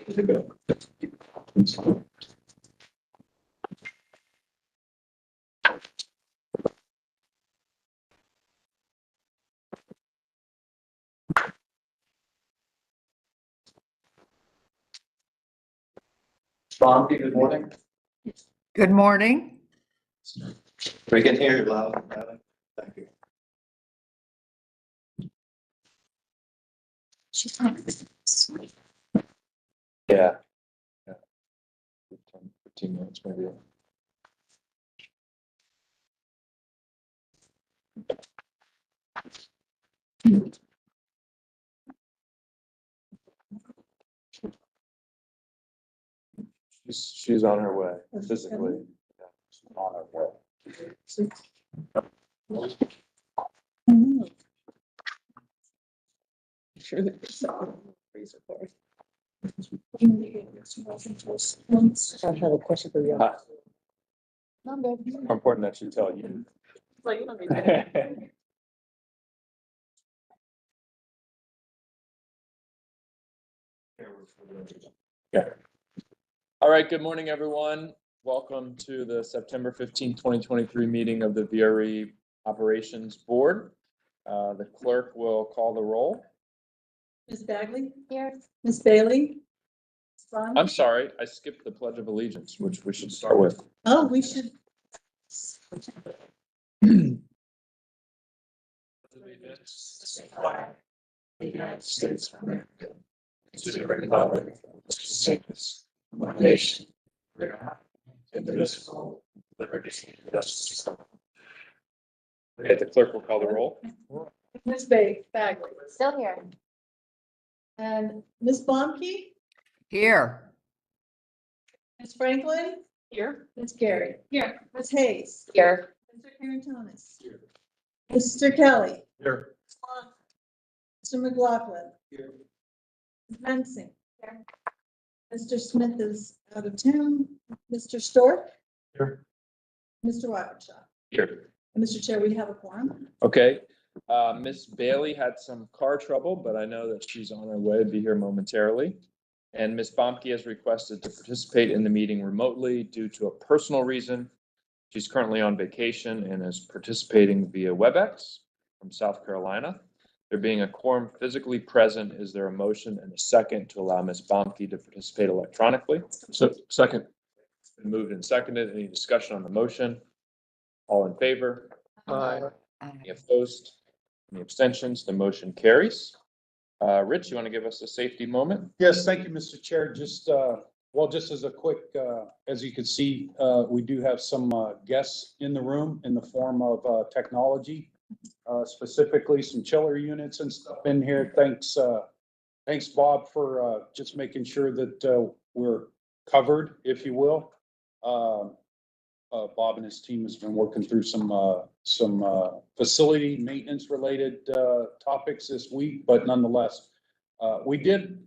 Good morning. Good morning. We can hear you loud and loud. Thank you. Yeah. 15 minutes maybe. She's on her way physically. Yeah, she's on her way. Sure that freezer for us. I have a question for you. I'm good. More important that she tell you. Like, you don't need to. Yeah. All right, good morning, everyone. Welcome to the September 15, 2023 meeting of the VRE Operations Board. The clerk will call the roll. Ms. Bagley? Here. Ms. Bailey? I'm sorry, I skipped the Pledge of Allegiance, which we should start with. Oh, we should. United States of America, to the republic, one nation, indivisible, liberty, and justice. Okay, the clerk will call the roll. Ms. Bagley? Still here. And Ms. Bomke? Here. Ms. Franklin? Here. Ms. Gary? Here. Ms. Hayes? Here. Mr. Karen Thomas? Here. Mr. Kelly? Here. Mr. McLaughlin? Here. Ms. Mensing? Here. Mr. Smith is out of town. Mr. Stork? Here. Mr. Wildshaw? Here. And Mr. Chair, we have a quorum. Okay, Ms. Bailey had some car trouble, but I know that she's on her way to be here momentarily. And Ms. Bomke has requested to participate in the meeting remotely due to a personal reason. She's currently on vacation and is participating via WebEx from South Carolina. There being a quorum physically present, is there a motion and a second to allow Ms. Bomke to participate electronically? So, second. It's been moved and seconded. Any discussion on the motion? All in favor? Aye. Any opposed? Any abstentions? The motion carries. Rich, you want to give us a safety moment? Yes, thank you, Mr. Chair. Just, well, just as a quick, as you can see, we do have some guests in the room in the form of technology, specifically some chiller units and stuff in here. Thanks, Bob, for just making sure that we're covered, if you will. Bob and his team has been working through some facility maintenance related topics this week, but nonetheless, we did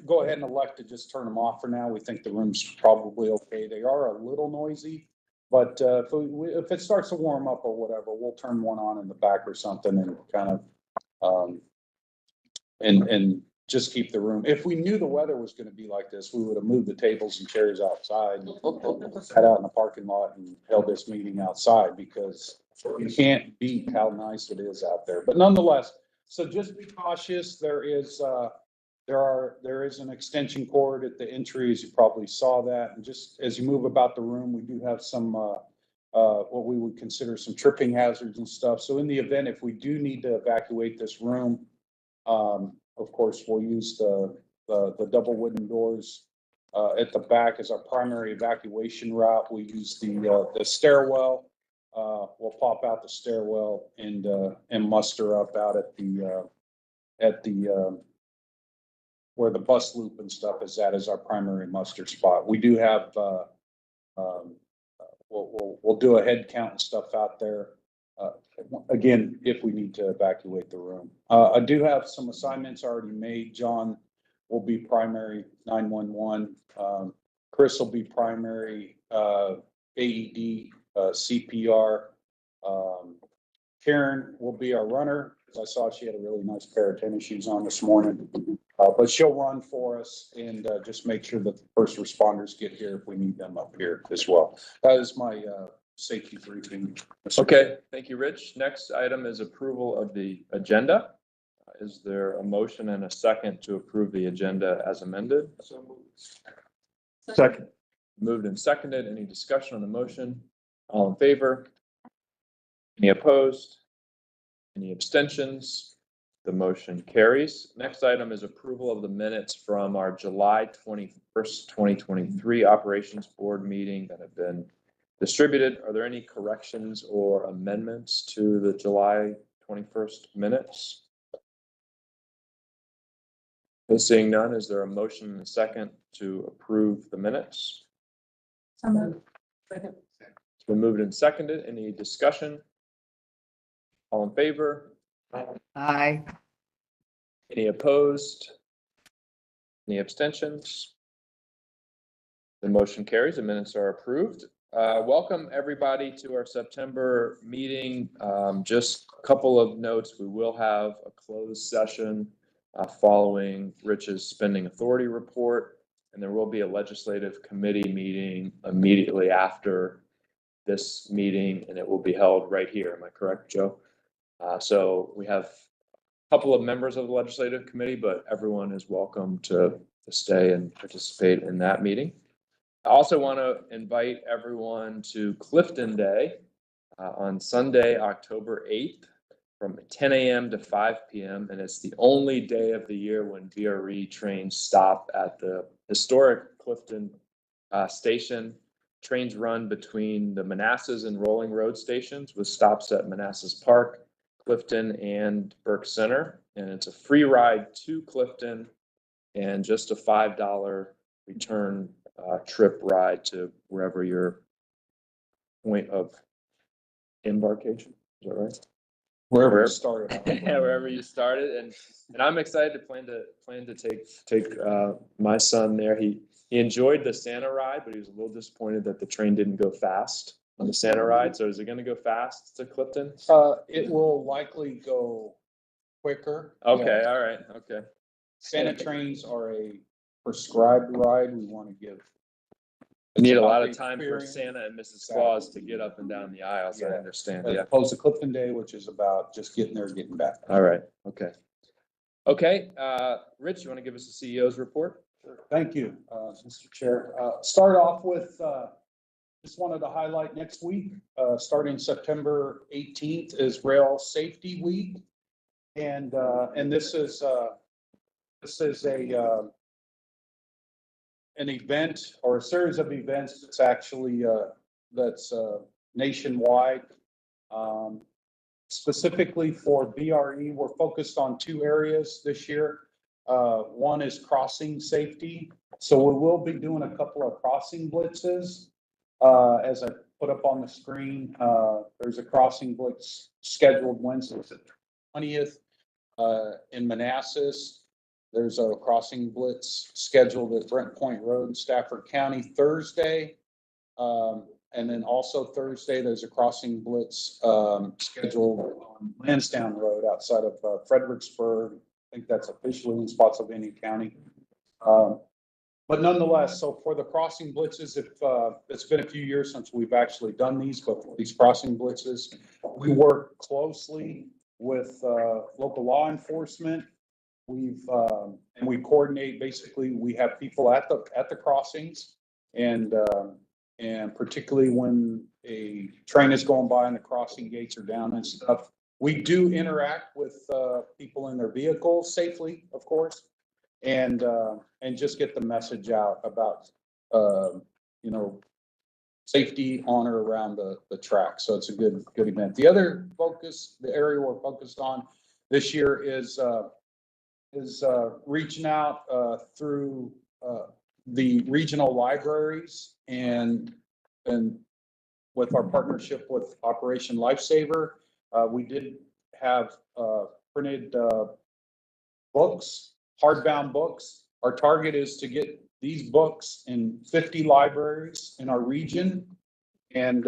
go ahead and elect to just turn them off for now. We think the room's probably okay. They are a little noisy, but if it starts to warm up or whatever, we'll turn one on in the back or something and kind of and just keep the room. If we knew the weather was going to be like this, we would have moved the tables and chairs outside, sat out in the parking lot and held this meeting outside, because you can't beat how nice it is out there. But nonetheless, so just be cautious. There is an extension cord at the entry, as you probably saw that. And just as you move about the room, we do have some what we would consider some tripping hazards and stuff. So in the event, if we do need to evacuate this room, of course, we'll use the double wooden doors at the back as our primary evacuation route. We use the stairwell. We'll pop out the stairwell and muster up out at the where the bus loop and stuff is at, as our primary muster spot. We do have we'll do a head count and stuff out there. Again, if we need to evacuate the room. I do have some assignments already made. John will be primary 911. Chris will be primary AED, CPR. Karen will be our runner, because I saw she had a really nice pair of tennis shoes on this morning. But she'll run for us and, just make sure that the first responders get here if we need them up here as well. That is my, safety briefing. Mr. Okay, thank you, Rich. Next item is approval of the agenda. Is there a motion and a second to approve the agenda as amended? Second. Moved and seconded. Any discussion on the motion? All in favor? Any opposed? Any abstentions? The motion carries. Next item is approval of the minutes from our July 21st, 2023 Operations Board meeting that have been distributed. Are there any corrections or amendments to the July 21st minutes? Seeing none, is there a motion and a second to approve the minutes? It's been moved and seconded. Any discussion? All in favor? Aye. Any opposed? Any abstentions? The motion carries. The minutes are approved. Welcome everybody to our September meeting. Just a couple of notes. We will have a closed session following Rich's spending authority report, and there will be a legislative committee meeting immediately after this meeting, and it will be held right here. Am I correct, Joe? So we have a couple of members of the legislative committee, but everyone is welcome to stay and participate in that meeting. I also want to invite everyone to Clifton Day on Sunday, October 8th from 10 a.m. to 5 p.m. And it's the only day of the year when VRE trains stop at the historic Clifton station. Trains run between the Manassas and Rolling Road stations with stops at Manassas Park, Clifton, and Burke Center. And it's a free ride to Clifton and just a $5 return trip ride to wherever your point of embarkation. Is that right? Wherever it started. Yeah, wherever you started, and I'm excited to plan to take my son there. He enjoyed the Santa ride, but he was a little disappointed that the train didn't go fast on the Santa ride. So is it going to go fast to Clifton? It will likely go quicker. Okay, all right, okay. Santa trains are a prescribed ride. We want to give. You need a about lot the of time for experience. Santa and Mrs. Claus to get up and down the aisles. I Yeah. understand. As Yeah. opposed to Clifton Day, which is about just getting there, getting back. All right. Okay. Okay. Rich, you want to give us the CEO's report? Thank you, Mr. Chair. Start off with, just wanted to highlight next week, starting September 18th is Rail Safety Week. And this is an event or a series of events that's actually, that's nationwide. Specifically for VRE, we're focused on two areas this year. One is crossing safety. So we will be doing a couple of crossing blitzes. As I put up on the screen, there's a crossing blitz scheduled Wednesday, the 20th, in Manassas. There's a crossing blitz scheduled at Brent Point Road in Stafford County Thursday. And then also Thursday, there's a crossing blitz scheduled on Lansdowne Road outside of Fredericksburg. I think that's officially in Spotsylvania County. But nonetheless, so for the crossing blitzes, if it's been a few years since we've actually done these, but for these crossing blitzes, we work closely with local law enforcement. And we coordinate, basically, we have people at the crossings, and particularly when a train is going by and the crossing gates are down and stuff, we do interact with people in their vehicles safely, of course, and just get the message out about safety on or around the track. So it's a good event. The other focus, the area we're focused on this year is reaching out through the regional libraries and with our partnership with Operation Lifesaver, we did have printed books, hardbound books. Our target is to get these books in 50 libraries in our region. And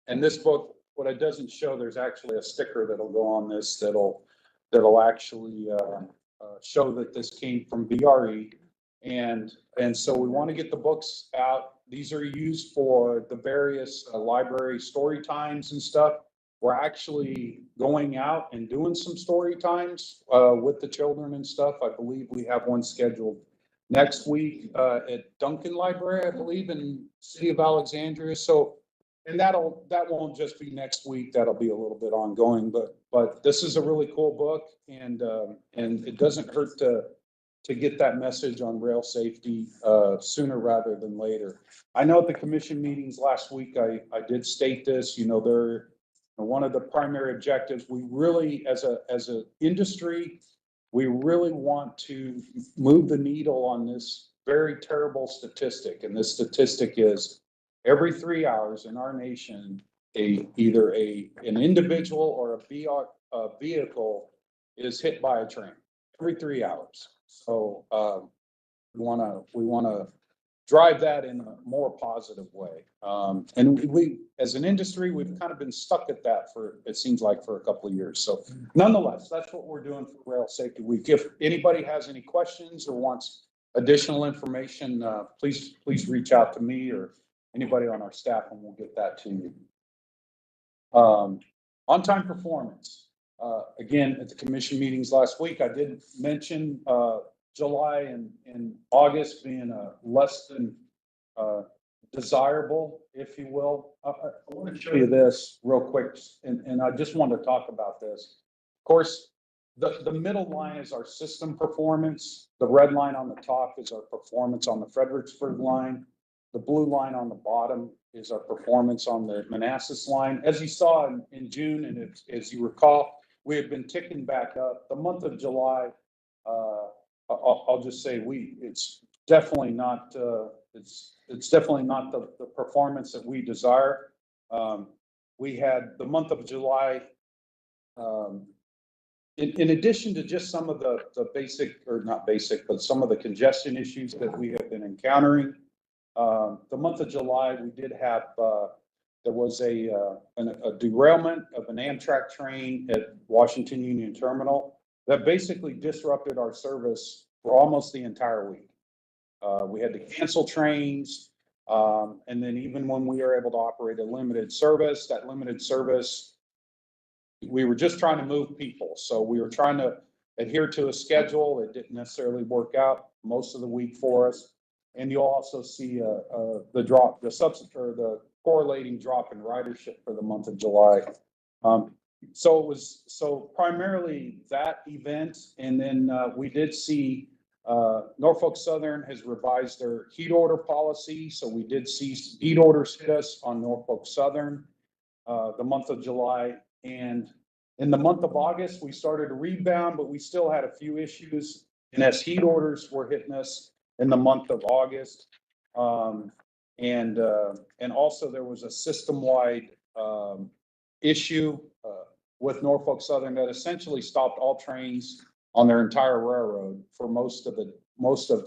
this book, what it doesn't show, there's actually a sticker that'll go on this that'll actually show that this came from VRE. And so we want to get the books out. These are used for the various library story times and stuff. We're actually going out and doing some story times with the children and stuff. I believe we have one scheduled next week at Duncan Library, I believe, in City of Alexandria. So, and that won't just be next week. That'll be a little bit ongoing. But this is a really cool book, and it doesn't hurt to get that message on rail safety sooner rather than later. I know at the commission meetings last week, I did state this. You know, they're one of the primary objectives. We really, as a industry, we really want to move the needle on this very terrible statistic. And this statistic is every 3 hours in our nation, either an individual or a vehicle is hit by a train every 3 hours. So we want to drive that in a more positive way. And we, as an industry, we've kind of been stuck at that for, it seems like, for a couple of years. So nonetheless, that's what we're doing for Rail Safety Week. If anybody has any questions or wants additional information, please reach out to me or anybody on our staff, and we'll get that to you. On-time performance. Again, at the commission meetings last week, I did mention July and August being less than desirable, if you will. I want to show you this real quick, and I just want to talk about this. Of course, the middle line is our system performance. The red line on the top is our performance on the Fredericksburg line. The blue line on the bottom is our performance on the Manassas line. As you saw in June, and as you recall, we have been ticking back up. The month of July, I'll just say it's definitely not it's definitely not the performance that we desire. We had the month of July, in addition to just some of the basic, or not basic, but some of the congestion issues that we have been encountering. The month of July, we did have there was a derailment of an Amtrak train at Washington Union Terminal that basically disrupted our service for almost the entire week. We had to cancel trains, and then even when we were able to operate a limited service, that limited service, we were just trying to move people. So we were trying to adhere to a schedule. It didn't necessarily work out most of the week for us. And you'll also see the correlating drop in ridership for the month of July. So primarily that event, and then we did see Norfolk Southern has revised their heat order policy. So we did see heat orders hit us on Norfolk Southern the month of July. And in the month of August, we started to rebound, but we still had a few issues. And as heat orders were hitting us in the month of August, and also there was a system-wide issue with Norfolk Southern that essentially stopped all trains on their entire railroad for most of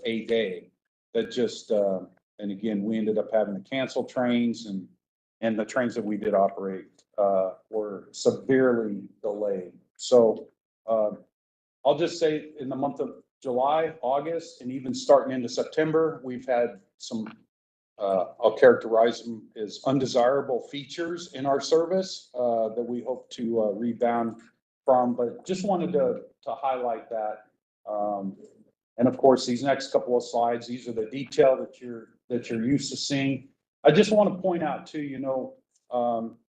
a day. That just and again, we ended up having to cancel trains, and the trains that we did operate were severely delayed. So I'll just say in the month of July, August, and even starting into September, we've had some, I'll characterize them as undesirable features in our service that we hope to rebound from, but just wanted to highlight that. And of course, these next couple of slides, these are the detail that you're used to seeing. I just want to point out too,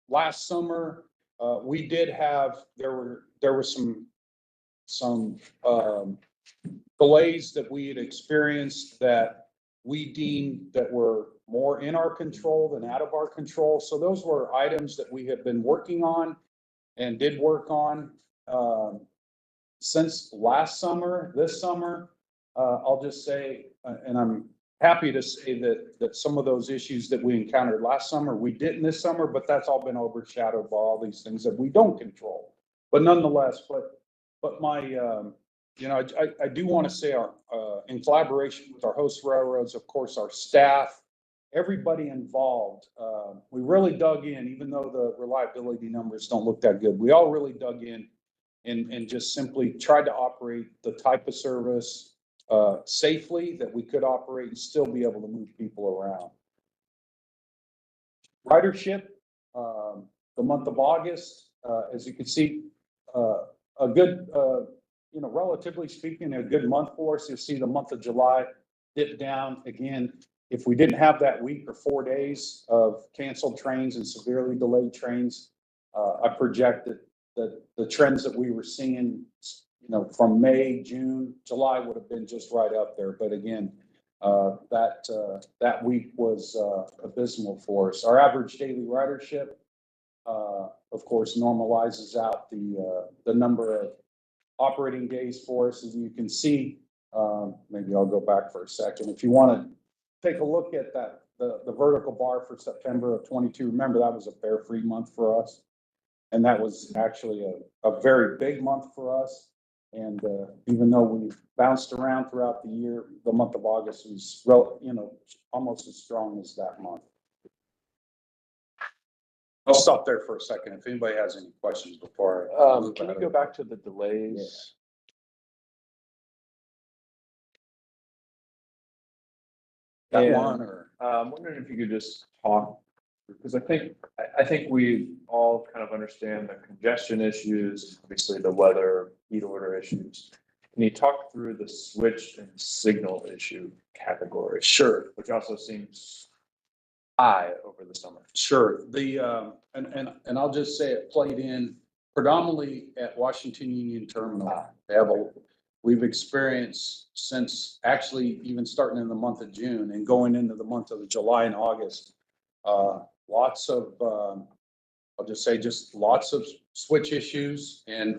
last summer, we did have, there were some delays that we had experienced that we deemed that were more in our control than out of our control. So those were items that we have been working on and did work on since last summer. This summer, I'll just say, and I'm happy to say that some of those issues that we encountered last summer, we didn't this summer, but that's all been overshadowed by all these things that we don't control. But nonetheless, but my, I do want to say our, in collaboration with our host railroads, of course, our staff, everybody involved, we really dug in, even though the reliability numbers don't look that good. We all really dug in and just simply tried to operate the type of service safely that we could operate and still be able to move people around. Ridership, the month of August, as you can see, a good, relatively speaking, a good month for us. You'll see the month of July dip down again. If we didn't have that week or 4 days of canceled trains and severely delayed trains, I project that the trends that we were seeing, from May, June, July would have been just right up there. But again, that week was abysmal for us. Our average daily ridership, of course, normalizes out the number of operating days for us. As you can see, maybe I'll go back for a second. If you want to take a look at that, the vertical bar for September of 22, remember that was a fare-free month for us. And that was actually a very big month for us. And even though we bounced around throughout the year, the month of August was, almost as strong as that month. I'll stop there for a second. If anybody has any questions before. Can we go back to the delays? That And, one, or I'm wondering if you could just talk, because I think we all kind of understand the congestion issues, obviously the weather, heat order issues. Can you talk through the switch and signal issue category, sure, which also seems high over the summer? sure. And I'll just say it played in predominantly at Washington Union Terminal. We've experienced since actually even starting in the month of June and going into the month of July and August, lots of, I'll just say lots of switch issues, and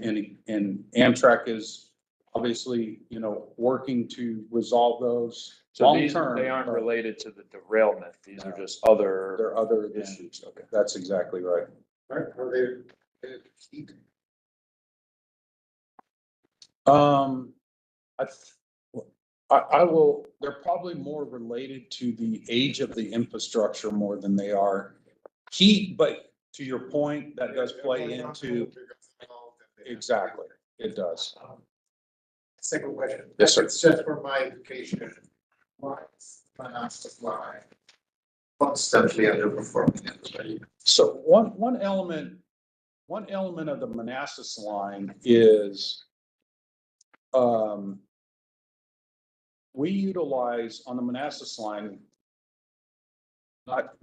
Amtrak is obviously, working to resolve those So long these, term. they aren't but related to the derailment. These are just other There are other issues. issues. Okay. That's exactly right. Are they heat? I will, they're probably more related to the age of the infrastructure more than they are heat, but to your point, that does play into, exactly, it does. Second question. Yes, sir. It's just for my education. Why is Manassas line constantly underperforming everybody? So one element of the Manassas line is, we utilize on the Manassas line,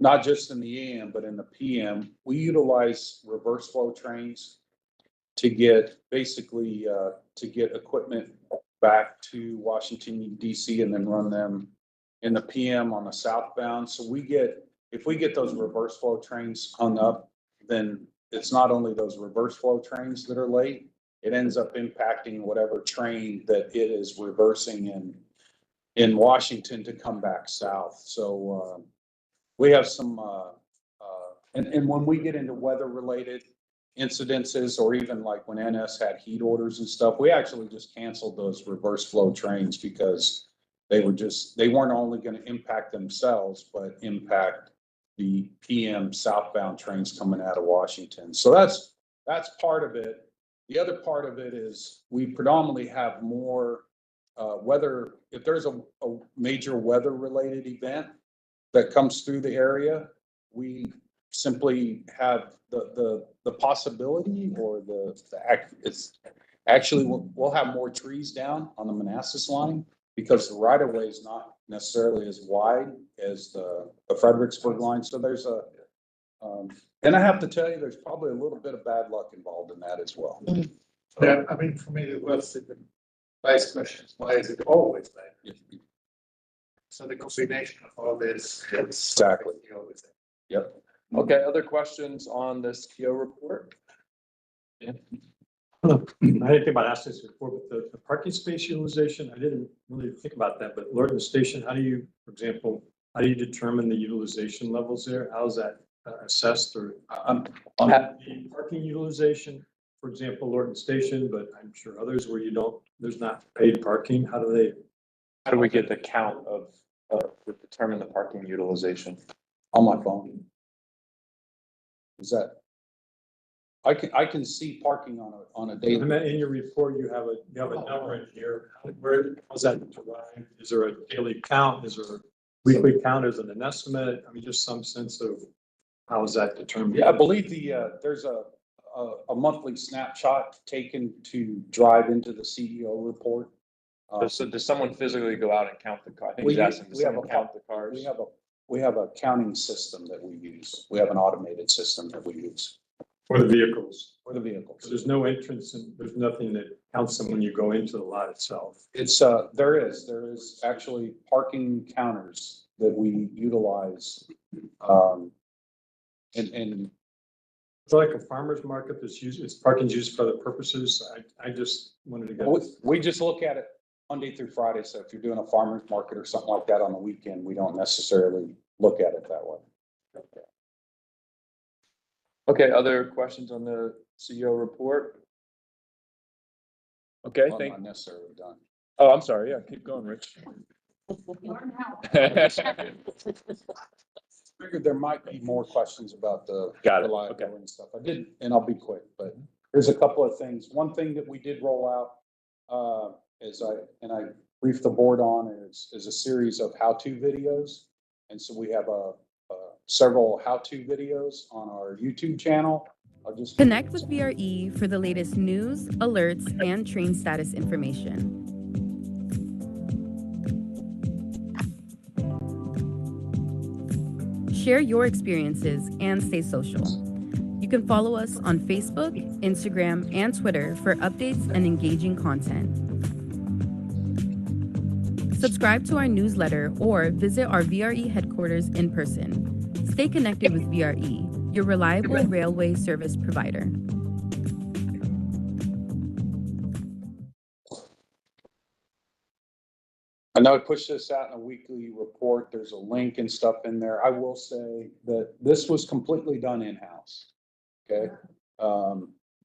not just in the AM, but in the PM, we utilize reverse flow trains to get basically, to get equipment back to Washington DC and then run them in the PM on the southbound. So if we get those reverse flow trains hung up, then it's not only those reverse flow trains that are late, it ends up impacting whatever train that it is reversing in Washington to come back south. So, we have some, and when we get into weather related incidences, or even like when NS had heat orders and stuff, we actually just canceled those reverse flow trains because they weren't only going to impact themselves, but impact the PM southbound trains coming out of Washington. So that's part of it. The other part of it is we predominantly have more weather. If there's a major weather related event that comes through the area, we simply have the possibility, or it's actually, we'll have more trees down on the Manassas line because the right of way is not necessarily as wide as the Fredericksburg line. So there's and I have to tell you, there's probably a little bit of bad luck involved in that as well. Yeah, I mean, for me, it was the vice question, why is it always like this? So the combination of all this. Exactly. Yep. Okay, other questions on this Keo report? Yeah. I didn't think about asking this before, but the parking space utilization, I didn't really think about that, but Lorton Station, how do you, for example, how do you determine the utilization levels there? How is that assessed, or the parking utilization, for example, Lorton Station, but I'm sure others where there's not paid parking, how do we get the count of, to determine the parking utilization? On my phone. Is that? I can see parking on a I daily. meant in your report, you have a number in here. Where was that derived? Is there a daily count? Is there a weekly count? Is it an estimate? I mean, just some sense of how is that determined? Yeah, I believe there's a monthly snapshot taken to drive into the CEO report. So does someone physically go out and count the car? I think We he's asking, does we have someone a- count the cars? We have a counting system that we use. We have an automated system that we use For the vehicles? for the vehicles. So there's no entrance and there's nothing that counts them when you go into the lot itself. It's, there is actually parking counters that we utilize. And It's like a farmer's market that's used, it's parking's used for other purposes. I just wanted to get. we just look at it Monday through Friday. So if you're doing a farmer's market or something like that on the weekend, we don't necessarily look at it that way. Okay, other questions on the CEO report? Okay, Well, thank, not necessarily done. oh, I'm sorry, yeah, keep going, Rich. Figured there might be more questions about the Got it, reliability okay. and stuff. I did, and I'll be quick, but here's a couple of things. One thing that we did roll out, I briefed the board on is a series of how-to videos. And so we have several how-to videos on our YouTube channel. I'll just Connect with VRE for the latest news, alerts, and train status information. Share your experiences and stay social. You can follow us on Facebook, Instagram, and Twitter for updates and engaging content. Subscribe to our newsletter or visit our VRE headquarters in person. Stay connected with VRE, your reliable railway service provider. I know I pushed this out in a weekly report. There's a link and stuff in there. I will say that this was completely done in-house. Okay.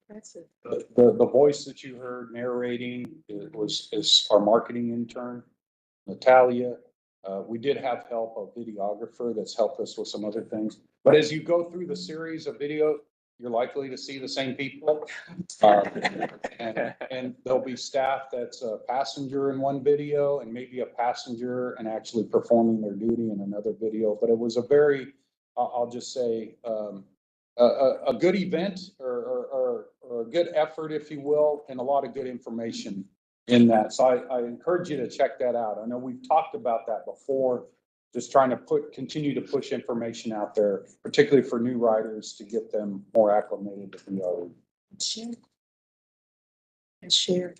That's it. The voice that you heard narrating is our marketing intern, Natalia. We did have help, a videographer that's helped us with some other things. But as you go through the series of video, you're likely to see the same people. And there'll be staff that's a passenger in one video and maybe a passenger and actually performing their duty in another video. But it was a very, I'll just say, a good event or a good effort, if you will, and a lot of good information in that. So I encourage you to check that out. I know we've talked about that before, just trying to continue to push information out there, particularly for new riders to get them more acclimated to VRE. Share. And share.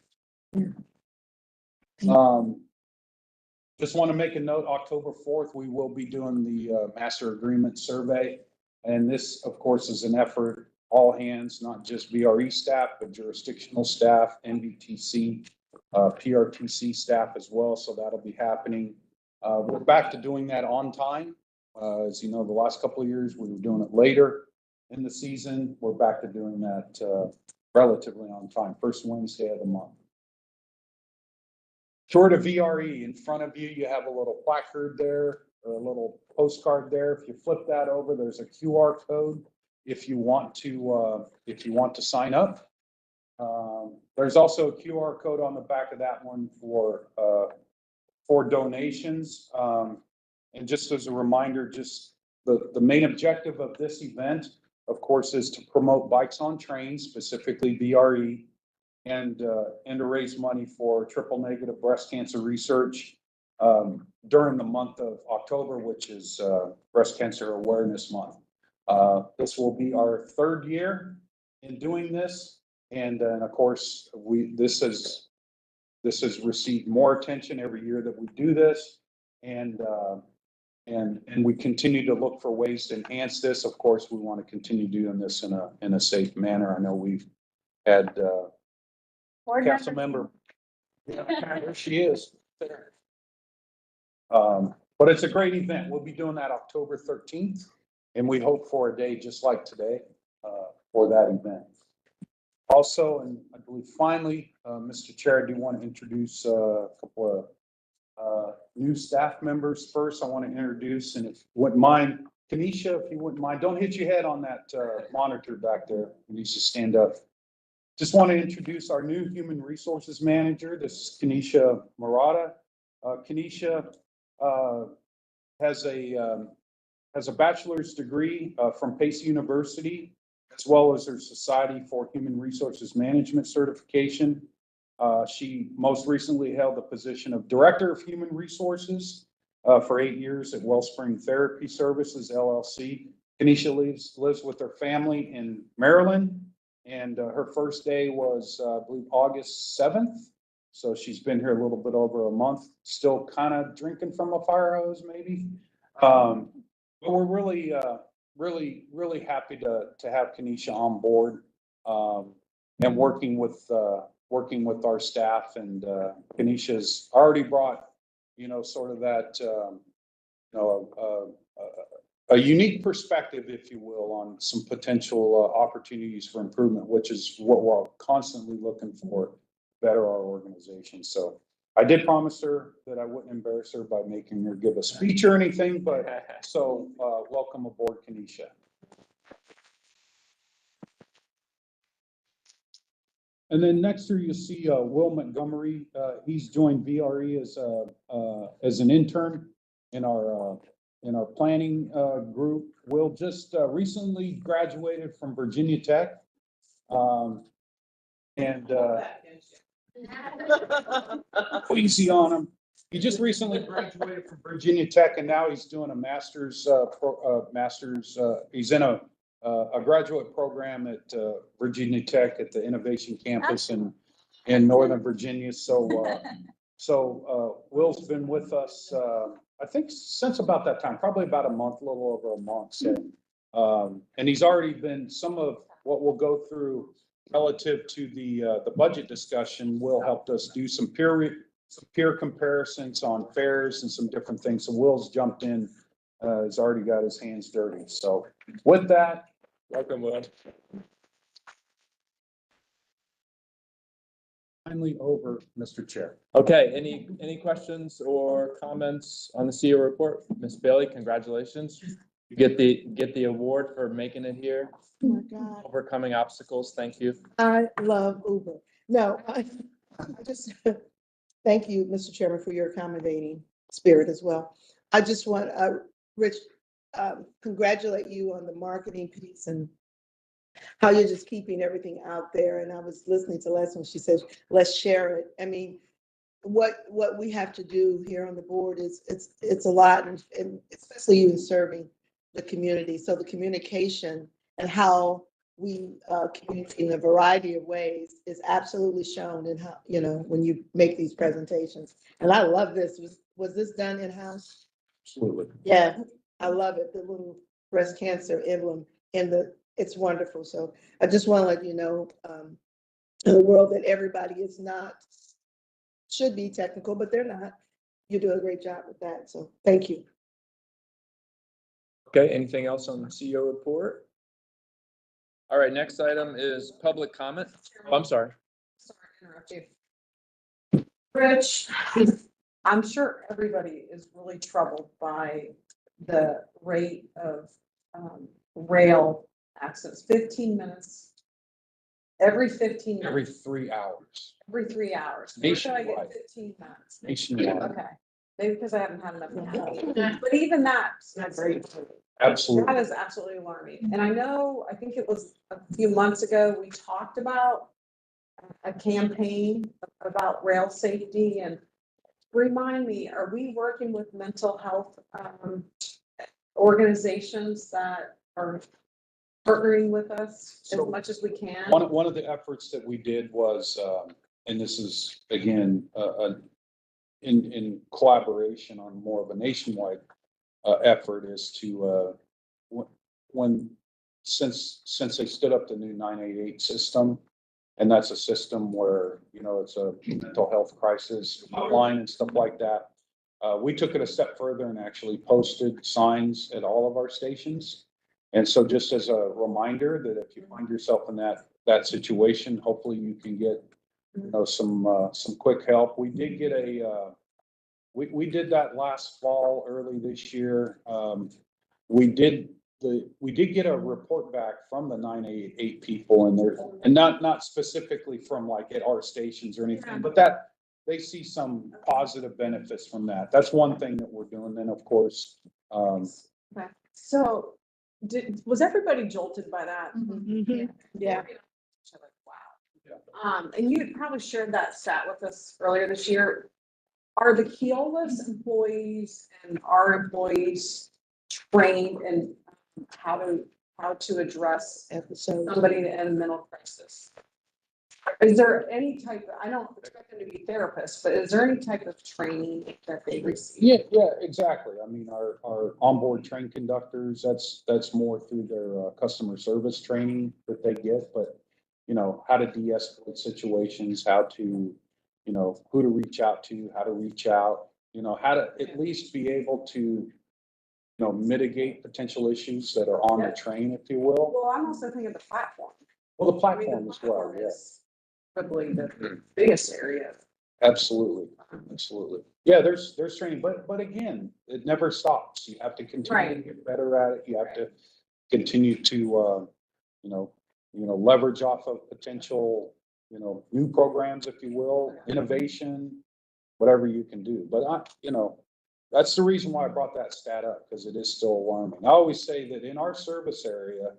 Just want to make a note, October 4th, we will be doing the master agreement survey. And this, of course, is an effort, all hands, not just VRE staff, but jurisdictional staff, NBTC, PRTC staff as well. So that'll be happening. We're back to doing that on time. As you know, the last couple of years, we were doing it later in the season. We're back to doing that relatively on time, first Wednesday of the month. Tour to VRE. In front of you, you have a little placard there, or a little postcard there. If you flip that over, there's a QR code if you want to sign up. There's also a QR code on the back of that one for donations. And just as a reminder, just the main objective of this event, of course, is to promote bikes on trains, specifically VRE, and to raise money for triple negative breast cancer research during the month of October, which is Breast Cancer Awareness Month. This will be our third year in doing this. And of course, this has received more attention every year that we do this. And we continue to look for ways to enhance this. Of course, we want to continue doing this in a safe manner. I know we've had council member. Yeah, there she is. There. But it's a great event. We'll be doing that October 13th, and we hope for a day just like today for that event. Also, and I believe finally, Mr. Chair, I do want to introduce a couple of new staff members first. I want to introduce, and if you wouldn't mind, Kenesha, if you wouldn't mind, don't hit your head on that monitor back there. You need to stand up. Just want to introduce our new human resources manager. This is Kenesha Murata. Kenesha has a bachelor's degree from Pace University, as well as her Society for Human Resources Management certification. She most recently held the position of Director of Human Resources for 8 years at Wellspring Therapy Services, LLC. Kenesha lives with her family in Maryland, and her first day was, I believe, August 7th. So she's been here a little bit over a month, still kind of drinking from a fire hose, maybe. But we're really happy to have Kenesha on board, and working with our staff. And Kenesha's already brought, sort of that, a unique perspective, if you will, on some potential opportunities for improvement, which is what we're constantly looking for, better our organization. So I did promise her that I wouldn't embarrass her by making her give a speech or anything, but so welcome aboard, Kenesha. And then next here you see Will Montgomery. He's joined VRE as an intern in our planning group. Will just recently graduated from Virginia Tech. Easy on him. He just recently graduated from Virginia Tech, and now he's doing a master's. He's in a graduate program at Virginia Tech at the Innovation Campus in Northern Virginia. So Will's been with us, I think, since about that time, probably about a month, a little over a month. So, and he's already been some of what we'll go through relative to the budget discussion. Will helped us do some peer comparisons on fares and some different things. So Will's jumped in, has already got his hands dirty. So with that, Welcome, Will. finally over, Mr. Chair. Okay, any questions or comments on the CEO report? Ms. Bailey, congratulations. You get the award for making it here, Oh my God. overcoming obstacles. Thank you. I love Uber. No, I just, thank you, Mr. Chairman, for your accommodating spirit as well. I just want, Rich, congratulate you on the marketing piece and how you're just keeping everything out there. And I was listening to Les when she said, let's share it. I mean, what we have to do here on the board is it's a lot, and especially even serving the community. So the communication and how we communicate in a variety of ways is absolutely shown in how, when you make these presentations. And I love this. Was this done in-house? Absolutely. Yeah, I love it. The little breast cancer emblem it's wonderful. So I just want to let you know, in the world that everybody is should be technical, but they're not. You do a great job with that. So thank you. Okay, anything else on the CEO report? All right, next item is public comment. Oh, I'm sorry. Sorry to interrupt you. Rich, I'm sure everybody is really troubled by the rate of rail accidents, 15 minutes. Every 15 minutes. Every 3 hours. Every 3 hours. Where should I Nationwide. get 15 minutes? Nationwide. Okay, maybe because I haven't had enough. But even that's very. Absolutely. That is absolutely alarming. And I think it was a few months ago, we talked about a campaign about rail safety. And remind me, are we working with mental health organizations that are partnering with us as much as we can? One of the efforts that we did was, and this is again, in collaboration on more of a nationwide effort, is to since they stood up the new 988 system, and that's a system where it's a mental health crisis hotline and stuff like that. We took it a step further and actually posted signs at all of our stations. And so just as a reminder that if you find yourself in that situation, hopefully you can get some quick help. We did get we did that last fall, early this year. we did get a report back from the 988 people and not specifically from like at our stations or anything, but that they see some positive benefits from that. That's one thing that we're doing. Then, of course, So was everybody jolted by that? Mhm. Yeah. Wow. And you had probably shared that stat with us earlier this year. Are the Keolis employees and our employees trained in how to address Episode. somebody in a mental crisis? Is there any type, I don't expect them to be therapists, but is there any type of training that they receive? yeah, exactly. I mean, our onboard train conductors, that's more through their customer service training that they get, but how to de-escalate situations, how to, who to reach out to, how to reach out, how to at least be able to, mitigate potential issues that are on the train, if you will. Well, I'm also thinking of the platform. Well, the I mean, platform as well, platform yeah. is Probably the biggest area. Absolutely. Yeah, there's training, but again, it never stops. You have to continue to Right. get better at it. You have to continue to, leverage off of potential, new programs, if you will, innovation, whatever you can do. But that's the reason why I brought that stat up, because it is still alarming. I always say that in our service area,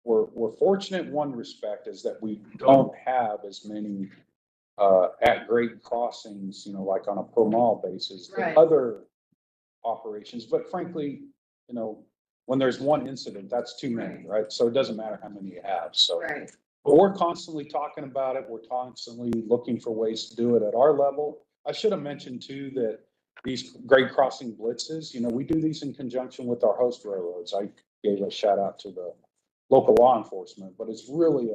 we're fortunate in one respect is that we don't have as many at grade crossings, like on a per mile basis than Right. other operations. But frankly, when there's one incident, that's too many, right? So it doesn't matter how many you have. So, Right. but we're constantly talking about it. We're constantly looking for ways to do it at our level. I should have mentioned too that these grade crossing blitzes, we do these in conjunction with our host railroads. I gave a shout out to the local law enforcement, but it's really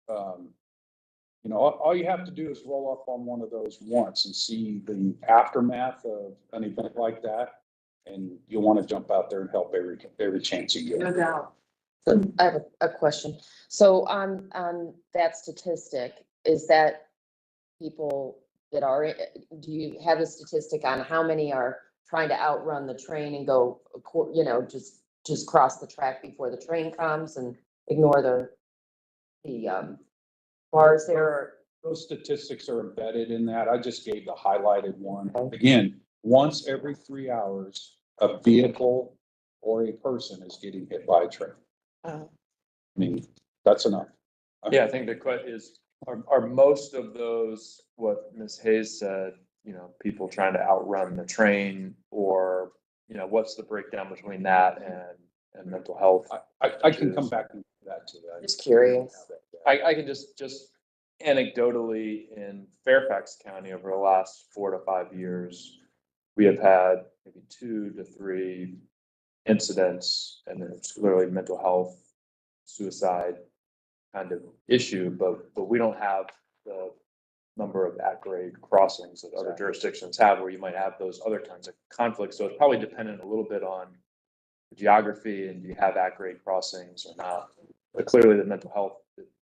all you have to do is roll up on one of those once and see the aftermath of an event like that. And you'll want to jump out there and help every chance you get. No doubt. So I have a question. So on that statistic, is that people that are, do you have a statistic on how many are trying to outrun the train and go, just cross the track before the train comes and ignore the bars there? Those statistics are embedded in that. I just gave the highlighted one. Again, once every 3 hours, a vehicle or a person is getting hit by a train. I mean, that's enough. Yeah, I think the question is, are most of those, what Ms. Hayes said, people trying to outrun the train, or, what's the breakdown between that and mental health? I can come back to that too. Just curious. I can just anecdotally in Fairfax County over the last 4 to 5 years, we have had maybe 2 to 3 incidents, and it's clearly mental health, suicide kind of issue, but we don't have the number of at-grade crossings that other jurisdictions have, where you might have those other kinds of conflicts. So it's probably dependent a little bit on the geography and do you have at-grade crossings or not. But clearly the mental health,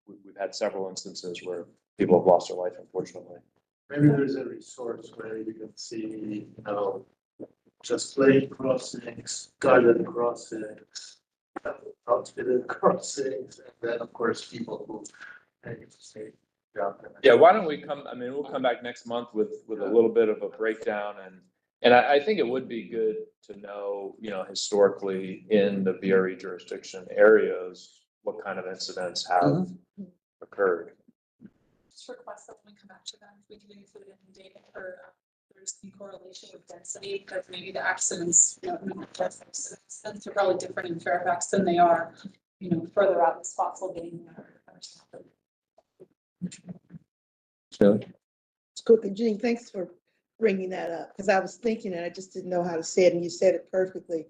we've had several instances where people have lost their life, unfortunately. Maybe there's a resource where you can see, just lane crossings, guided crossings, outfitted crossings, and then of course people who. Yeah, why don't we we'll come back next month with a little bit of a breakdown, and I think it would be good to know, historically in the VRE jurisdiction areas, what kind of incidents have occurred. Just request that when we come back to them, we can include it in data for there's some correlation with density, because maybe the accidents, accidents are probably different in Fairfax than they are, further out in Spotsylvania or something. It's quickly, Jean, thanks for bringing that up, because I was thinking and I just didn't know how to say it, and you said it perfectly.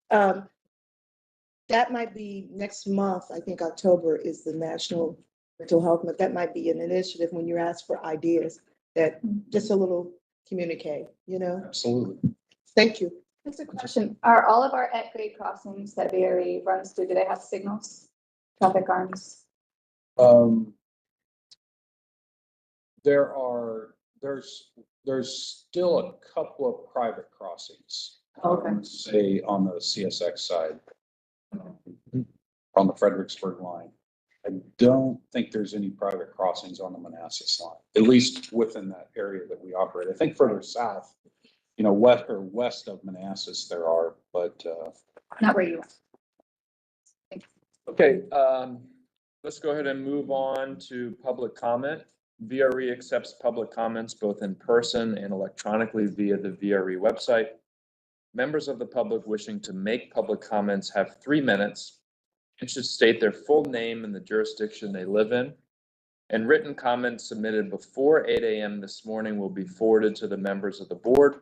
That might be next month. I think October is the National Mental Health Month. That might be an initiative when you're asked for ideas, that just a little communicate, Absolutely. Thank you. Just a question. Are all of our at-grade crossings that VRE runs through, do they have signals, traffic arms? There's still a couple of private crossings. Okay. Say on the CSX side, on the Fredericksburg line. I don't think there's any private crossings on the Manassas line, at least within that area that we operate. I think further south, you know, west of Manassas there are, but, Not where you are. Okay, let's go ahead and move on to public comment. VRE accepts public comments both in person and electronically via the VRE website. Members of the public wishing to make public comments have 3 minutes and should state their full name and the jurisdiction they live in. And written comments submitted before 8 a.m. this morning will be forwarded to the members of the board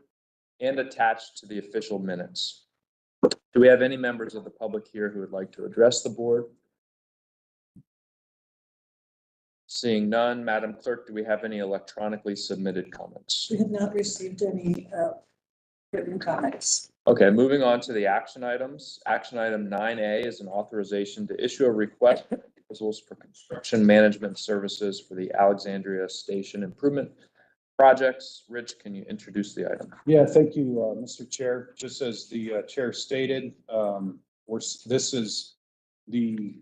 and attached to the official minutes. Do we have any members of the public here who would like to address the board? Seeing none, Madam Clerk, do we have any electronically submitted comments? We have not received any written comments. Okay, moving on to the action items. Action item 9A is an authorization to issue a request for proposals for construction management services for the Alexandria Station improvement projects. Rich, can you introduce the item? yeah, thank you, Mr. Chair. Just as the chair stated, this is the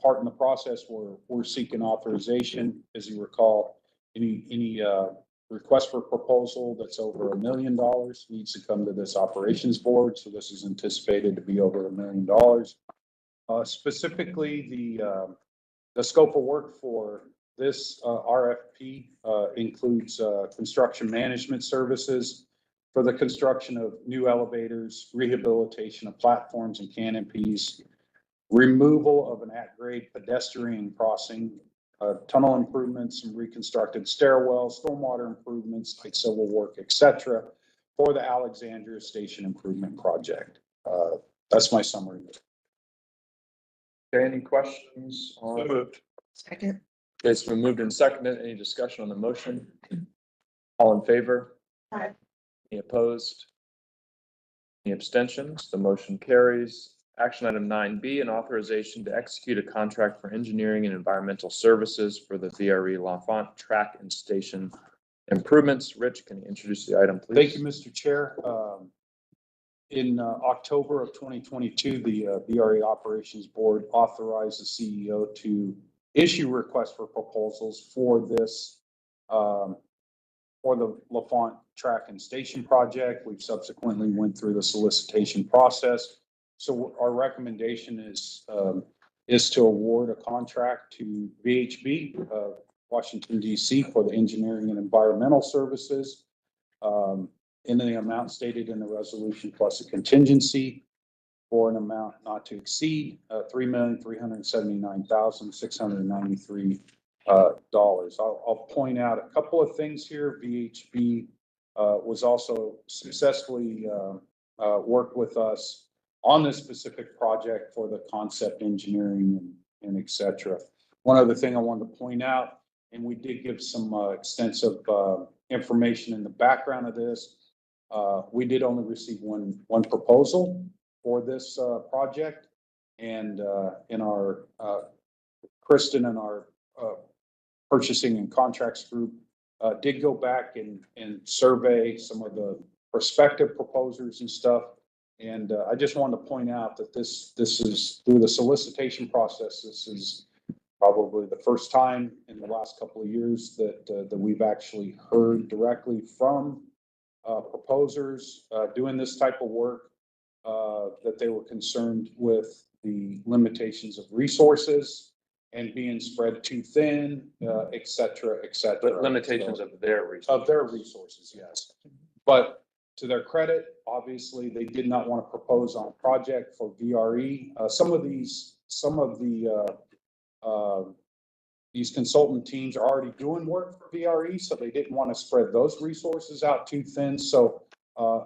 part in the process where we're seeking authorization. As you recall, any request for proposal that's over $1 million needs to come to this operations board. So this is anticipated to be over $1 million. Specifically, the scope of work for this RFP includes construction management services for the construction of new elevators, rehabilitation of platforms and canopies, removal of an at-grade pedestrian crossing, tunnel improvements and reconstructed stairwells, stormwater improvements, light civil work, etc., for the Alexandria Station Improvement Project. That's my summary. Okay, any questions on? moved. Second. Okay, it's been moved and seconded. Any discussion on the motion? All in favor? Aye. Any opposed? Any abstentions? The motion carries. Action item 9B, an authorization to execute a contract for engineering and environmental services for the VRE L'Enfant track and station improvements. Rich, can you introduce the item, please? Thank you, Mr. Chair. In October of 2022, the VRE Operations Board authorized the CEO to issue requests for proposals for this, for the L'Enfant track and station project. We've subsequently went through the solicitation process. So our recommendation is to award a contract to VHB, Washington DC, for the engineering and environmental services in the amount stated in the resolution plus a contingency for an amount not to exceed $3,379,693. I'll point out a couple of things here. VHB was also successfully worked with us on this specific project for the concept engineering and et cetera. One other thing I wanted to point out, and we did give some extensive information in the background of this. We did only receive one proposal for this project, and in our Kristen and our purchasing and contracts group did go back and survey some of the prospective proposers and stuff. And I just wanted to point out that this is through the solicitation process. This is probably the first time in the last couple of years that we've actually heard directly from proposers doing this type of work, that they were concerned with the limitations of resources and being spread too thin, et cetera, et cetera. But limitations of their resources. Of their resources, yes. But to their credit, obviously, they did not want to propose on a project for VRE. Some of these consultant teams are already doing work for VRE, so they didn't want to spread those resources out too thin. So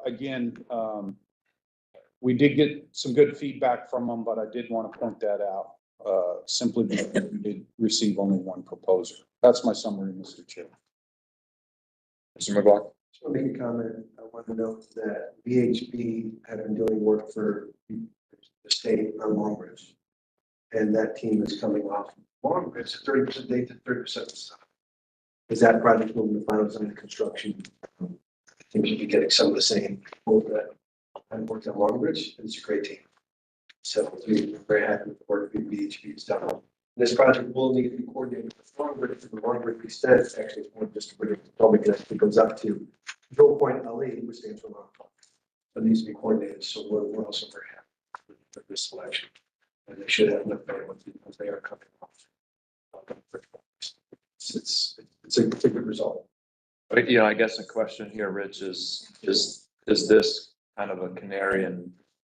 again, we did get some good feedback from them, but I did want to point that out simply because we did receive only one proposer. That's my summary, Mr. Chair. Mr. McGuire. Just want to make a comment. I want to note that VHB had been doing work for the state on Long Ridge. And that team is coming off Long Ridge, 30%, they did 30% of the stuff. Is that project moving to final design and construction? I think you'll be getting some of the same over that I've worked at Long Ridge, and it's a great team. So we're very happy with the work that VHB has done. This project will need to be coordinated with Long Ridge, and the Long Ridge extent, actually, it's more just to bring it public, and it goes up to Joe Point LE, which stands for Long Point. It needs to be coordinated, so we're also very happy with this selection. And they should have enough bandwidth because they are coming off. It's a good result. But, you know, I guess a question here, Rich, is this kind of a canary in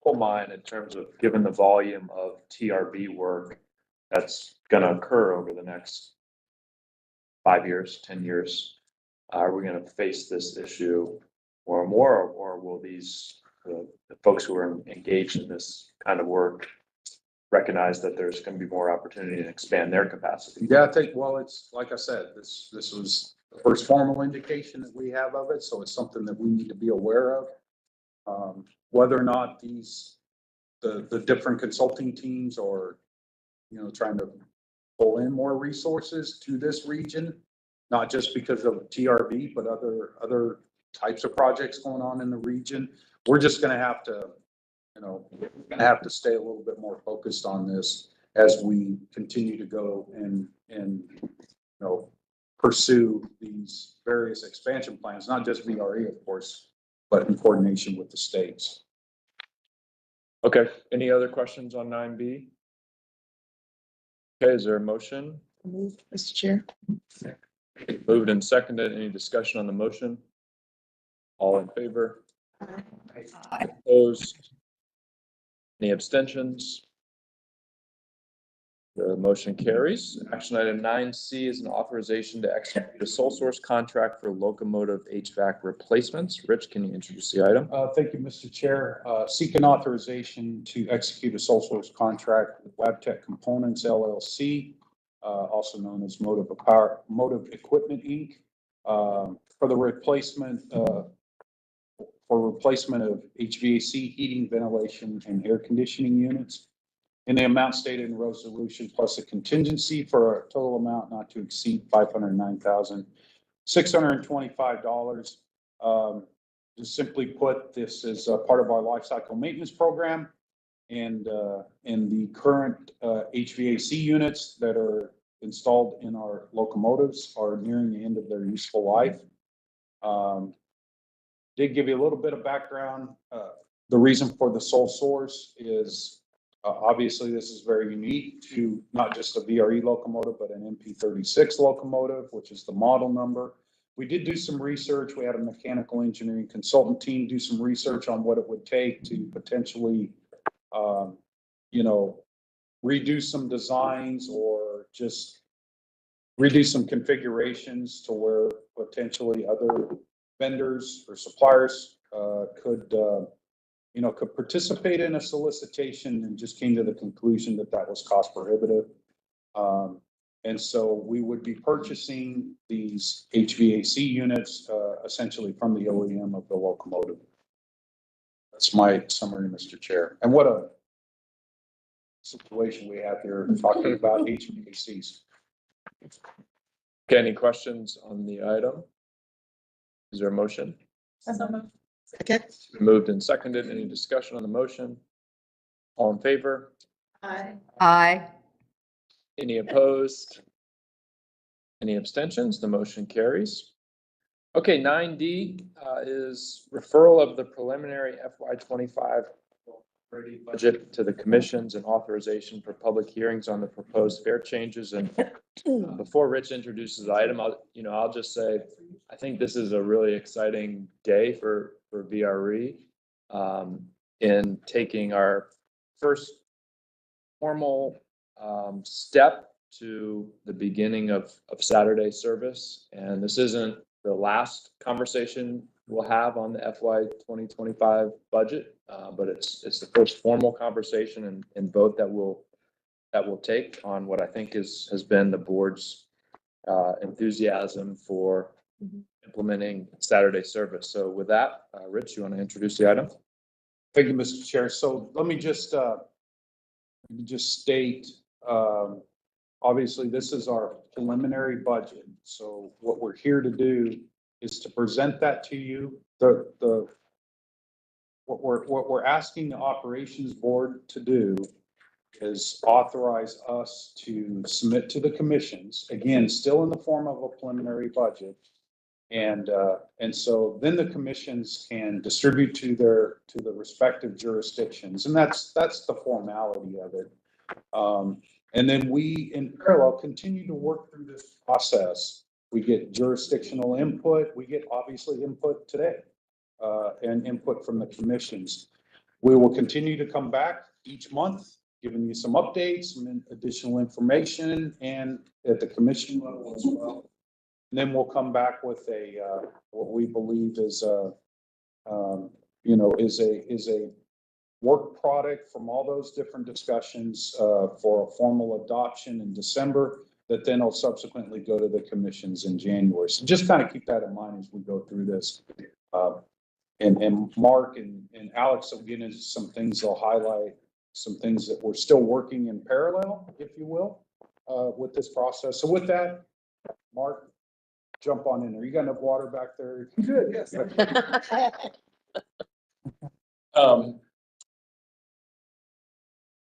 coal mine in terms of, given the volume of TRB work that's gonna occur over the next 5 years, 10 years? Are we gonna face this issue or more, or will these, the folks who are engaged in this kind of work recognize that there's gonna be more opportunity to expand their capacity? Yeah, I think, well, it's, like I said, this was the first formal indication that we have of it, so it's something that we need to be aware of. Whether or not the different consulting teams are, you know, trying to pull in more resources to this region, not just because of TRB, but other types of projects going on in the region. We're just gonna have to, you know, we're gonna have to stay a little bit more focused on this as we continue to go and you know, pursue these various expansion plans, not just VRE, of course, but in coordination with the states. Okay, any other questions on 9B? Okay, is there a motion? Move, Mr. Chair. Moved and seconded. Any discussion on the motion? All in favor? Opposed? Any abstentions? The motion carries. Action item 9C is an authorization to execute a sole source contract for locomotive HVAC replacements. Rich, can you introduce the item? Thank you, Mr. Chair. Seek an authorization to execute a sole source contract with Wabtec Components LLC, also known as Motive Equipment Inc., for the replacement of HVAC, heating, ventilation, and air conditioning units in the amount stated in resolution, plus a contingency for a total amount not to exceed $509,625. Just simply put, this is a part of our life cycle maintenance program, and the current HVAC units that are installed in our locomotives are nearing the end of their useful life. Did give you a little bit of background. The reason for the sole source is obviously this is very unique to not just a VRE locomotive, but an MP36 locomotive, which is the model number. We did do some research. We had a mechanical engineering consultant team do some research on what it would take to potentially, you know, redo some designs or just redo some configurations to where potentially other vendors or suppliers could participate in a solicitation, and just came to the conclusion that that was cost prohibitive. And so we would be purchasing these HVAC units essentially from the OEM of the locomotive. That's my summary, Mr. Chair. And what a situation we have here talking about HVACs. Okay, any questions on the item? Is there a motion? Second. Moved and seconded. Any discussion on the motion? All in favor? Aye. Any opposed? Any abstentions? The motion carries. Okay, 9D is referral of the preliminary FY25 budget to the commissions and authorization for public hearings on the proposed fare changes. And before Rich introduces the item, I'll just say, I think this is a really exciting day for VRE in taking our first formal step to the beginning of Saturday service. And this isn't the last conversation we'll have on the FY 2025 budget, but it's the first formal conversation and vote that we'll take on what I think has been the board's enthusiasm for implementing Saturday service. So with that, Rich, you want to introduce the item? Thank you, Mr. Chair. So let me just state, obviously this is our preliminary budget. So what we're here to do is to present that to you. The what we're asking the operations board to do is authorize us to submit to the commissions, again, still in the form of a preliminary budget. And so then the commissions can distribute to the respective jurisdictions, and that's the formality of it. And then we, in parallel, continue to work through this process. We get jurisdictional input, we get obviously input today, and input from the commissions. We will continue to come back each month, giving you some updates, some additional information, and at the commission level as well. And then we'll come back with what we believe is is a work product from all those different discussions for a formal adoption in December, that then will subsequently go to the commissions in January. So just kind of keep that in mind as we go through this. And Mark and Alex will get into some things, they'll highlight some things that we're still working in parallel, if you will, with this process. So with that, Mark, jump on in there. You got enough water back there? Good, yes. Good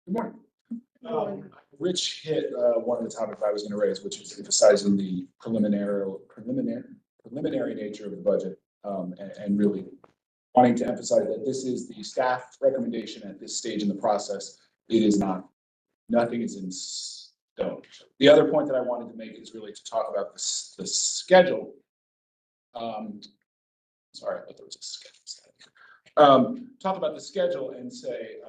morning. Rich hit one of the topics I was going to raise, which is emphasizing the preliminary nature of the budget, and really wanting to emphasize that this is the staff recommendation at this stage in the process. It is not, nothing is in stone. The other point that I wanted to make is really to talk about the schedule. Sorry, I thought there was a schedule. Talk about the schedule and say,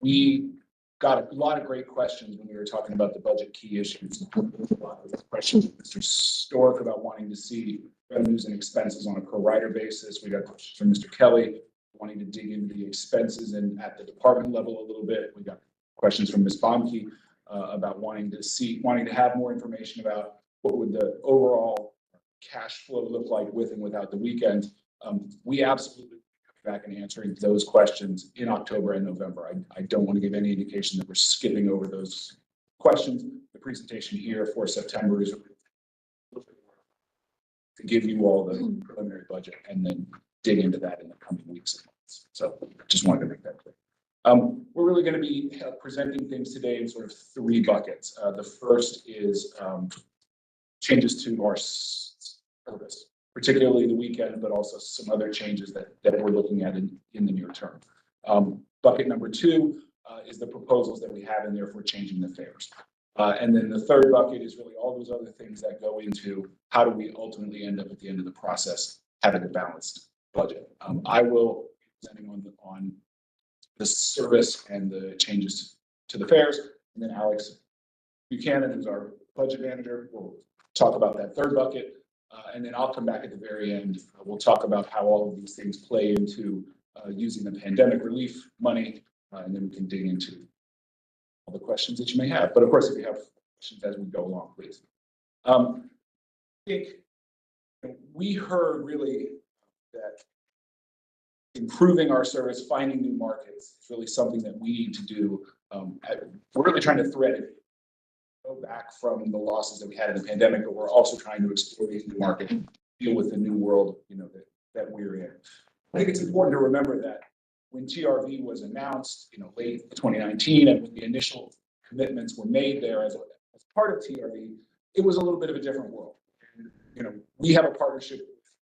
we got a lot of great questions when we were talking about the budget key issues. A lot of questions from Mr. Stork about wanting to see revenues and expenses on a per rider basis. We got questions from Mr. Kelly wanting to dig into the expenses and at the department level a little bit. We got questions from Ms. Baumke about wanting to have more information about what would the overall cash flow look like with and without the weekend. We absolutely back and answering those questions in October and November. I don't want to give any indication that we're skipping over those questions. The presentation here for September is to give you all the preliminary budget and then dig into that in the coming weeks and months. So just wanted to make that clear. We're really going to be presenting things today in sort of three buckets. The first is changes to our service, particularly the weekend, but also some other changes that we're looking at in the near term. Bucket number two is the proposals that we have in there for changing the fares. And then the third bucket is really all those other things that go into how do we ultimately end up at the end of the process having a balanced budget. I will be presenting on the service and the changes to the fares, and then Alex Buchanan, who's our budget manager, will talk about that third bucket. And then I'll come back at the very end. We'll talk about how all of these things play into using the pandemic relief money, and then we can dig into all the questions that you may have. But of course, if you have questions as we go along, please. I think we heard really that improving our service, finding new markets is really something that we need to do. We're really trying to thread it. Go back from the losses that we had in the pandemic, but we're also trying to explore these new markets, deal with the new world, that we're in. I think it's important to remember that when TRV was announced, late 2019, and when the initial commitments were made there as part of TRV, it was a little bit of a different world. And, we have a partnership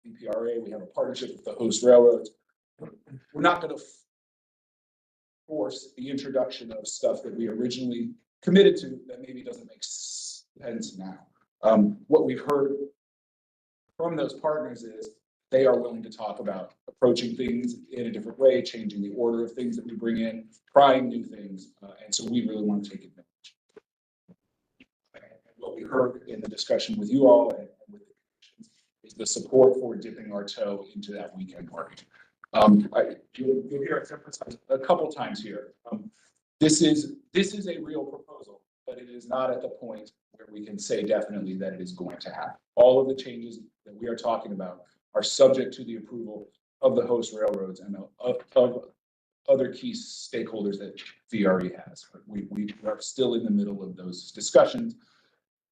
with VRE, we have a partnership with the host railroads. We're not going to force the introduction of stuff that we originally committed to that maybe doesn't make sense now. What we've heard from those partners is they are willing to talk about approaching things in a different way, changing the order of things that we bring in, trying new things, and so we really want to take advantage. And what we heard in the discussion with you all and with the commissions is the support for dipping our toe into that weekend market. You'll hear it emphasized a couple times here. This is a real proposal, but it is not at the point where we can say definitely that it is going to happen. All of the changes that we are talking about are subject to the approval of the host railroads and of other key stakeholders that VRE has. We are still in the middle of those discussions.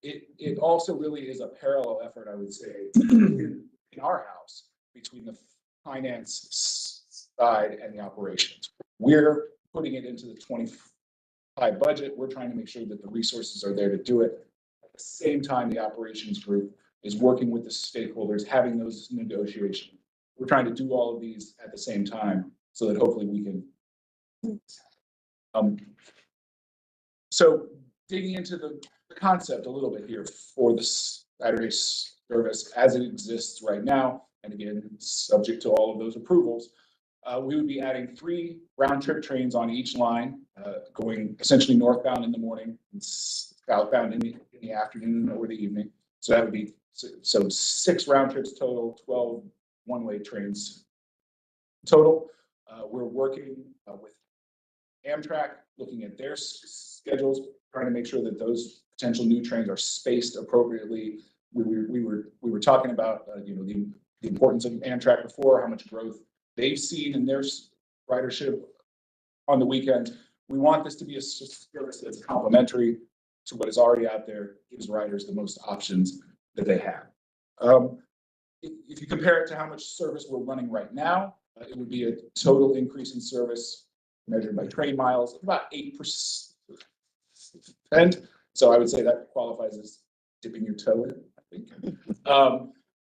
It also really is a parallel effort, I would say, in our house between the finance side and the operations. We're putting it into the 25 budget. We're trying to make sure that the resources are there to do it. At the same time, the operations group is working with the stakeholders, having those negotiations. We're trying to do all of these at the same time so that hopefully we can. So digging into the concept a little bit here for the Saturday service as it exists right now, and again, subject to all of those approvals, we would be adding 3 round-trip trains on each line, going essentially northbound in the morning and southbound in the afternoon or the evening. So that would be 6 round trips total, 12 one-way trains total. We're working with Amtrak, looking at their schedules, trying to make sure that those potential new trains are spaced appropriately. We were talking about the importance of Amtrak before, how much growth they've seen in their ridership on the weekend. We want this to be a service that's complementary to what is already out there, gives riders the most options that they have. If you compare it to how much service we're running right now, it would be a total increase in service measured by train miles of about 8%. So I would say that qualifies as dipping your toe in, I think.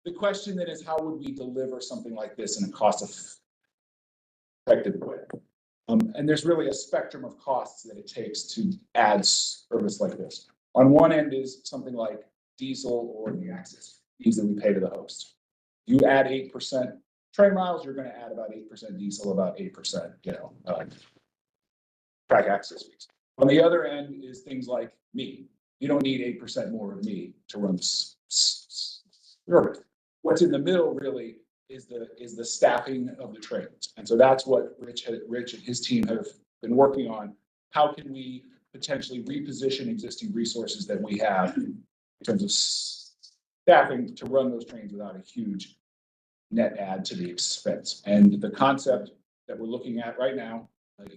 The question then is, how would we deliver something like this in a cost-effective way? And there's really a spectrum of costs that it takes to add service like this. On one end is something like diesel or the access fees that we pay to the host. You add 8% train miles, you're going to add about 8% diesel, about 8%, track access fees. On the other end is things like me. You don't need 8% more of me to run this service. What's in the middle really is the staffing of the trains. And so that's what Rich and his team have been working on. How can we potentially reposition existing resources that we have in terms of staffing to run those trains without a huge net add to the expense? And the concept that we're looking at right now,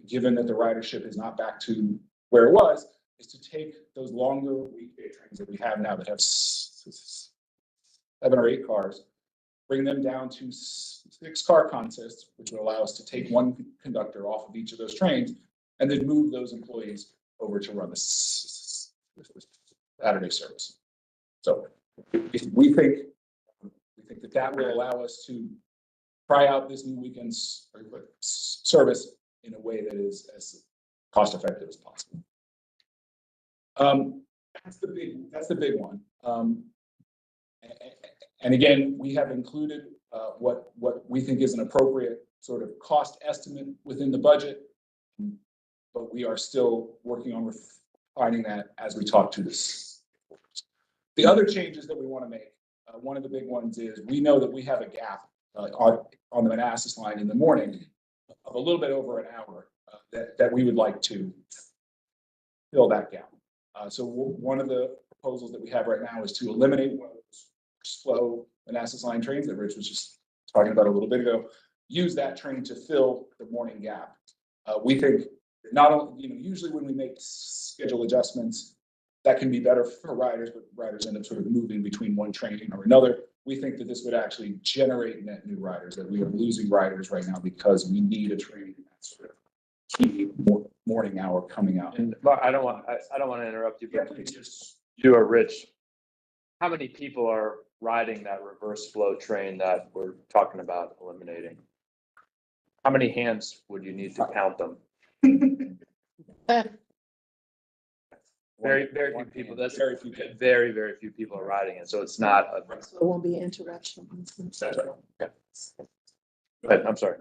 given that the ridership is not back to where it was, is to take those longer weekday trains that we have now that have 7 or 8 cars, bring them down to 6-car consists, which would allow us to take one conductor off of each of those trains and then move those employees over to run the Saturday service. So we think that will allow us to try out this new weekend's service in a way that is as cost effective as possible. That's the big one. And again, we have included what we think is an appropriate sort of cost estimate within the budget, but we are still working on refining that as we talk to this. The other changes that we want to make, one of the big ones is we know that we have a gap on the Manassas line in the morning of a little bit over an hour that we would like to fill that gap. So one of the proposals that we have right now is to eliminate one of those slow Manassas line trains that Rich was just talking about a little bit ago, use that train to fill the morning gap. We think not only, usually when we make schedule adjustments, that can be better for riders, but riders end up sort of moving between one train or another. We think that this would actually generate net new riders, that we are losing riders right now because we need a train in that sort of key morning hour coming out. And I don't want to interrupt you, but please just. You or Rich, how many people are riding that reverse flow train that we're talking about eliminating? How many hands would you need to count them? Very few people. That's very few. Very few people are riding it, so it's not. So it won't be an interruption. But I'm sorry.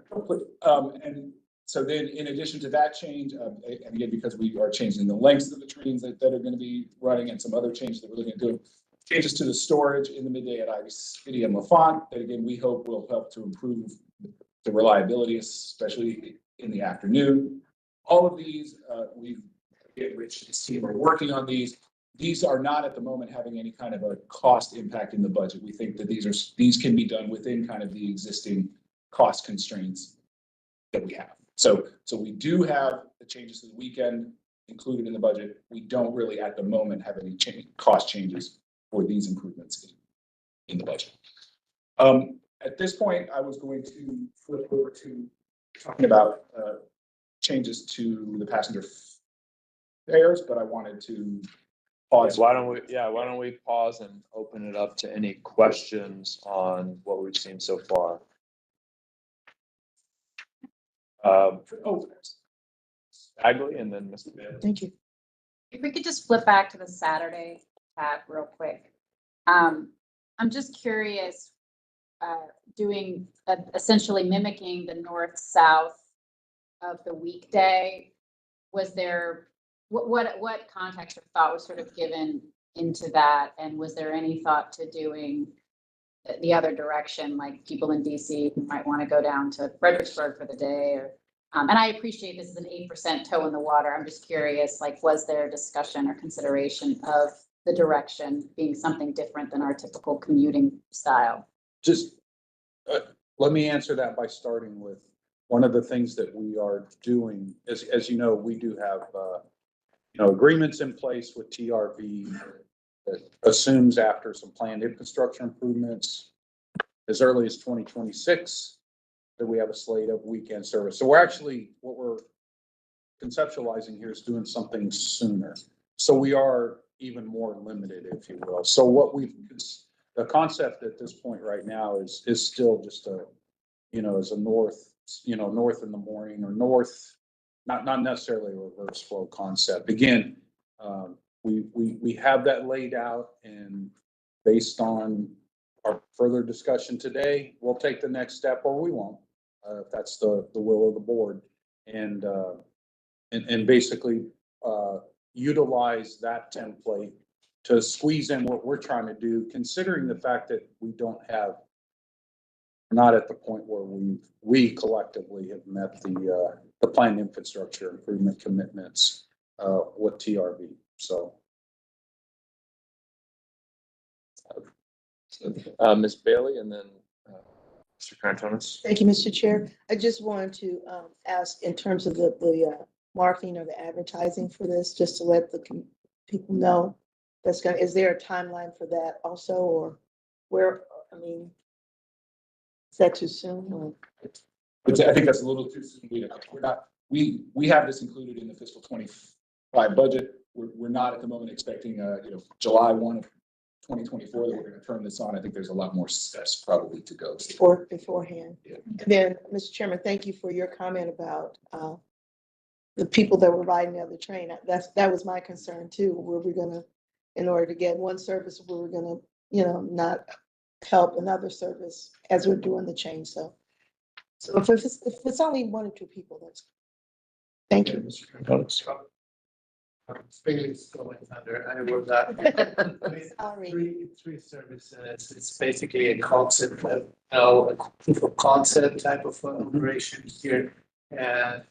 And so then, in addition to that change, and again, because we are changing the lengths of the trains that are going to be running, and some other changes that we're looking at doing, changes to the storage in the midday at Ivy City and LaFont, that again we hope will help to improve the reliability, especially in the afternoon. All of these, Rich and his team are working on these. These are not at the moment having any kind of a cost impact in the budget. We think that these can be done within kind of the existing cost constraints that we have. So we do have the changes to the weekend included in the budget. We don't really at the moment have any cost changes for these improvements in the budget. At this point, I was going to flip over to talking about changes to the passenger fares, but I wanted to pause. Why don't we pause and open it up to any questions on what we've seen so far? Bagley and then Mr. Bailey. Thank you. If we could just flip back to the Saturday tab real quick. I'm just curious, doing, essentially mimicking the north-south of the weekday. Was there, what context or thought was sort of given into that? And was there any thought to doing the other direction, like people in DC who might want to go down to Fredericksburg for the day? Or and I appreciate this is an 8% toe in the water. I'm just curious, like, was there discussion or consideration of the direction being something different than our typical commuting style? Just, let me answer that by starting with one of the things that we are doing. As you know, we do have, agreements in place with TRV that assumes after some planned infrastructure improvements as early as 2026, that we have a slate of weekend service. So we're actually, what we're conceptualizing here is doing something sooner. So we are even more limited, if you will. So what the concept at this point right now is still just as a north in the morning or north, not necessarily a reverse flow concept. Again, we have that laid out, and based on our further discussion today, we'll take the next step or we won't, if that's the will of the board, and basically utilize that template to squeeze in what we're trying to do, considering the fact that we not at the point where we collectively have met the planned infrastructure improvement commitments with TRV. So. Ms. Bailey and then Mr. Carantonis. Thank you, Mr. Chair. I just wanted to ask in terms of the marketing or the advertising for this, just to let the people know is there a timeline for that also, or is that too soon? Or? I think that's a little too soon. We have this included in the fiscal 25 budget. We're not at the moment expecting, July 1 of 2024 that we're going to turn this on. I think there's a lot more steps probably to go. Beforehand. Yeah. And then, Mr. Chairman, thank you for your comment about the people that were riding the other train. That was my concern too. Were we gonna, in order to get one service, we were gonna, not help another service as we're doing the change. So if it's only one or two people, that's. Thank you. Mr. Carantonis. Felix going under, I will not. Sorry. Three services. It's basically a concept of, a proof of concept type of operation here. And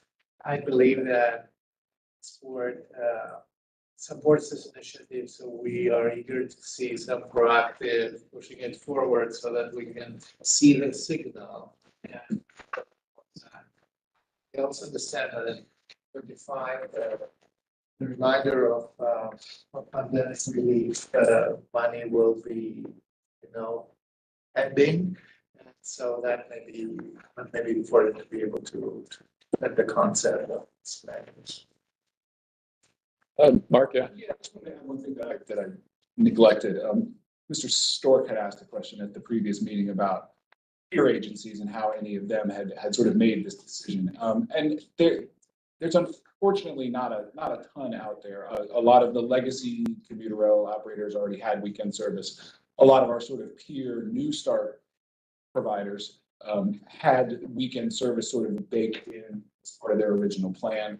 I believe that sport supports this initiative. So we are eager to see some proactive pushing it forward so that we can see the signal. And we also understand that in 35, the reminder of pandemic relief money will be, ending. And so that maybe before them to be able to let the concept of this language. Mark, yeah. Yeah, just want to add one thing that I neglected. Mr. Stork had asked a question at the previous meeting about peer agencies and how any of them had sort of made this decision. And there's unfortunately not a ton out there. A lot of the legacy commuter rail operators already had weekend service. A lot of our sort of peer new start providers had weekend service sort of baked in as part of their original plan.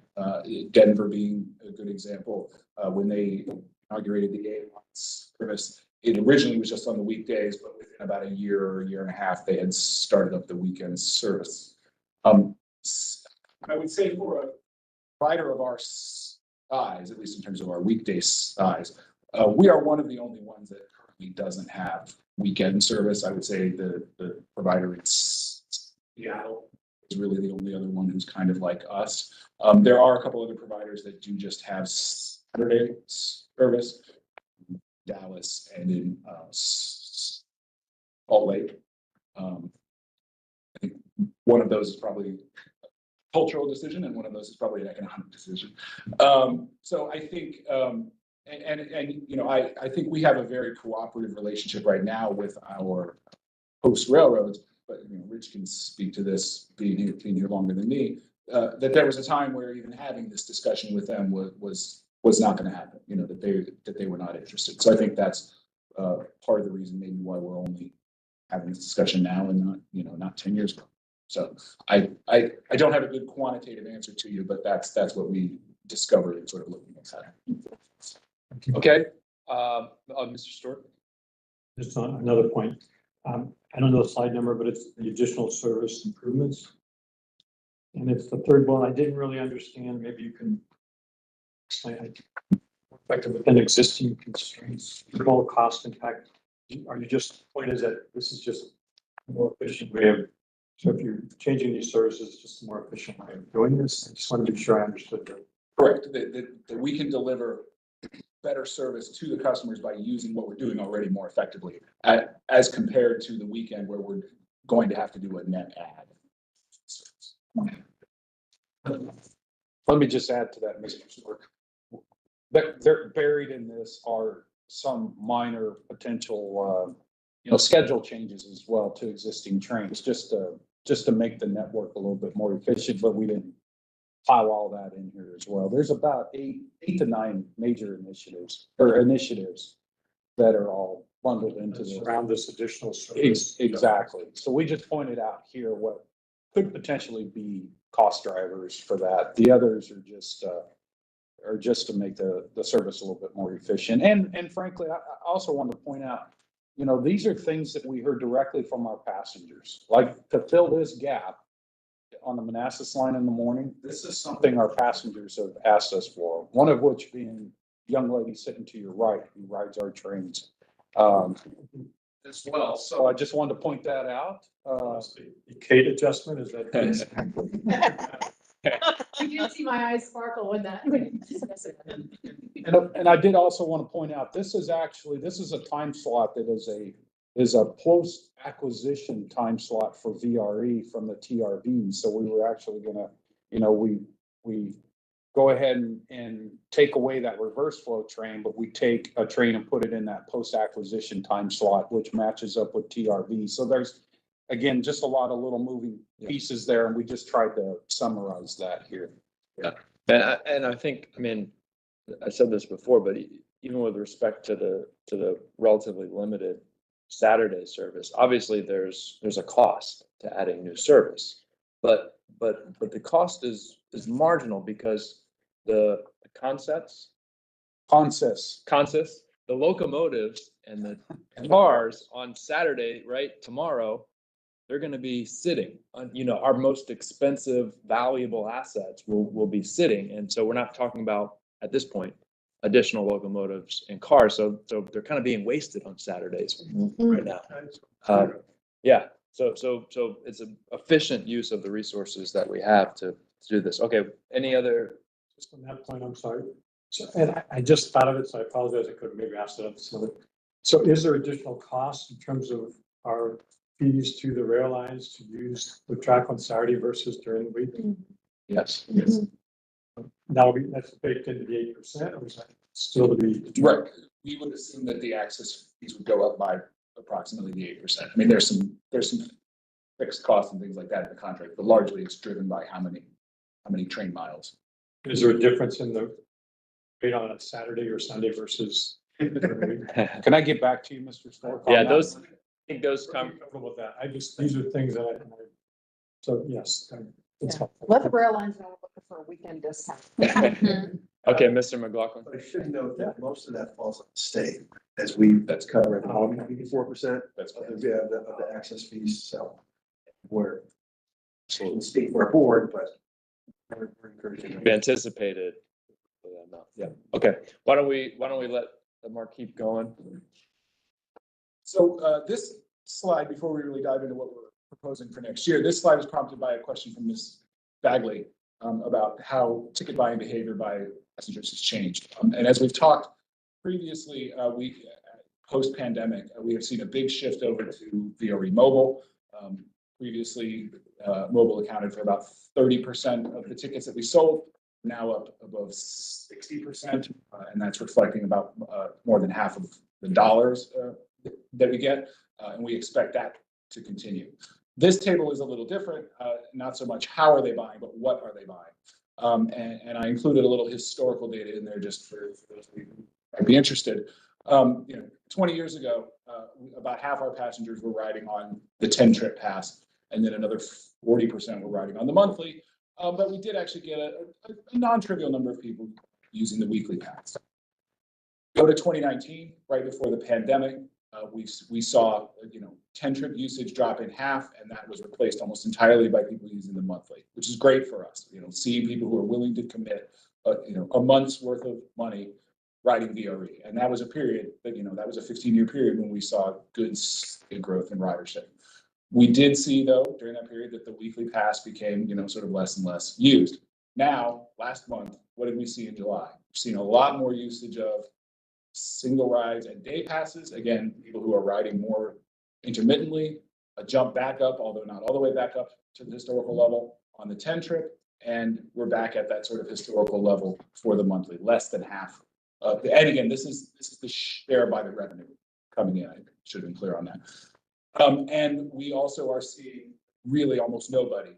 Denver being a good example. When they inaugurated the A1 service, it originally was just on the weekdays, but within about a year or a year and a half, they had started up the weekend service. I would say for a provider of our size, at least in terms of our weekday size, we are one of the only ones that currently doesn't have weekend service. I would say the provider in Seattle is really the only other one who's kind of like us. There are a couple other providers that do just have Saturday service, Dallas and in Salt Lake. I think one of those is probably cultural decision, and one of those is probably an economic decision. So I think, you know, I think we have a very cooperative relationship right now with our host railroads, but, you know, Rich can speak to this, being here longer than me, that there was a time where even having this discussion with them was not going to happen, you know, that they were not interested. So I think that's part of the reason maybe why we're only having this discussion now and not, you know, not 10 years ago. So I don't have a good quantitative answer to you, but that's what we discovered in sort of looking at that. Okay, Mr. Stewart? Just on another point, I don't know the slide number, but it's the additional service improvements. And it's the third one. I didn't really understand. Maybe you can explain. Effective within existing constraints, total cost impact. Are you just, point is that this is just a more efficient way of, so if you're changing these services, it's just a more efficient way of doing this? I just want to be sure I understood that. Correct, that we can deliver better service to the customers by using what we're doing already more effectively, as compared to the weekend where we're going to have to do a net add. Let me just add to that, Mr. Stewart. They're buried in this are some minor potential, you know, schedule changes as well to existing trains, just to make the network a little bit more efficient, but we didn't pile all that in here as well. There's about eight to nine major initiatives that are all bundled into this. Around this additional service. Exactly. So we just pointed out here what could potentially be cost drivers for that. The others are just to make the service a little bit more efficient. And frankly, I also want to point out, you know, these are things that we heard directly from our passengers, like to fill this gap on the Manassas line in the morning. This is something our passengers have asked us for, one of which being young lady sitting to your right who rides our trains as well. So I just wanted to point that out. The Kate adjustment, is that? You did see my eyes sparkle when that. And I did also want to point out, this is a time slot that is a post-acquisition time slot for VRE from the TRB. So we were actually gonna, you know, we go ahead and take away that reverse flow train, but we take a train and put it in that post-acquisition time slot, which matches up with TRB. So there's, again, just a lot of little moving pieces there, and we just tried to summarize that here. Yeah, and I think, I mean, I said this before, but even with respect to the relatively limited Saturday service, obviously there's a cost to adding new service, but the cost is marginal because the concepts, the locomotives and the cars on Saturday, right, tomorrow, they're going to be sitting on, you know, our most expensive, valuable assets will be sitting. And so we're not talking about, at this point, additional locomotives and cars. So they're kind of being wasted on Saturdays right now. Yeah. So it's an efficient use of the resources that we have to do this. Okay. Any other? Just on that point, I'm sorry. So, and I just thought of it, so I apologize. I could have maybe asked it up some other. So is there additional costs in terms of our fees to the rail lines to use the track on Saturday versus during the week? Yes. That's baked into the 8%, or is that still to be? Right. We would assume that the access fees would go up by approximately the 8%. I mean, there's some fixed costs and things like that in the contract, but largely it's driven by how many train miles. Is there a difference in the rate on a Saturday or Sunday versus? Can I get back to you, Mr. Stork? Yeah, I think those come. With that, these are things that so yes. Let the rail lines know we're looking for a weekend discount. Okay, Mr. McLaughlin. But I should note that most of that falls on the state, as that's covered, 84% of the access fees, so we're speak for a board, but we're encouraging. We anticipated. Yeah. Okay. Why don't we let Mark keep going? So this slide, before we really dive into what we're proposing for next year, this slide was prompted by a question from Ms. Bagley about how ticket buying behavior by passengers has changed. And as we've talked previously, we post-pandemic, we have seen a big shift over to VRE mobile. previously, mobile accounted for about 30% of the tickets that we sold, now up above 60%. And that's reflecting about more than half of the dollars that we get. And we expect that to continue. This table is a little different, not so much how are they buying, but what are they buying? And I included a little historical data in there just for those of you who might be interested. 20 years ago, about half our passengers were riding on the 10-trip pass, and then another 40% were riding on the monthly. But we did actually get a non-trivial number of people using the weekly pass. Go to 2019, right before the pandemic, we saw 10-trip usage drop in half, and that was replaced almost entirely by people using the monthly, which is great for us. Seeing people who are willing to commit a month's worth of money riding VRE, and that was a period that that was a 15-year period when we saw good growth in ridership. We did see, though, during that period that the weekly pass became sort of less and less used. Now, last month, what did we see in July? We've seen a lot more usage of single rides and day passes. Again, people who are riding more intermittently, a jump back up, although not all the way back up to the historical level on the 10-trip, and we're back at that sort of historical level for the monthly, less than half. And again, this is the share by the revenue coming in. I should have been clear on that. And we also are seeing really almost nobody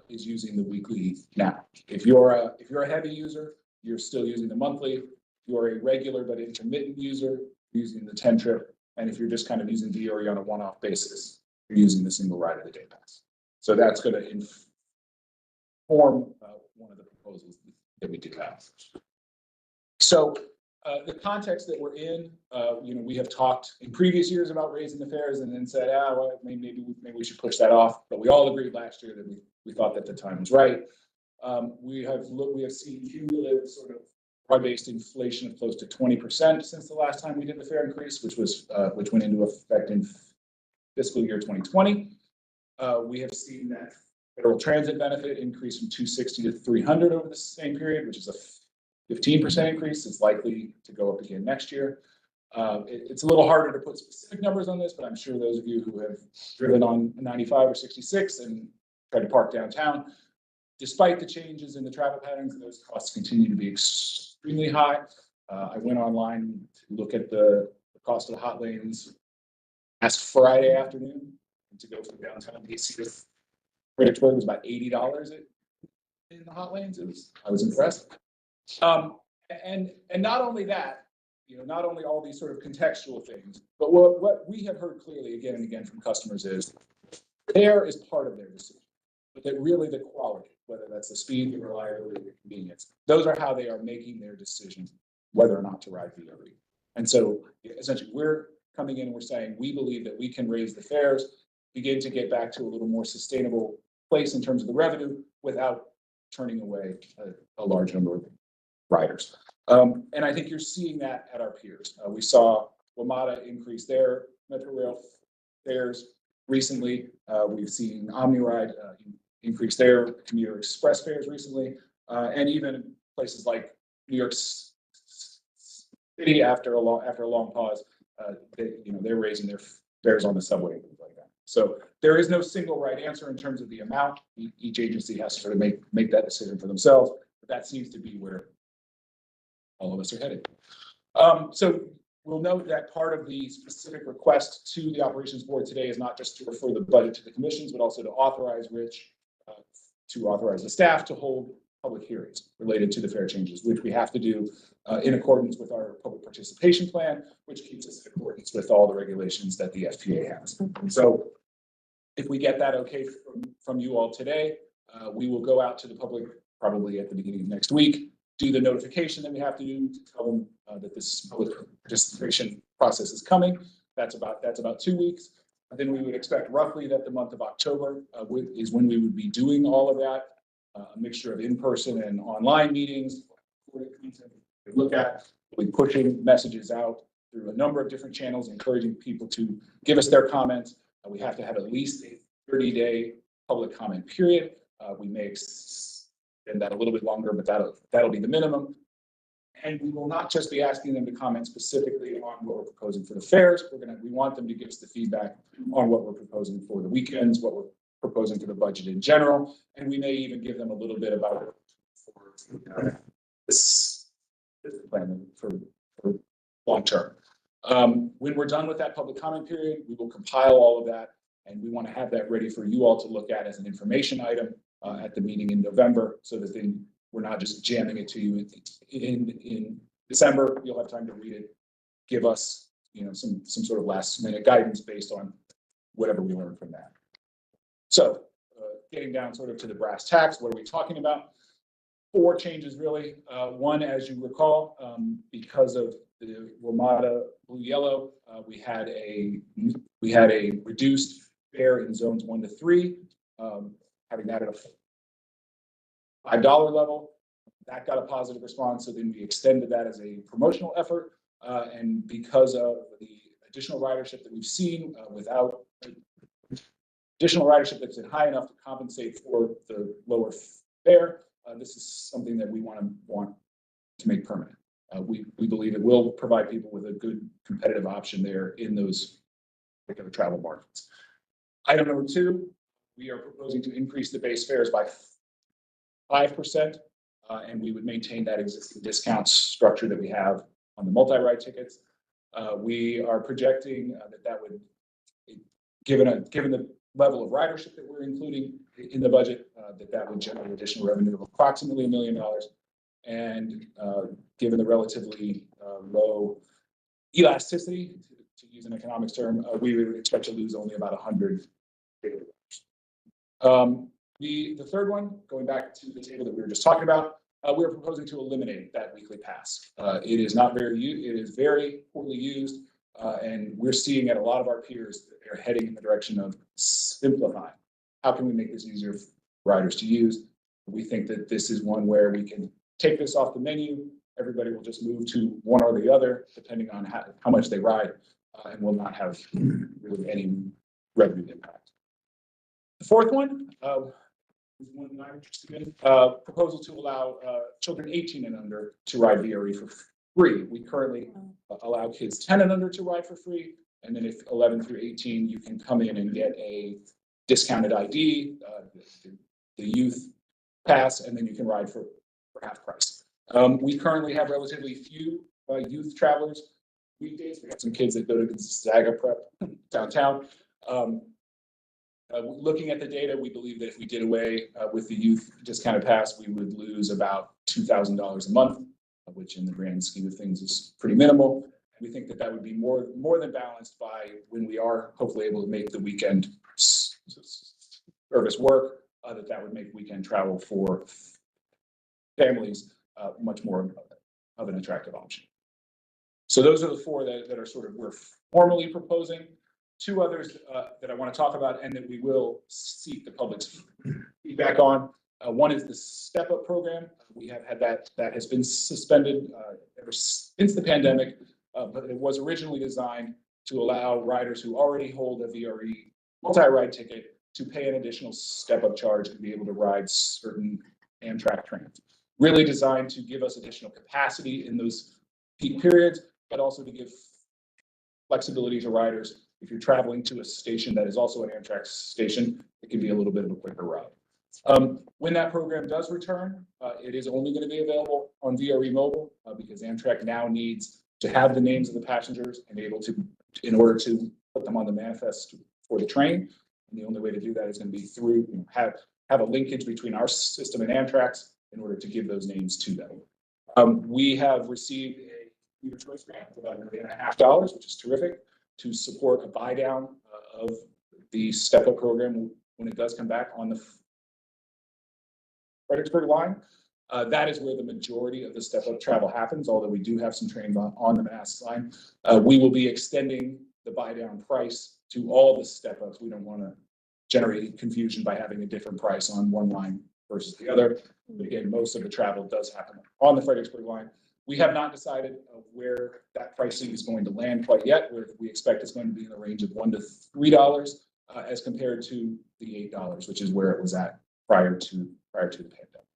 is using the weekly now. If you're a heavy user, you're still using the monthly. If you're a regular but intermittent user, you're using the 10-trip. And if you're just kind of using VRE on a one-off basis, you're using the single ride of the day pass. So that's going to inform one of the proposals that we do have. So the context that we're in, we have talked in previous years about raising the fares and then said, well, maybe we should push that off. But we all agreed last year that we thought that the time was right. We have seen cumulative sort of broad-based inflation of close to 20% since the last time we did the fare increase, which went into effect in fiscal year 2020. We have seen that federal transit benefit increase from $260 to $300 over the same period, which is a 15% increase. It's likely to go up again next year. It's a little harder to put specific numbers on this, but I'm sure those of you who have driven on 95 or 66 and tried to park downtown, despite the changes in the travel patterns, those costs continue to be extremely high. I went online to look at the cost of the hot lanes last Friday afternoon to go from downtown DC to Fredericksburg. Was about $80 in the hot lanes. I was impressed. And not only that, not only all these sort of contextual things, but what we have heard clearly again and again from customers is fare is part of their decision, but that really the quality, whether that's the speed, the reliability, the convenience, those are how they are making their decision whether or not to ride VRE. And so essentially we're coming in and we're saying we believe that we can raise the fares, begin to get back to a little more sustainable place in terms of the revenue without turning away a large number of riders. And I think you're seeing that at our peers. We saw WMATA increase their Metro Rail fares recently. We've seen OmniRide increase their commuter express fares recently. And even places like New York City, after a long pause, they're raising their fares on the subway and things like that. So there is no single right answer in terms of the amount. Each agency has to sort of make that decision for themselves. But that seems to be where all of us are headed. So we'll note that part of the specific request to the operations board today is not just to refer the budget to the commissions, but also to authorize Rich to authorize the staff to hold public hearings related to the fare changes, which we have to do in accordance with our public participation plan, which keeps us in accordance with all the regulations that the FPA has. So if we get that okay from you all today, we will go out to the public probably at the beginning of next week, do the notification that we have to do to tell them that this public participation process is coming. That's about 2 weeks. And then we would expect roughly that the month of October is when we would be doing all of that, a mixture of in-person and online meetings, content to look at. We'll be pushing messages out through a number of different channels, encouraging people to give us their comments. We have to have at least a 30-day public comment period. We may extend that a little bit longer, but that'll be the minimum. And we will not just be asking them to comment specifically on what we're proposing for the fares. We want them to give us the feedback on what we're proposing for the weekends, what we're proposing for the budget in general, and we may even give them a little bit about it for this plan for long term. When we're done with that public comment period, we will compile all of that, and we want to have that ready for you all to look at as an information item at the meeting in November, so that then we're not just jamming it to you in December. You'll have time to read it, give us, some sort of last minute guidance based on whatever we learn from that. So getting down sort of to the brass tacks, what are we talking about? 4 changes really. One, as you recall, because of the WMATA blue yellow, we had a reduced fare in zones 1 to 3, having that at a $5 level. That got a positive response, so then we extended that as a promotional effort. And because of the additional ridership that we've seen, without additional ridership that's been high enough to compensate for the lower fare, this is something that we want to make permanent. We believe it will provide people with a good competitive option there in those particular travel markets. Item number 2, we are proposing to increase the base fares by 5%, and we would maintain that existing discount structure that we have on the multi-ride tickets. We are projecting that would, given the level of ridership that we're including in the budget, that would generate additional revenue of approximately $1 million. And given the relatively low elasticity, to use an economics term, we would expect to lose only about 100 daily riders. The third one, going back to the table that we were just talking about, we're proposing to eliminate that weekly pass. It is very poorly used, and we're seeing at a lot of our peers that they're heading in the direction of simplifying. How can we make this easier for riders to use? We think that this is one where we can take this off the menu. Everybody will just move to one or the other, depending on how much they ride, and will not have really any revenue impact. The fourth one, is one that I'm interested in, proposal to allow children 18 and under to ride VRE for free. We currently allow kids 10 and under to ride for free, and then if 11 through 18, you can come in and get a discounted ID, the youth pass, and then you can ride for half price. We currently have relatively few youth travelers weekdays. We got some kids that go to Gonzaga Prep downtown. Looking at the data, we believe that if we did away with the youth discounted pass, we would lose about $2,000 a month, which in the grand scheme of things is pretty minimal. And we think that that would be more than balanced by when we are hopefully able to make the weekend service work, that would make weekend travel for families much more of an attractive option. So those are the 4 that are sort of we're formally proposing. 2 others that I want to talk about and that we will seek the public's feedback on. One is the step-up program. We have had that has been suspended ever since the pandemic, but it was originally designed to allow riders who already hold a VRE multi-ride ticket to pay an additional step-up charge to be able to ride certain Amtrak trains. Really designed to give us additional capacity in those peak periods, but also to give flexibility to riders. If you're traveling to a station that is also an Amtrak station, it can be a little bit of a quicker ride. When that program does return, it is only going to be available on VRE Mobile because Amtrak now needs to have the names of the passengers and able to, in order to put them on the manifest for the train. And the only way to do that is going to be through have a linkage between our system and Amtrak's in order to give those names to them. We have received a Uber Choice grant of about $1.5 million, which is terrific, to support a buy down of the step-up program when it does come back on the Fredericksburg line. That is where the majority of the step-up travel happens, although we do have some trains on the Manassas line. We will be extending the buy down price to all the step-ups. We don't want to generate confusion by having a different price on one line versus the other. But again, most of the travel does happen on the Fredericksburg line. We have not decided where that pricing is going to land quite yet. We expect it's going to be in the range of $1 to $3 as compared to the $8, which is where it was at prior to the pandemic.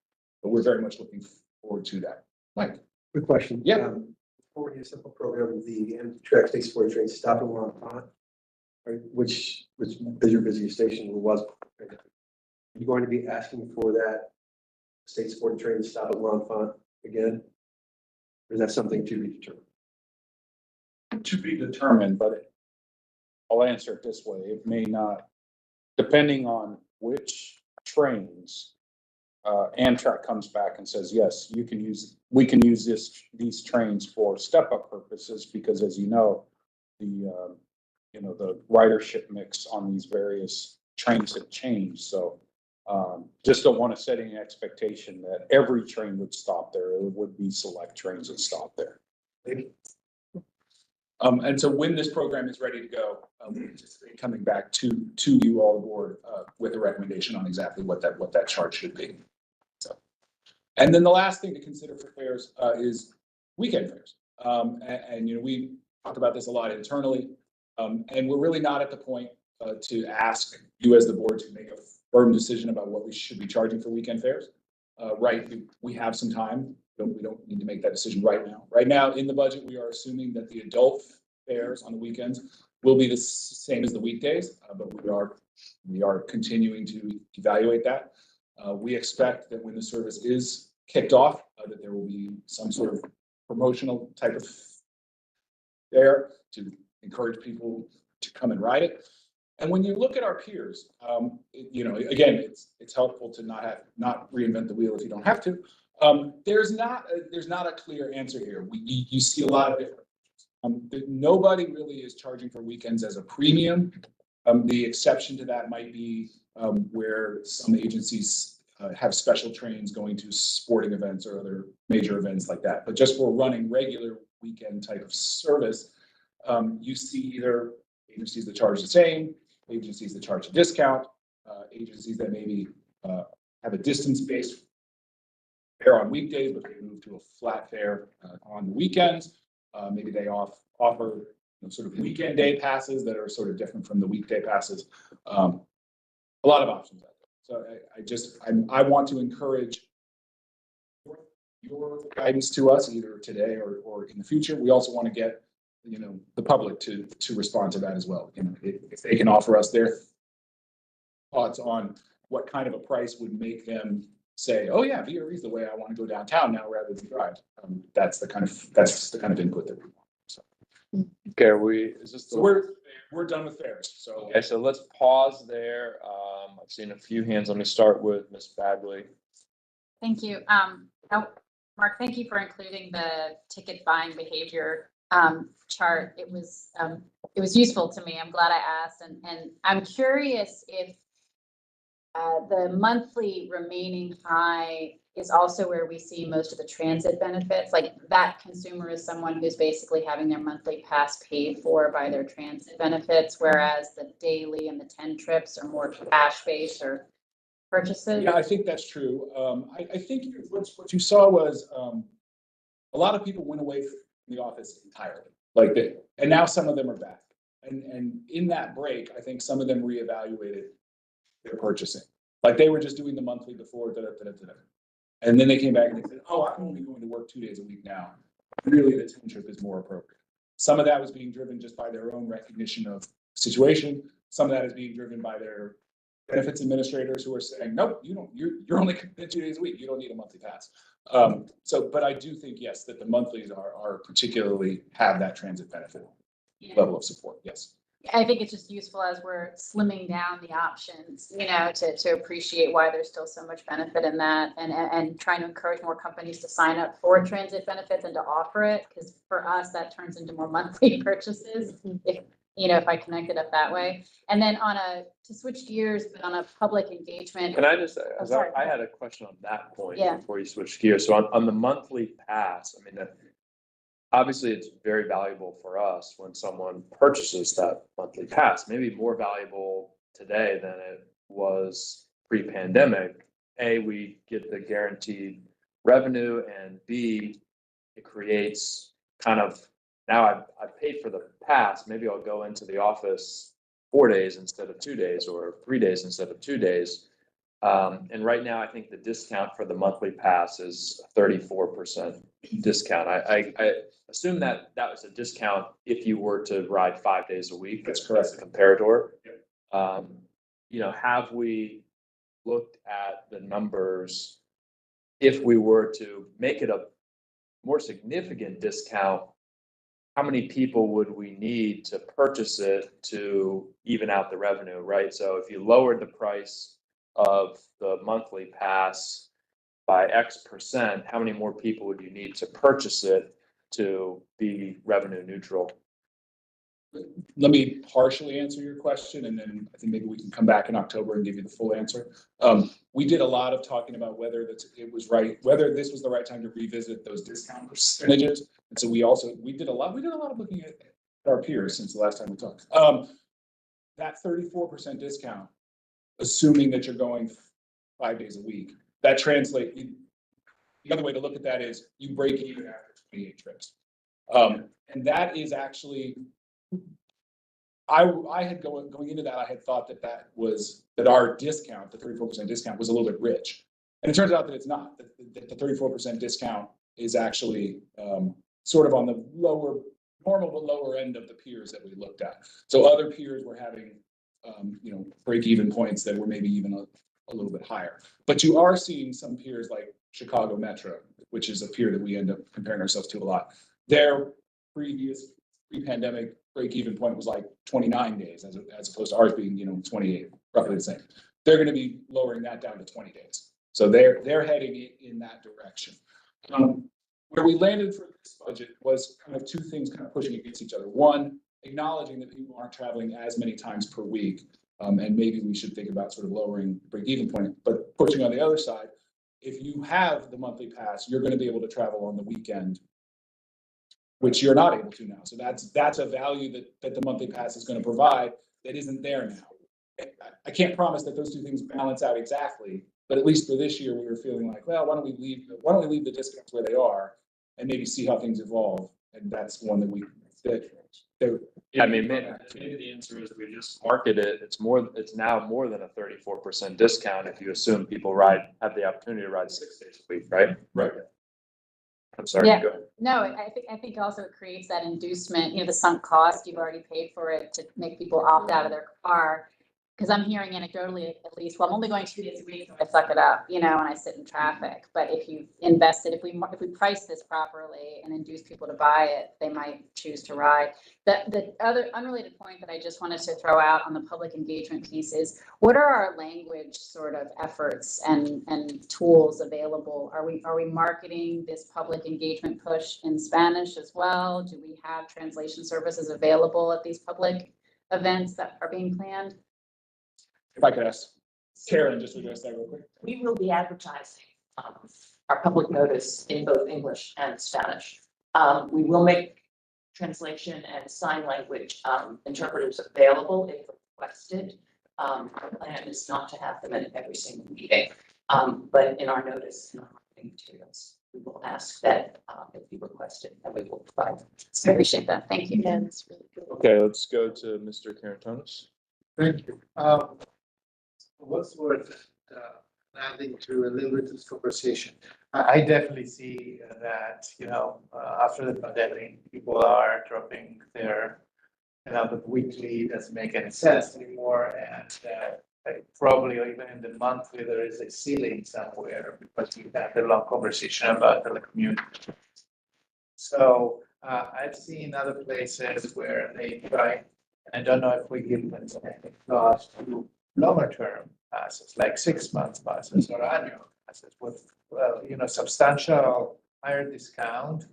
But we're very much looking forward to that. Mike. Quick question. Yeah. Forwarding a simple program, the Amtrak State Sport train stop and we're on which is your busiest station, or was. Are you going to be asking for that state sport and training to stop at L'Enfant again? Or is that something to be determined? To be determined, but I'll answer it this way. It may not, depending on which trains, Amtrak comes back and says, yes, we can use these trains for step-up purposes, because as you know, the ridership mix on these various trains have changed. So just don't want to set any expectation that every train would stop there. It would be select trains that stop there. And so when this program is ready to go, we anticipate coming back to you all aboard with a recommendation on exactly what that charge should be. So, and then the last thing to consider for fares is weekend fares. And we talked about this a lot internally, and we're really not at the point to ask you as the board to make a firm decision about what we should be charging for weekend fares. Right, we have some time. We don't need to make that decision right now. Right now, in the budget, we are assuming that the adult fares on the weekends will be the same as the weekdays, but we are continuing to evaluate that. We expect that when the service is kicked off, that there will be some sort of promotional type of fare to encourage people to come and ride it. And when you look at our peers, again, it's helpful to not reinvent the wheel if you don't have to. There's not a clear answer here. You see a lot of different. Nobody really is charging for weekends as a premium. The exception to that might be where some agencies have special trains going to sporting events or other major events like that. But just for running regular weekend type of service, you see either agencies that charge the same, agencies that charge a discount, agencies that maybe have a distance-based fare on weekdays, but they move to a flat fare on the weekends. Maybe they offer sort of weekend day passes that are sort of different from the weekday passes. A lot of options out there. So I want to encourage your guidance to us either today or in the future. We also want to get the public to respond to that as well. If they can offer us their thoughts on what kind of a price would make them say, oh yeah, VRE is the way I want to go downtown now rather than drive. That's the kind of input that we want. So. Okay, So we're done with fares. So okay, so let's pause there. I've seen a few hands. Let me start with Ms. Bagley. Thank you. Mark, thank you for including the ticket buying behavior chart. It was useful to me. I'm glad I asked, and I'm curious if the monthly remaining high is also where we see most of the transit benefits. Like that consumer is someone who's basically having their monthly pass paid for by their transit benefits, whereas the daily and the 10 trips are more cash based or purchases. yeah, I think that's true. I think what you saw was a lot of people went away from the office entirely, and now some of them are back. And in that break, I think some of them reevaluated their purchasing. Like they were just doing the monthly before, and then they came back and they said, oh, I'm only going to work 2 days a week now. Really, the 10 trip is more appropriate. Some of that was being driven just by their own recognition of situation. Some of that is being driven by their benefits administrators who are saying, nope, you're only 2 days a week. You don't need a monthly pass. But I do think, yes, that the monthlies are particularly have that transit benefit level of support. Yes. I think it's just useful as we're slimming down the options, to appreciate why there's still so much benefit in that and trying to encourage more companies to sign up for transit benefits and to offer it. Because for us, that turns into more monthly purchases if I connect it up that way. And then to switch gears, but on a public engagement. Can I just, sorry. I had a question on that point Yeah. before you switch gears. So on the monthly pass, I mean, obviously it's very valuable for us when someone purchases that monthly pass, maybe more valuable today than it was pre-pandemic. A, we get the guaranteed revenue, and B, it creates kind of, now I've paid for the pass, maybe I'll go into the office 4 days instead of 2 days or 3 days instead of 2 days. And right now, I think the discount for the monthly pass is 34% discount. I assume that that was a discount if you were to ride 5 days a week. That's correct. As a comparator. You know, have we looked at the numbers? If we were to make it a more significant discount, how many people would we need to purchase it to even out the revenue, right? So if you lowered the price of the monthly pass by X%, how many more people would you need to purchase it to be revenue neutral? Let me partially answer your question, and then I think maybe we can come back in October and give you the full answer. We did a lot of talking about whether it was right, whether this was the right time to revisit those discount percentages. And so we did a lot of looking at our peers since the last time we talked. That 34% discount, assuming that you're going 5 days a week, that translates. The other way to look at that is you break even after 28 trips. And that is actually, I had going into that, I had thought that our discount, the 34% discount, was a little bit rich. And it turns out that it's not. The 34% discount is actually sort of on the normal but lower end of the peers that we looked at. So other peers were having break-even points that were maybe even a little bit higher. But you are seeing some peers like Chicago Metro, which is a peer that we end up comparing ourselves to a lot. Their pre-pandemic break-even point was like 29 days, as opposed to ours being 28, roughly the same. They're going to be lowering that down to 20 days. So they're heading in that direction. Where we landed for this budget was kind of two things kind of pushing against each other. One, acknowledging that people aren't traveling as many times per week, and maybe we should think about sort of lowering the break-even point. But pushing on the other side, if you have the monthly pass, you're going to be able to travel on the weekend, which you're not able to now. So that's a value that the monthly pass is going to provide that isn't there now. I can't promise that those two things balance out exactly, but at least for this year, we were feeling like, well, why don't we leave the discounts where they are and maybe see how things evolve. And that's one that Yeah, I mean, maybe the answer is we just market it. It's now more than a 34% discount if you assume people have the opportunity to ride 6 days a week, right? Right. I'm sorry. Yeah. Go ahead. No, I think also it creates that inducement, the sunk cost, you've already paid for it to make people opt out of their car. Because I'm hearing anecdotally, at least, well, I'm only going 2 days a week, so I suck it up, and I sit in traffic. But if you invested, if we price this properly and induce people to buy it, they might choose to ride. The other unrelated point that I just wanted to throw out on the public engagement piece is, what are our language sort of efforts and tools available? Are we marketing this public engagement push in Spanish as well? Do we have translation services available at these public events that are being planned? If I could ask Karen just to address that real quick. We will be advertising our public notice in both English and Spanish. We will make translation and sign language interpreters available if requested. Our plan is not to have them at every single meeting, but in our notice and our marketing materials, we will ask that if you request it, and we will provide them. I appreciate that. Thank you. Yeah, that's really good. Okay, let's go to Mr. Karantonis. Thank you. What's worth adding to a little bit of this conversation? I definitely see that, after the pandemic, people are dropping their, the weekly doesn't make any sense anymore. And probably even in the monthly, there is a ceiling somewhere because we had a long conversation about telecommunications. So I've seen other places where they try, and I don't know if we give them any cost to longer term passes, like 6 months passes or annual passes with, substantial higher discount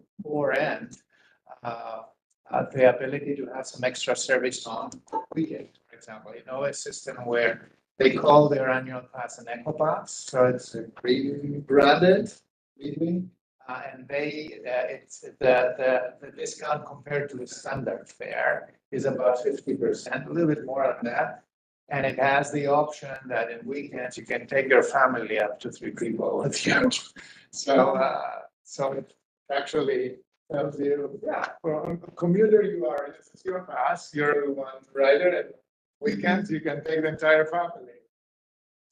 and the ability to have some extra service on weekends, for example. A system where they call their annual pass an Eco Pass, so it's a branded meeting, and it's the discount compared to the standard fare is about 50%, a little bit more than that. And it has the option that in weekends you can take your family up to 3 people with you. So it actually tells you, for a commuter you are, this is your pass, you're the one rider, and weekends you can take the entire family.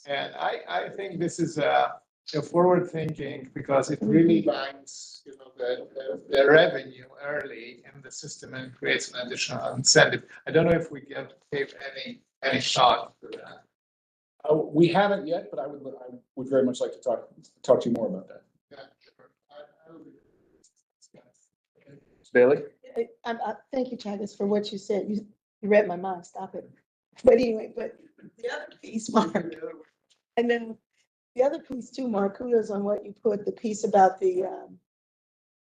And I think this is a forward thinking because it really binds, the revenue early in the system and creates an additional incentive. I don't know if we gave any thought to that. We haven't yet, but I would very much like to talk to you more about that. Yeah, sure. I will be- Ms. Bailey? Thank you, Travis, for what you said. You read my mind. Stop it. But anyway, but the other piece, Mark, and then the other piece too, Mark, kudos on what you put, the piece about the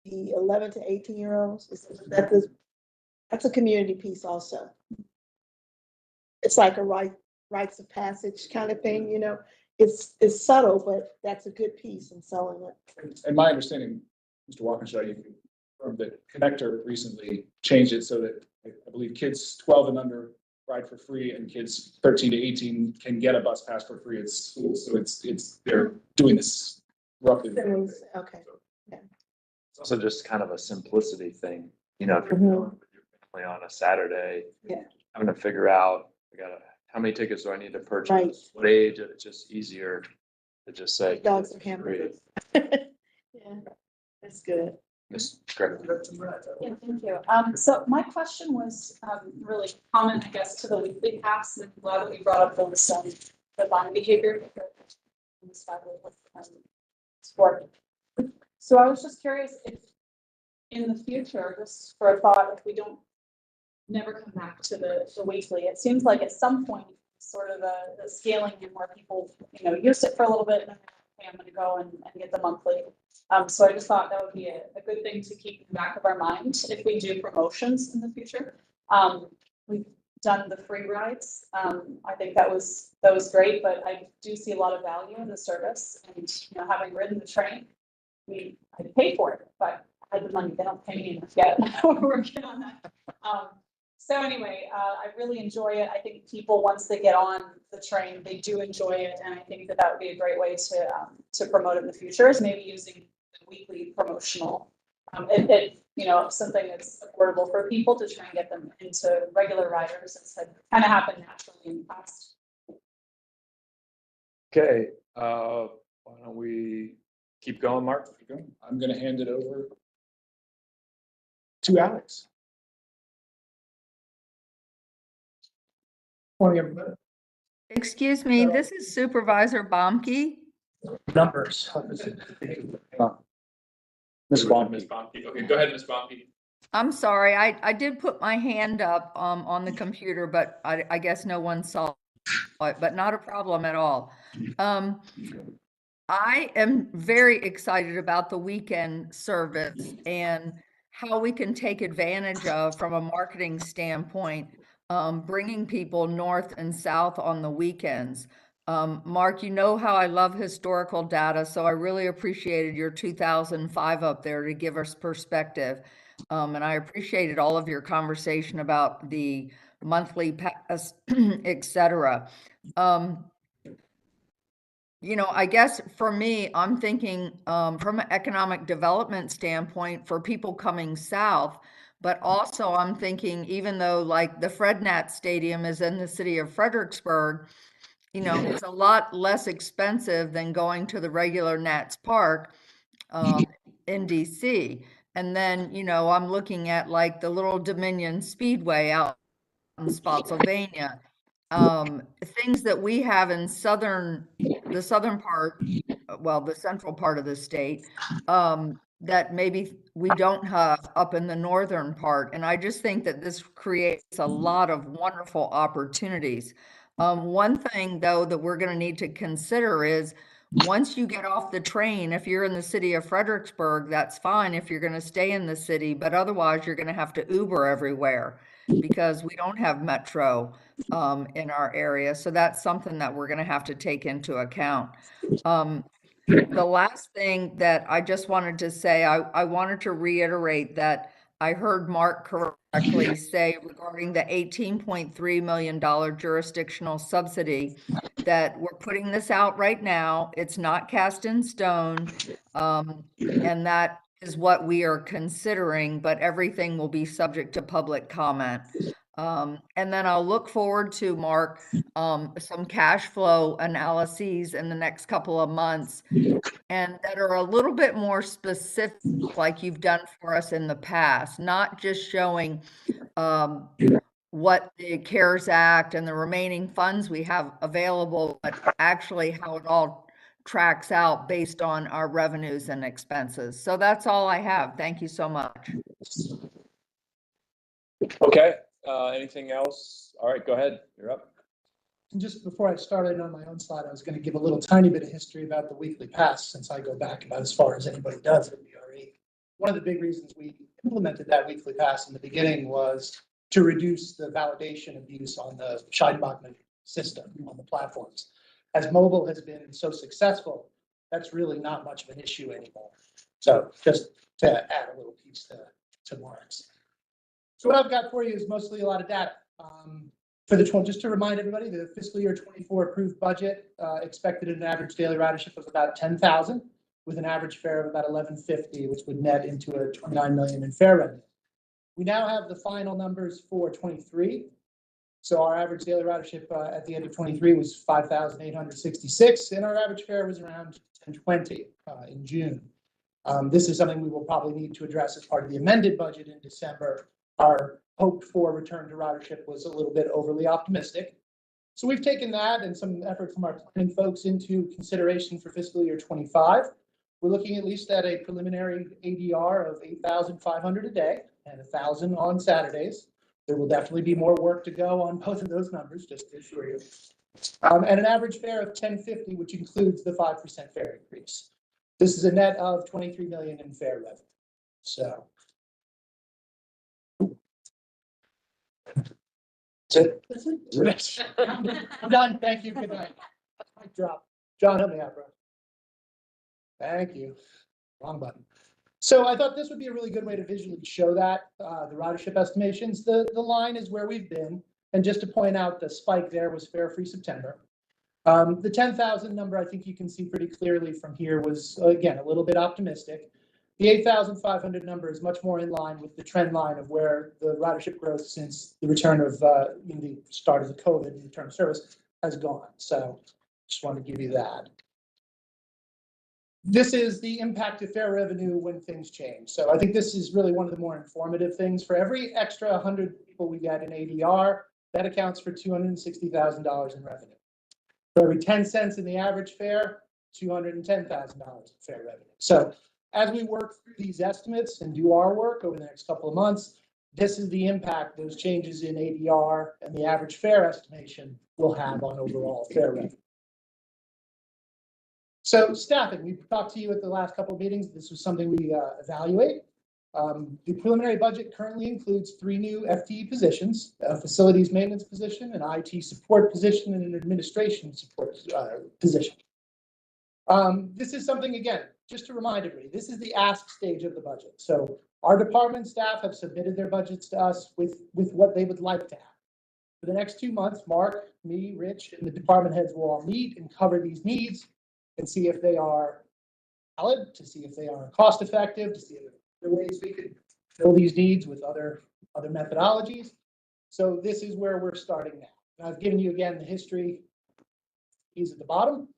11 to 18-year-olds. That's a community piece also. It's like a rites of passage kind of thing, It's subtle, but that's a good piece in selling it. And my understanding, Mr. Walkinshaw, you confirmed that Connector recently changed it so that I believe kids 12 and under ride for free and kids 13 to 18 can get a bus pass for free at school. So they're doing this roughly. Okay. It's also just kind of a simplicity thing, if you're Mhm. going with your family on a Saturday. Yeah. Having to figure out, how many tickets do I need to purchase? Right. What age? It's just easier to just say. Dogs and free. hamburgers. Yeah, that's good. Ms. Gregg. Yeah, thank you. So my question was, really comment, I guess, to the weekly pass, and I'm glad that we brought up the buying behavior. Sport. So I was just curious if in the future, just for a thought, if we don't never come back to the weekly, it seems like at some point, sort of the scaling and where people, use it for a little bit and then, okay, I'm gonna go and get the monthly. So I just thought that would be a good thing to keep in the back of our mind if we do promotions in the future. We've done the free rides. I think that was great, but I do see a lot of value in the service and, having ridden the train, I paid for it, but I had the money. They don't pay me enough yet. We're working on that. So anyway, I really enjoy it. I think people, once they get on the train, they do enjoy it. And I think that would be a great way to promote it in the future, is maybe using the weekly promotional, something that's affordable for people to try and get them into regular riders, as had kind of happened naturally in the past. Okay, why don't we keep going, Mark? I'm going to hand it over to Alex. Excuse me, this is Supervisor Bomke. Numbers. Ms. Bond. Ms. Bomke. Okay, go ahead, Ms. Bomke. I'm sorry, I did put my hand up on the computer, but I guess no one saw it, but not a problem at all. I am very excited about the weekend service and how we can take advantage of, from a marketing standpoint, bringing people north and south on the weekends. Mark, you know how I love historical data, so I really appreciated your 2005 up there to give us perspective. And I appreciated all of your conversation about the monthly pass, et cetera. I guess for me, I'm thinking from an economic development standpoint for people coming south, but also I'm thinking, even though like the Fred Nat Stadium is in the city of Fredericksburg, it's a lot less expensive than going to the regular Nats Park in DC. And then, I'm looking at like the Little Dominion Speedway out in Spotsylvania. Things that we have in the southern part, the central part of the state, that maybe we don't have up in the northern part. And I just think that this creates a lot of wonderful opportunities. One thing though that we're going to need to consider is, once you get off the train, if you're in the city of Fredericksburg, that's fine if you're going to stay in the city, but otherwise you're going to have to Uber everywhere because we don't have Metro in our area. So that's something that we're going to have to take into account. The last thing that I just wanted to say, I wanted to reiterate that I heard Mark correctly say regarding the $18.3 million jurisdictional subsidy, that we're putting this out right now. It's not cast in stone. And that is what we are considering, but everything will be subject to public comment. And then I'll look forward to, Mark, some cash flow analyses in the next couple of months and that are a little bit more specific, like you've done for us in the past, not just showing what the CARES Act and the remaining funds we have available, but actually how it all tracks out based on our revenues and expenses. So that's all I have. Thank you so much. Okay, anything else? All right, go ahead. You're up. And just before I started on my own slide, I was going to give a little tiny bit of history about the weekly pass, since I go back about as far as anybody does at VRE. One of the big reasons we implemented that weekly pass in the beginning was to reduce the validation abuse on the Scheidenbachmann system on the platforms. As mobile has been so successful, that's really not much of an issue anymore. So just to add a little piece to Mark's. So what I've got for you is mostly a lot of data. For just to remind everybody, the fiscal year 24 approved budget expected an average daily ridership of about 10,000, with an average fare of about $11.50, which would net into a $29 million in fare revenue. We now have the final numbers for 23. So our average daily ridership at the end of 23 was 5,866, and our average fare was around 10.20 in June. This is something we will probably need to address as part of the amended budget in December. Our hoped for return to ridership was a little bit overly optimistic. So we've taken that and some effort from our planning folks into consideration for fiscal year 25. We're looking at least at a preliminary ADR of 8,500 a day and 1,000 on Saturdays. There will definitely be more work to go on both of those numbers, just to assure you. And an average fare of $10.50, which includes the 5% fare increase. This is a net of $23 million in fare revenue. So. That's it. I'm done. Thank you. Good night. Mic drop. John, help me out, bro. Thank you. Wrong button. So I thought this would be a really good way to visually show that, the ridership estimations. The line is where we've been. And just to point out, the spike there was fare-free September. The 10,000 number, I think you can see pretty clearly from here, was, again, a little bit optimistic. The 8,500 number is much more in line with the trend line of where the ridership growth since the return of, in the start of the COVID and return of service has gone. So just want to give you that. This is the impact of fare revenue when things change. So I think this is really one of the more informative things. For every extra 100 people we get in ADR, that accounts for $260,000 in revenue. For every 10 cents in the average fare, $210,000 in fare revenue. So as we work through these estimates and do our work over the next couple of months, this is the impact those changes in ADR and the average fare estimation will have on overall fare revenue. So staffing, we talked to you at the last couple of meetings. This was something we evaluate. The preliminary budget currently includes 3 new FTE positions, a facilities maintenance position, an IT support position, and an administration support position. This is something, again, just to remind everybody, this is the ask stage of the budget. So our department staff have submitted their budgets to us with what they would like to have. For the next 2 months, Mark, me, Rich, and the department heads will all meet and cover these needs and see if they are valid, to see if they are cost effective, to see if there are ways we could fill these needs with other methodologies. So this is where we're starting now. And I've given you again the history. He's at the bottom.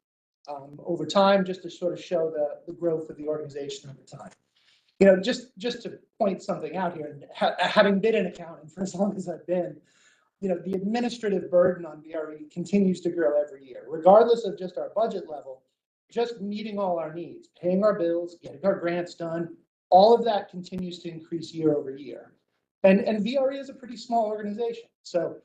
Over time, just to sort of show the growth of the organization over time. You know, just to point something out here, having been in accounting for as long as I've been, you know, the administrative burden on VRE continues to grow every year, regardless of just our budget level. Just meeting all our needs, paying our bills, getting our grants done, all of that continues to increase year over year. And VRE is a pretty small organization. So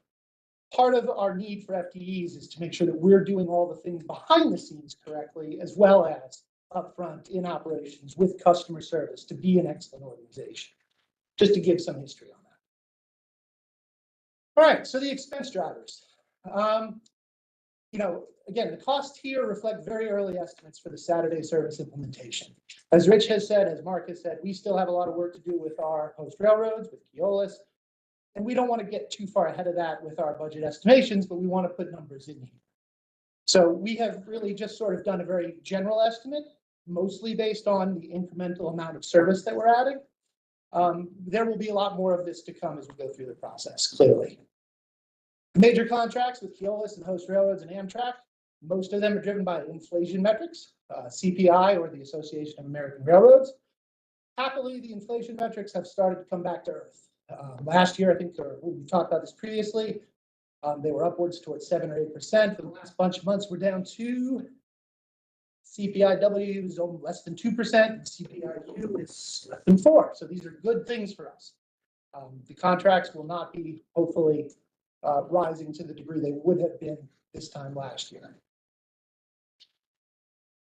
part of our need for FTEs is to make sure that we're doing all the things behind the scenes correctly, as well as upfront in operations with customer service to be an excellent organization. Just to give some history on that. All right, so the expense drivers. You know, again, the costs here reflect very early estimates for the Saturday service implementation. As Rich has said, as Mark has said, we still have a lot of work to do with our host railroads, with Keolis, and we don't want to get too far ahead of that with our budget estimations, but we want to put numbers in here. So we have really just sort of done a very general estimate, mostly based on the incremental amount of service that we're adding. There will be a lot more of this to come as we go through the process, clearly. Major contracts with Keolis and Host Railroads and Amtrak, most of them are driven by inflation metrics, CPI or the Association of American Railroads. Happily, the inflation metrics have started to come back to earth. Last year, I think, we talked about this previously, they were upwards towards 7 or 8%. For the last bunch of months, we're down to CPIW is less than 2%. CPIU is less than 4%. So these are good things for us. The contracts will not be, hopefully, rising to the degree they would have been this time last year.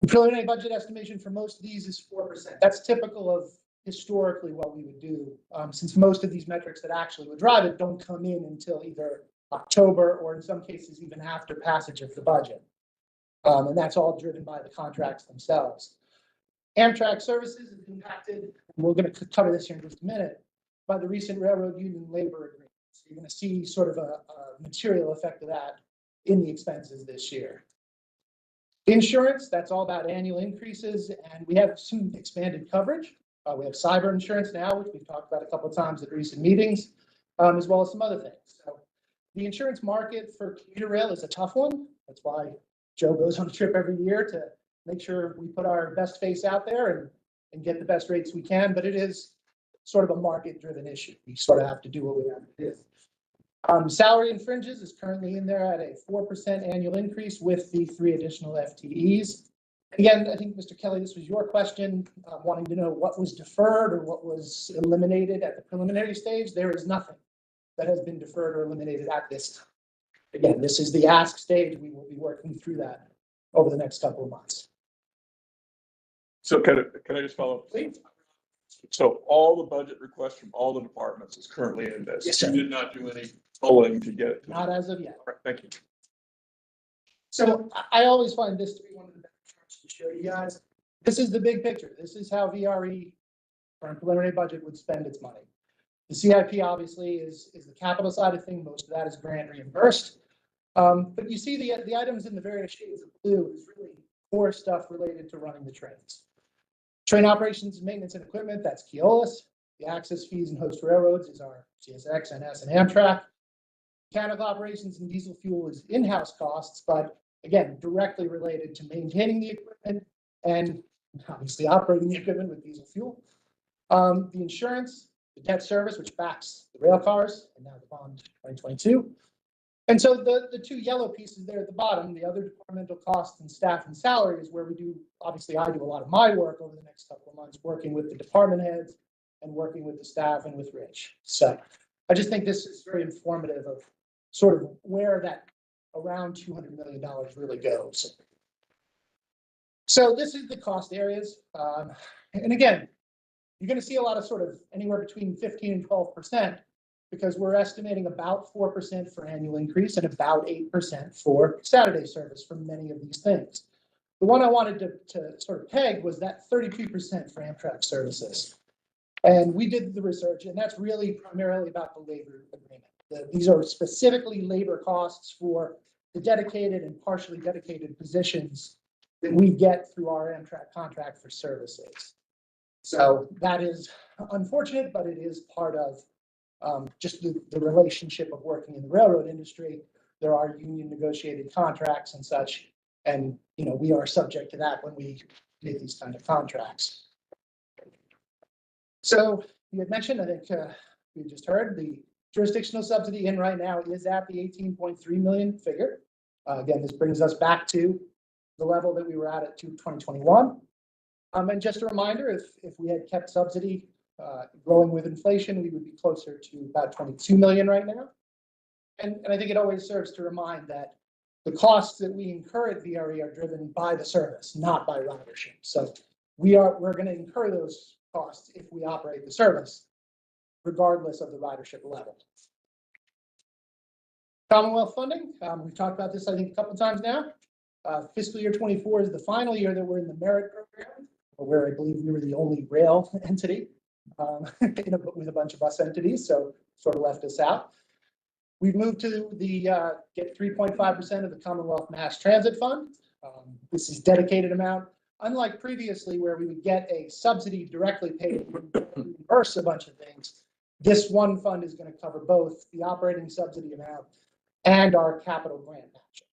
The preliminary budget estimation for most of these is 4%. That's typical of historically what we would do, since most of these metrics that actually would drive it don't come in until either October or in some cases even after passage of the budget. And that's all driven by the contracts themselves. Amtrak services is impacted, and we're going to cover this here in just a minute, by the recent railroad union labor agreement. So you're going to see sort of a material effect of that in the expenses this year. Insurance, that's all about annual increases, and we have some expanded coverage. We have cyber insurance now, which we've talked about a couple of times at recent meetings, as well as some other things. So the insurance market for commuter rail is a tough one. That's why Joe goes on a trip every year to make sure we put our best face out there and get the best rates we can, but it is sort of a market-driven issue. We sort of have to do what we have to do. Salary and fringes is currently in there at a 4% annual increase with the 3 additional FTEs. Again, I think, Mr. Kelly, this was your question, wanting to know what was deferred or what was eliminated at the preliminary stage. There is nothing that has been deferred or eliminated at this time. Again, this is the ask stage. We will be working through that over the next couple of months. So can I just follow up? Please. So all the budget requests from all the departments is currently in this. Yes, sir. You did not do any polling to get it. Not as of yet. All right, thank you. So I always find this to be one of the better charts to show you guys. This is the big picture. This is how VRE, or a preliminary budget, would spend its money. The CIP obviously is the capital side of things. Most of that is grant reimbursed. But you see the items in the various shades of blue is really core stuff related to running the trains. Train operations, maintenance, and equipment, that's Keolis. The access fees and host railroads is our CSX, NS, and Amtrak. Mechanical operations and diesel fuel is in-house costs, but again, directly related to maintaining the equipment and obviously operating the equipment with diesel fuel. The insurance, the debt service, which backs the rail cars, and now the bond 2022. And so the 2 yellow pieces there at the bottom, the other departmental costs and staff and salary, is where we do, obviously I do a lot of my work over the next couple of months, working with the department heads and working with the staff and with Rich. So I just think this is very informative of sort of where that around $200 million really goes. So this is the cost areas. And again, you're going to see a lot of sort of anywhere between 15 and 12%, because we're estimating about 4% for annual increase and about 8% for Saturday service for many of these things. The one I wanted to sort of peg was that 32% for Amtrak services. And we did the research, and that's really primarily about the labor agreement. These are specifically labor costs for the dedicated and partially dedicated positions that we get through our Amtrak contract for services. So that is unfortunate, but it is part of just the relationship of working in the railroad industry. There are union negotiated contracts and such, and we are subject to that when we make these kind of contracts. So you had mentioned, I think we just heard, the jurisdictional subsidy in right now is at the 18.3 million figure. Again, this brings us back to the level that we were at 2021. And just a reminder, if we had kept subsidy growing with inflation, we would be closer to about 22 million right now. And I think it always serves to remind that the costs that we incur at VRE are driven by the service, not by ridership. So we're going to incur those costs if we operate the service, regardless of the ridership level. Commonwealth funding, we've talked about this, I think, a couple of times now. Fiscal year 24 is the final year that we're in the merit program, where I believe we were the only rail entity with a bunch of bus entities, so sort of left us out. We've moved to the get 3.5% of the Commonwealth Mass Transit Fund. This is dedicated amount. Unlike previously, where we would get a subsidy directly paid and reimburse a bunch of things, this one fund is going to cover both the operating subsidy amount and our capital grant matching.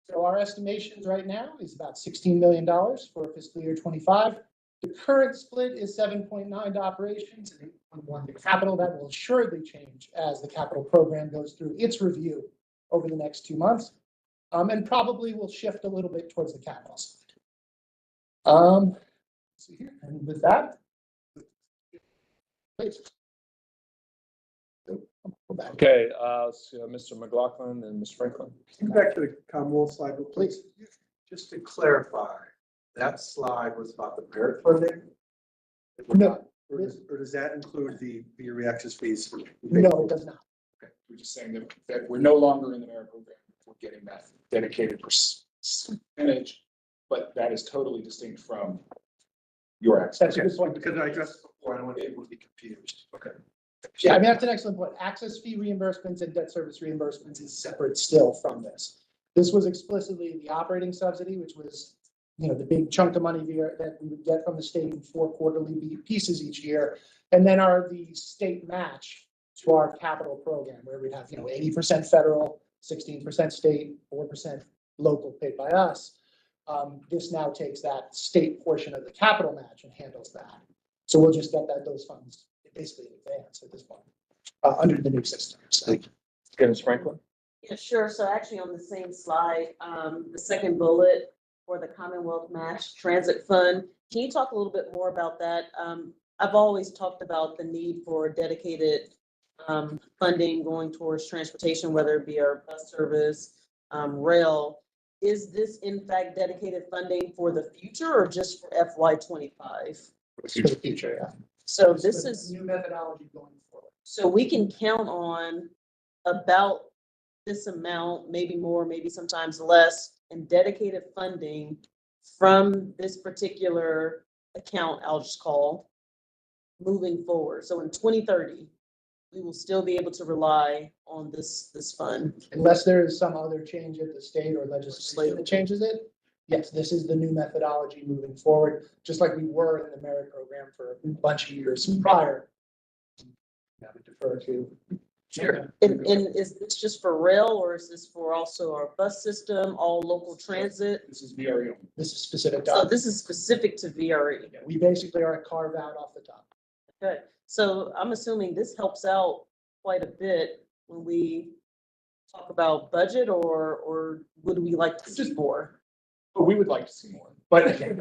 So our estimations right now is about $16 million for fiscal year 25. The current split is 7.9 to operations and 8.1 to capital. That will assuredly change as the capital program goes through its review over the next 2 months, and probably will shift a little bit towards the capital side. Let's see here, and with that, please. Okay, so Mr. McLaughlin and Ms. Franklin. Back to the Commonwealth slide, but please, just to clarify, that slide was about the merit funding? No. Or does that include the VRE access fees? No, it does not. Okay, we're just saying that we're no longer in the merit program. We're getting that dedicated percentage, but that is totally distinct from your access. That's a good point. Because I addressed it before, I don't want people to be confused. Okay. Yeah, I mean, that's an excellent point. Access fee reimbursements and debt service reimbursements is separate still from this. This was explicitly the operating subsidy, which was, the big chunk of money that we would get from the state in 4 quarterly pieces each year. And then the state match to our capital program, where we'd have, 80% federal, 16% state, 4% local paid by us. This now takes that state portion of the capital match and handles that. So we'll just get those funds basically in advance at this point, under the new system. So. Ms. Franklin. Yeah, sure. So actually on the same slide, the second bullet for the Commonwealth Match Transit Fund, can you talk a little bit more about that? I've always talked about the need for dedicated funding going towards transportation, whether it be our bus service, rail. Is this in fact dedicated funding for the future or just for FY25? For the future, yeah. So this is new methodology going forward. So we can count on about this amount, maybe more, maybe sometimes less, in dedicated funding from this particular account, I'll just call, moving forward. So in 2030, we will still be able to rely on this fund. Unless there is some other change at the state or legislation that changes it. Yes, this is the new methodology moving forward, just like we were in the merit program for a bunch of years prior. I would defer to. Sure. And is this just for rail or is this for also our bus system, all local transit? This is VRE. This is specific. So this is specific to VRE. Yeah, we basically are a carve out off the top. Good. So I'm assuming this helps out quite a bit when we talk about budget or would we like to see more? But we would like to see more, but I think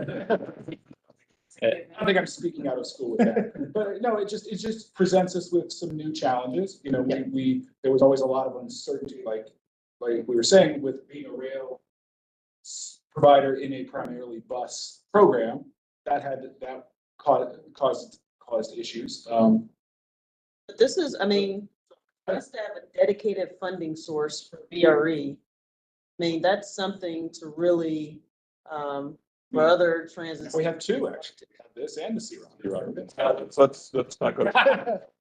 I'm speaking out of school with that. But no, it just presents us with some new challenges. There was always a lot of uncertainty, like we were saying, with being a rail provider in a primarily bus program, that caused issues. But this is, for us to have a dedicated funding source for VRE, that's something to really, for other transit. We have two actually, we have this and the C-Run. Let's not go.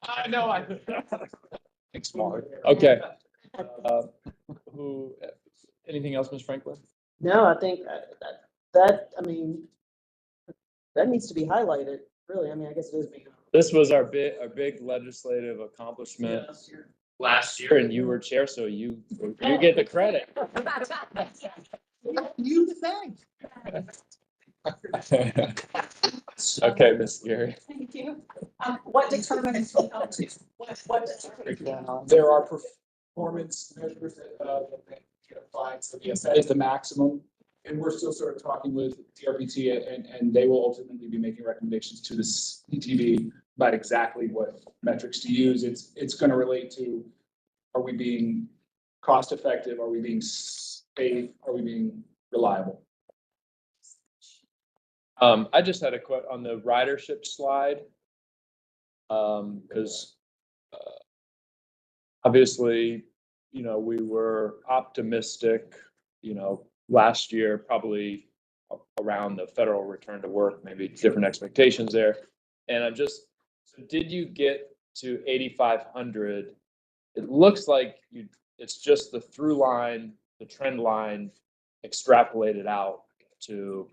I know, think smaller. Okay. Anything else, Ms. Franklin? No, I think that needs to be highlighted, really. I guess it is being. This was our big legislative accomplishment last year, and you were chair, so you get the credit. You the thanks. Okay, Ms. Gary. Thank you. What determines what determines? There are performance measures that get applied, so yes, that is the maximum. And we're still sort of talking with DRPT and they will ultimately be making recommendations to the CTV about exactly what metrics to use. It's going to relate to, are we being cost effective? Are we being safe? Are we being reliable? I just had a quote on the ridership slide. Because obviously, we were optimistic, last year, probably around the federal return to work, maybe different expectations there. And so did you get to 8,500? It looks like it's just the through line, the trend line extrapolated out to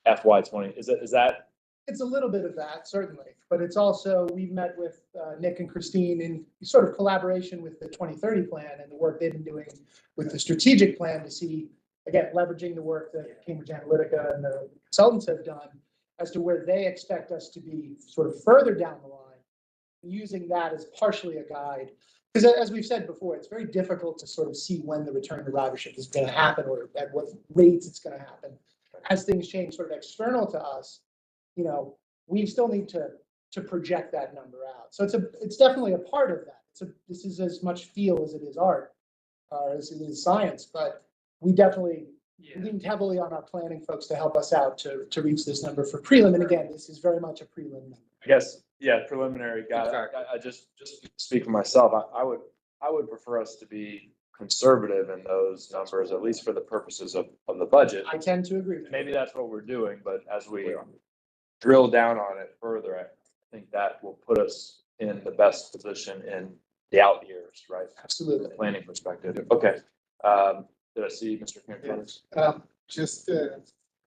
FY20. Is that It's a little bit of that, certainly, but it's also, we've met with Nick and Christine in sort of collaboration with the 2030 plan and the work they've been doing with the strategic plan to see, again, leveraging the work that Cambridge Analytica and the consultants have done as to where they expect us to be sort of further down the line, using that as partially a guide. Because as we've said before, it's very difficult to sort of see when the return to ridership is going to happen or at what rates it's going to happen. As things change sort of external to us, we still need to project that number out. So it's definitely a part of that. This is as much feel as it is art, or as it is science, but we definitely leaned heavily on our planning folks to help us out to reach this number for prelim. And again, this is very much a prelim number. I guess, yeah, preliminary, got it. I just speak for myself. I would prefer us to be conservative in those numbers, at least for the purposes of the budget. I tend to agree. Maybe that's what we're doing, but as we drill down on it further, I think that will put us in the best position in the out years, right? Absolutely. From the planning perspective. Okay. Did I see Mr. Campbell?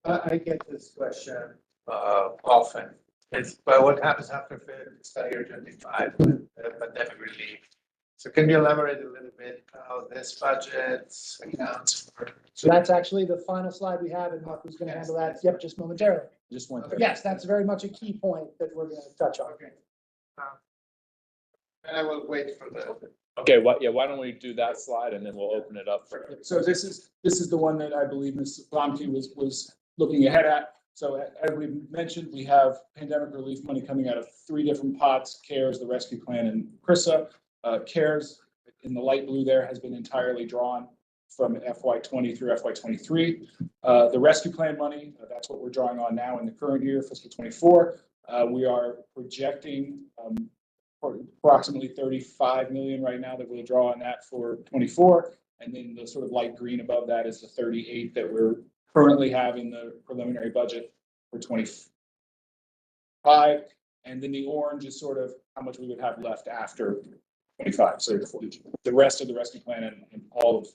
I get this question often. But what happens after fiscal year 25, pandemic relief? So can you elaborate a little bit how this budget accounts for? So that's actually the final slide we have, and Mark was going to handle that. Yep, just momentarily. Just one. But yes, that's very much a key point that we're going to touch on. Okay. And I will wait for the. Okay, why don't we do that slide and then we'll open it up for. So this is the one that I believe Ms. Blomke was looking ahead at. So as we mentioned, we have pandemic relief money coming out of 3 different pots: CARES, the rescue plan, and CRISA. CARES in the light blue there has been entirely drawn from FY20 through FY23. The rescue plan money, that's what we're drawing on now in the current year, fiscal 24. We are projecting approximately 35 million right now that we'll draw on that for 24. And then the sort of light green above that is the 38 that we're currently have in the preliminary budget for 25. And then the orange is sort of how much we would have left after 25. So the rest of the rescue plan and all of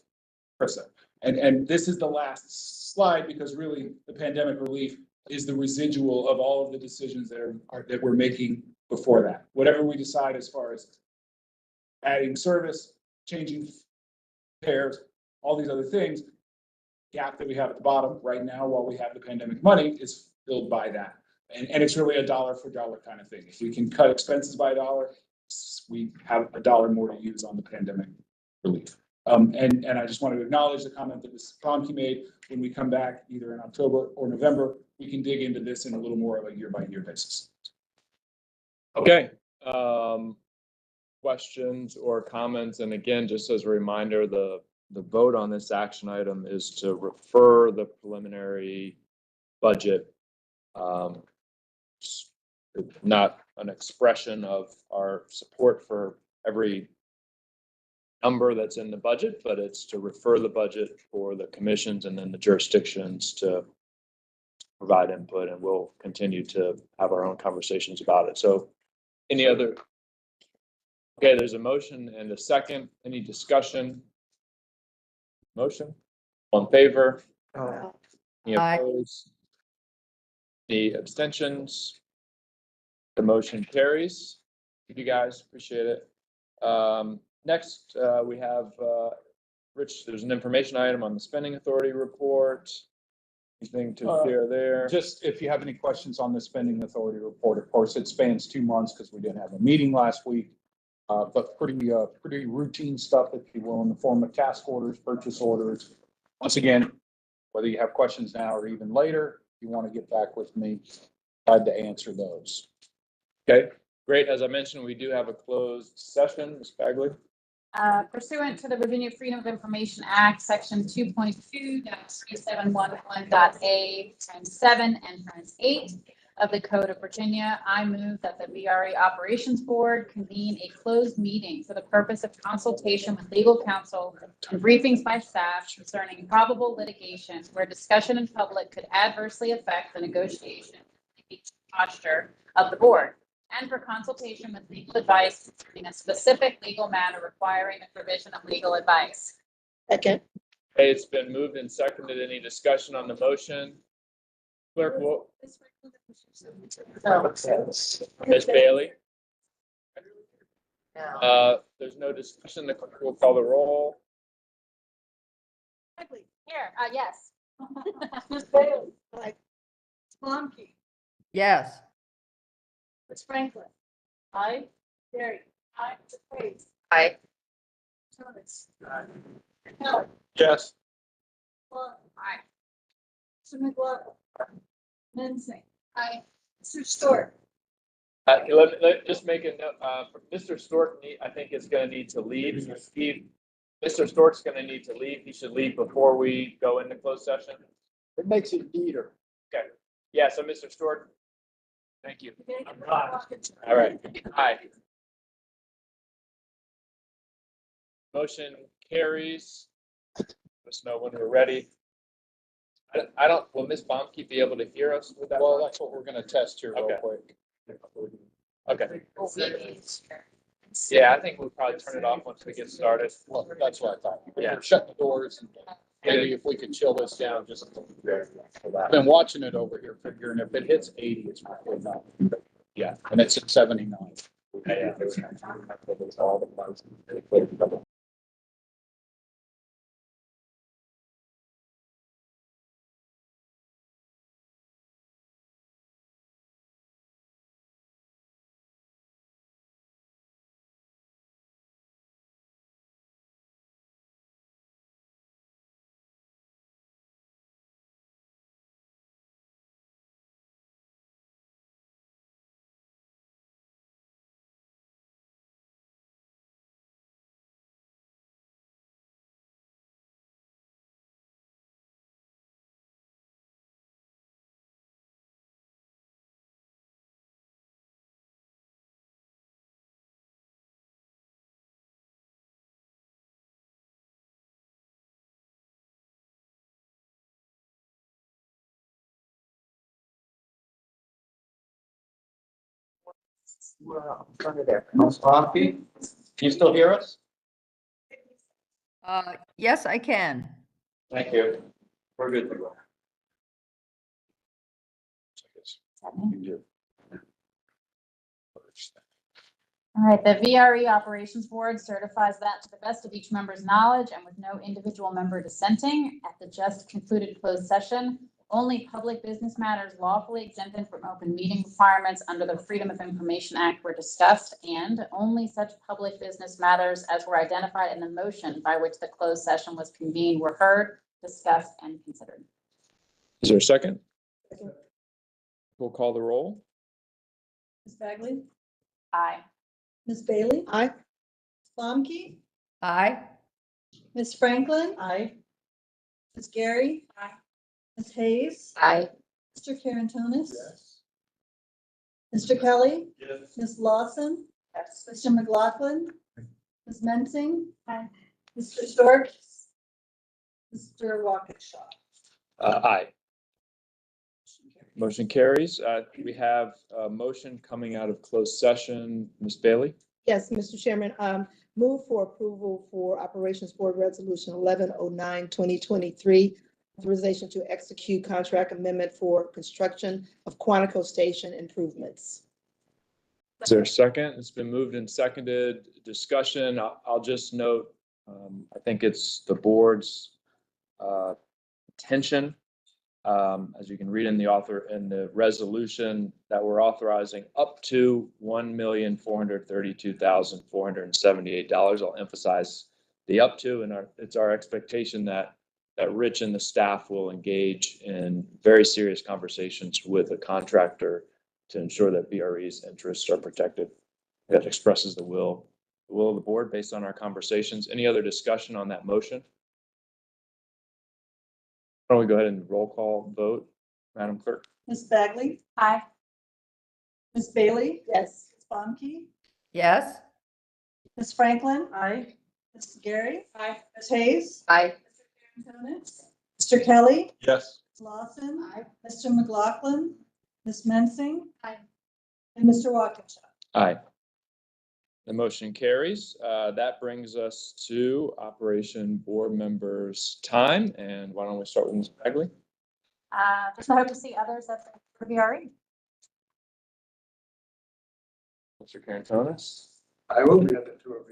CRISA. And this is the last slide because really the pandemic relief is the residual of all of the decisions that we're making before that. Whatever we decide as far as adding service, changing fares, all these other things, gap that we have at the bottom right now while we have the pandemic money is filled by that. And it's really a dollar for dollar kind of thing. If we can cut expenses by $1, we have $1 more to use on the pandemic relief. And I just want to acknowledge the comment that Ms. Blomke made. When we come back either in October or November, we can dig into this in a little more of a year-by-year basis. Okay. Questions or comments? And again, just as a reminder, the vote on this action item is to refer the preliminary budget, not an expression of our support for every number that's in the budget, but it's to refer the budget for the commissions and then the jurisdictions to provide input, and we'll continue to have our own conversations about it. So any other? Okay, there's a motion and a second. Any discussion? Motion? All in favor? Any opposed? Any abstentions? The motion carries. Thank you guys, appreciate it. Next, we have, Rich, there's an information item on the spending authority report. Anything to share there? Just if you have any questions on the spending authority report, of course, it spans 2 months because we didn't have a meeting last week. But pretty routine stuff, if you will, in the form of task orders, purchase orders. Once again, whether you have questions now or even later, if you want to get back with me, glad to answer those. Okay, great. As I mentioned, we do have a closed session. Ms. Bagley. Pursuant to the Virginia Freedom of Information Act, section 2.2-3711.a(7) and 8 of the Code of Virginia, I move that the VRE Operations Board convene a closed meeting for the purpose of consultation with legal counsel and briefings by staff concerning probable litigation where discussion in public could adversely affect the negotiation posture of the board, and for consultation with legal advice concerning a specific legal matter requiring the provision of legal advice. Second. Hey, it's been moved and seconded. Any discussion on the motion? Clerk will, So, Ms. Bailey, No. there's no discussion. The clerk will call the roll. Here, yes. Ms. Bailey. Aye. Plumkey. Yes. Ms. Franklin. Aye. Gary. Aye. Mr. Hayes. Aye. Thomas. Kelly. Yes. Clark. Aye. Mr. McLaughlin. Mensing. Aye. Mr. Stewart. Just make a note, Mr. Stork, I think is gonna need to leave. Mr. Stork's gonna need to leave. He should leave before we go into closed session. It makes it neater. Okay. Yeah, so Mr. Stork. Thank you. Okay. All right. Aye. Motion carries. Let us know when we're ready. I don't, will Ms. Baumke be able to hear us with that? Well, that's what we're gonna test here real Okay. quick. Okay. Yeah, I think we'll probably turn it off once we get started. Well, that's what I thought. Yeah. Shut the doors and maybe if we could chill this down just. I've been watching it over here, figuring if it hits 80, it's probably not. Yeah. And it's at 79. Yeah. we're in front of there. Ms. Bromke, can you still hear us? Yes, I can. Thank you. We're good to go. All right, the VRE Operations Board certifies that to the best of each member's knowledge and with no individual member dissenting, at the just concluded closed session, only public business matters lawfully exempted from open meeting requirements under the Freedom of Information Act were discussed, and only such public business matters as were identified in the motion by which the closed session was convened were heard, discussed, and considered. Is there a second? We'll call the roll. Ms. Bagley. Aye. Ms. Bailey. Aye. Plumkey. Aye. Ms. Franklin. Aye. Ms. Gary. Aye. Ms. Hayes. Aye. Mr. Carantonis. Mr. Kelly. Yes. Ms. Lawson. Yes. Mr. McLaughlin. Ms. Mensing. Aye. Mr. Stork. Mr. Waukesha. Aye. Motion carries. We have a motion coming out of closed session. Ms. Bailey? Yes, Mr. Chairman, move for approval for Operations Board Resolution 1109, 2023, authorization to execute contract amendment for construction of Quantico Station improvements. Is there a second? It's been moved and seconded. Discussion. I'll just note, I think it's the board's intention, as you can read in the resolution, that we're authorizing up to $1,432,478. I'll emphasize the up to, and it's our expectation that Rich and the staff will engage in very serious conversations with a contractor to ensure that VRE's interests are protected. That expresses the will of the board based on our conversations. Any other discussion on that motion? Why don't we go ahead and roll call vote, Madam Clerk? Ms. Bagley. Aye. Ms. Bailey. Yes. Ms. Plumkey. Yes. Ms. Franklin. Aye. Ms. Gary. Aye. Ms. Hayes. Aye. Mr. Carantonis. Mr. Kelly. Yes. Ms. Lawson. Aye. Mr. McLaughlin. Ms. Mensing. Aye. And Mr. Waukesha. Aye. The motion carries. That brings us to Operation Board Members' time. And why don't we start with Ms. Bagley? Just I hope to see others at the VRE. Mr. Carantonis? I will be at the tour.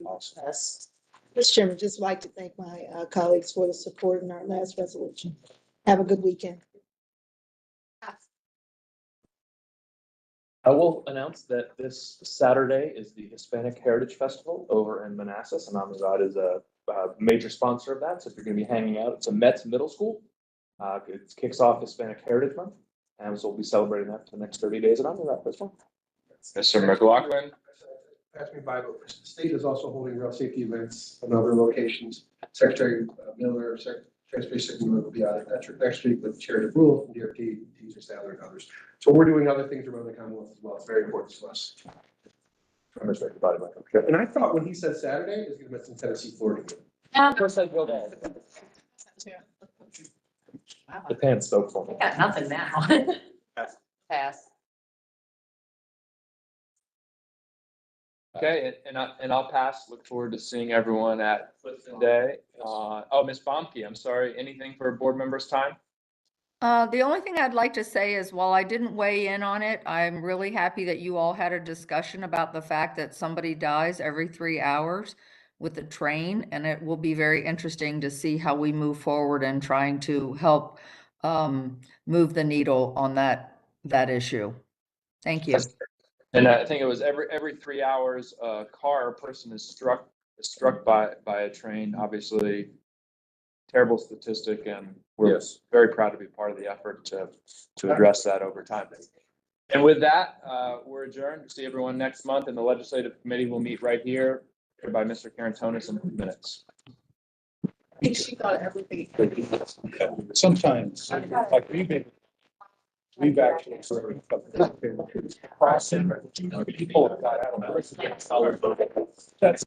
Awesome. Yes. Mr. Chairman, just like to thank my colleagues for the support in our last resolution. Have a good weekend. I will announce that this Saturday is the Hispanic Heritage Festival over in Manassas, and Amazon is a major sponsor of that. So if you're going to be hanging out, it's a Metz Middle School. It kicks off Hispanic Heritage Month, and so we'll be celebrating that for the next 30 days at Amazon Festival. Mr. McLaughlin. Pass me by, but the state is also holding rail safety events in other locations. Secretary Miller, Transportation Miller will be out next week with Chair DeBrule from DRT, Teacher Sadler, and others. So we're doing other things around the Commonwealth as well. It's very important to us. And I thought when he said Saturday, it was going to mention Tennessee, Florida. Yeah. Of course, I go there. The pan's so full. Got nothing now. Pass. Okay, and I'll pass. Look forward to seeing everyone at Clifton Day. Oh, Ms. Bomke, I'm sorry. Anything for board members' time? The only thing I'd like to say is while I didn't weigh in on it, I'm really happy that you all had a discussion about the fact that somebody dies every 3 hours with the train, and it will be very interesting to see how we move forward in trying to help move the needle on that issue. Thank you. And I think it was every 3 hours, a car or person is struck by a train. Obviously, terrible statistic, and we're very proud to be part of the effort to address that over time. And with that, we're adjourned. See everyone next month, and the legislative committee will meet right here by Mr. Carantonis in 2 minutes. I think she thought everything. Sometimes, like we've actually sort of crossing, people have got out of. That's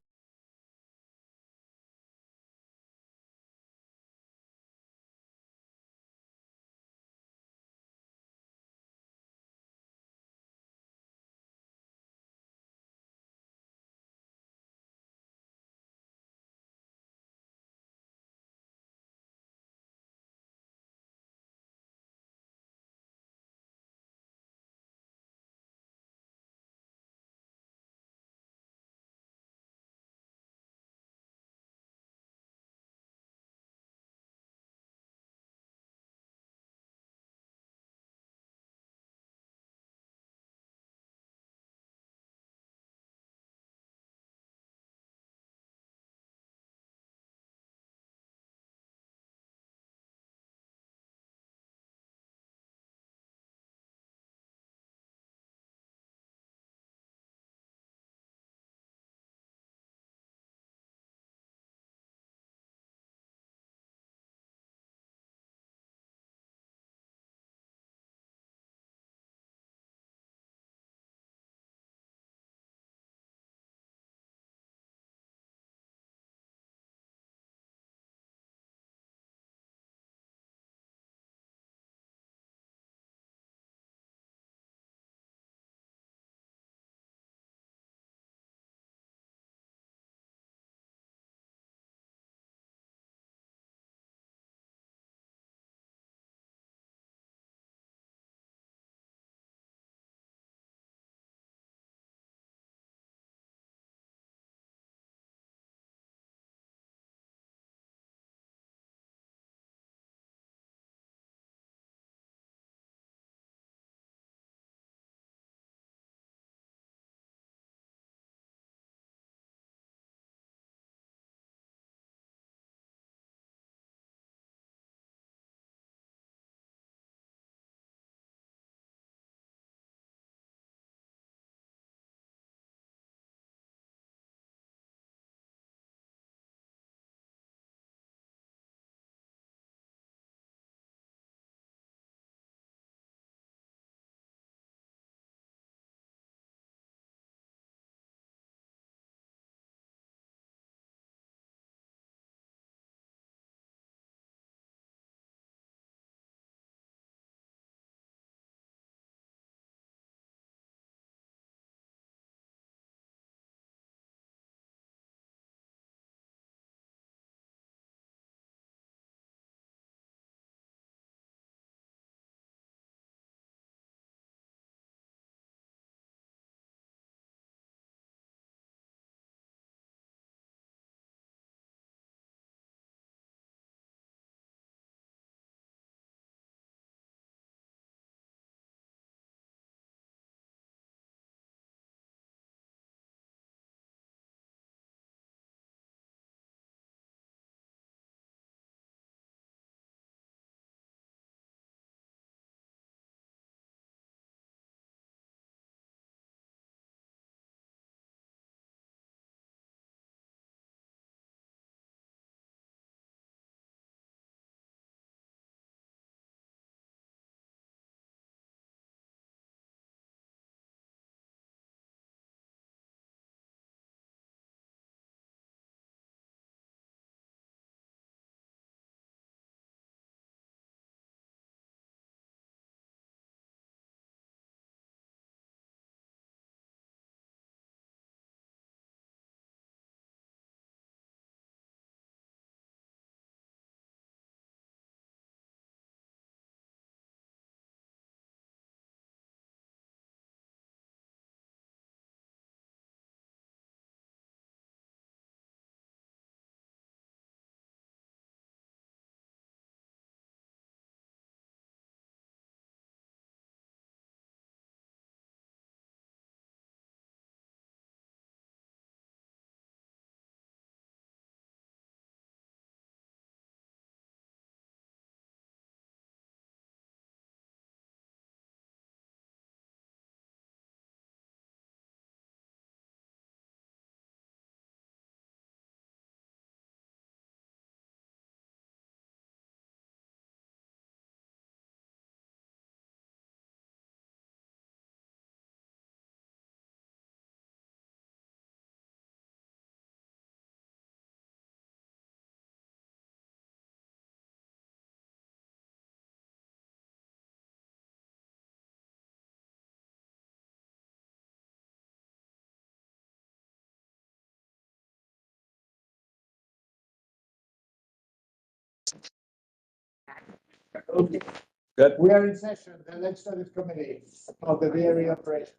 Good. We are in session, the legislative committee of the VRE operation.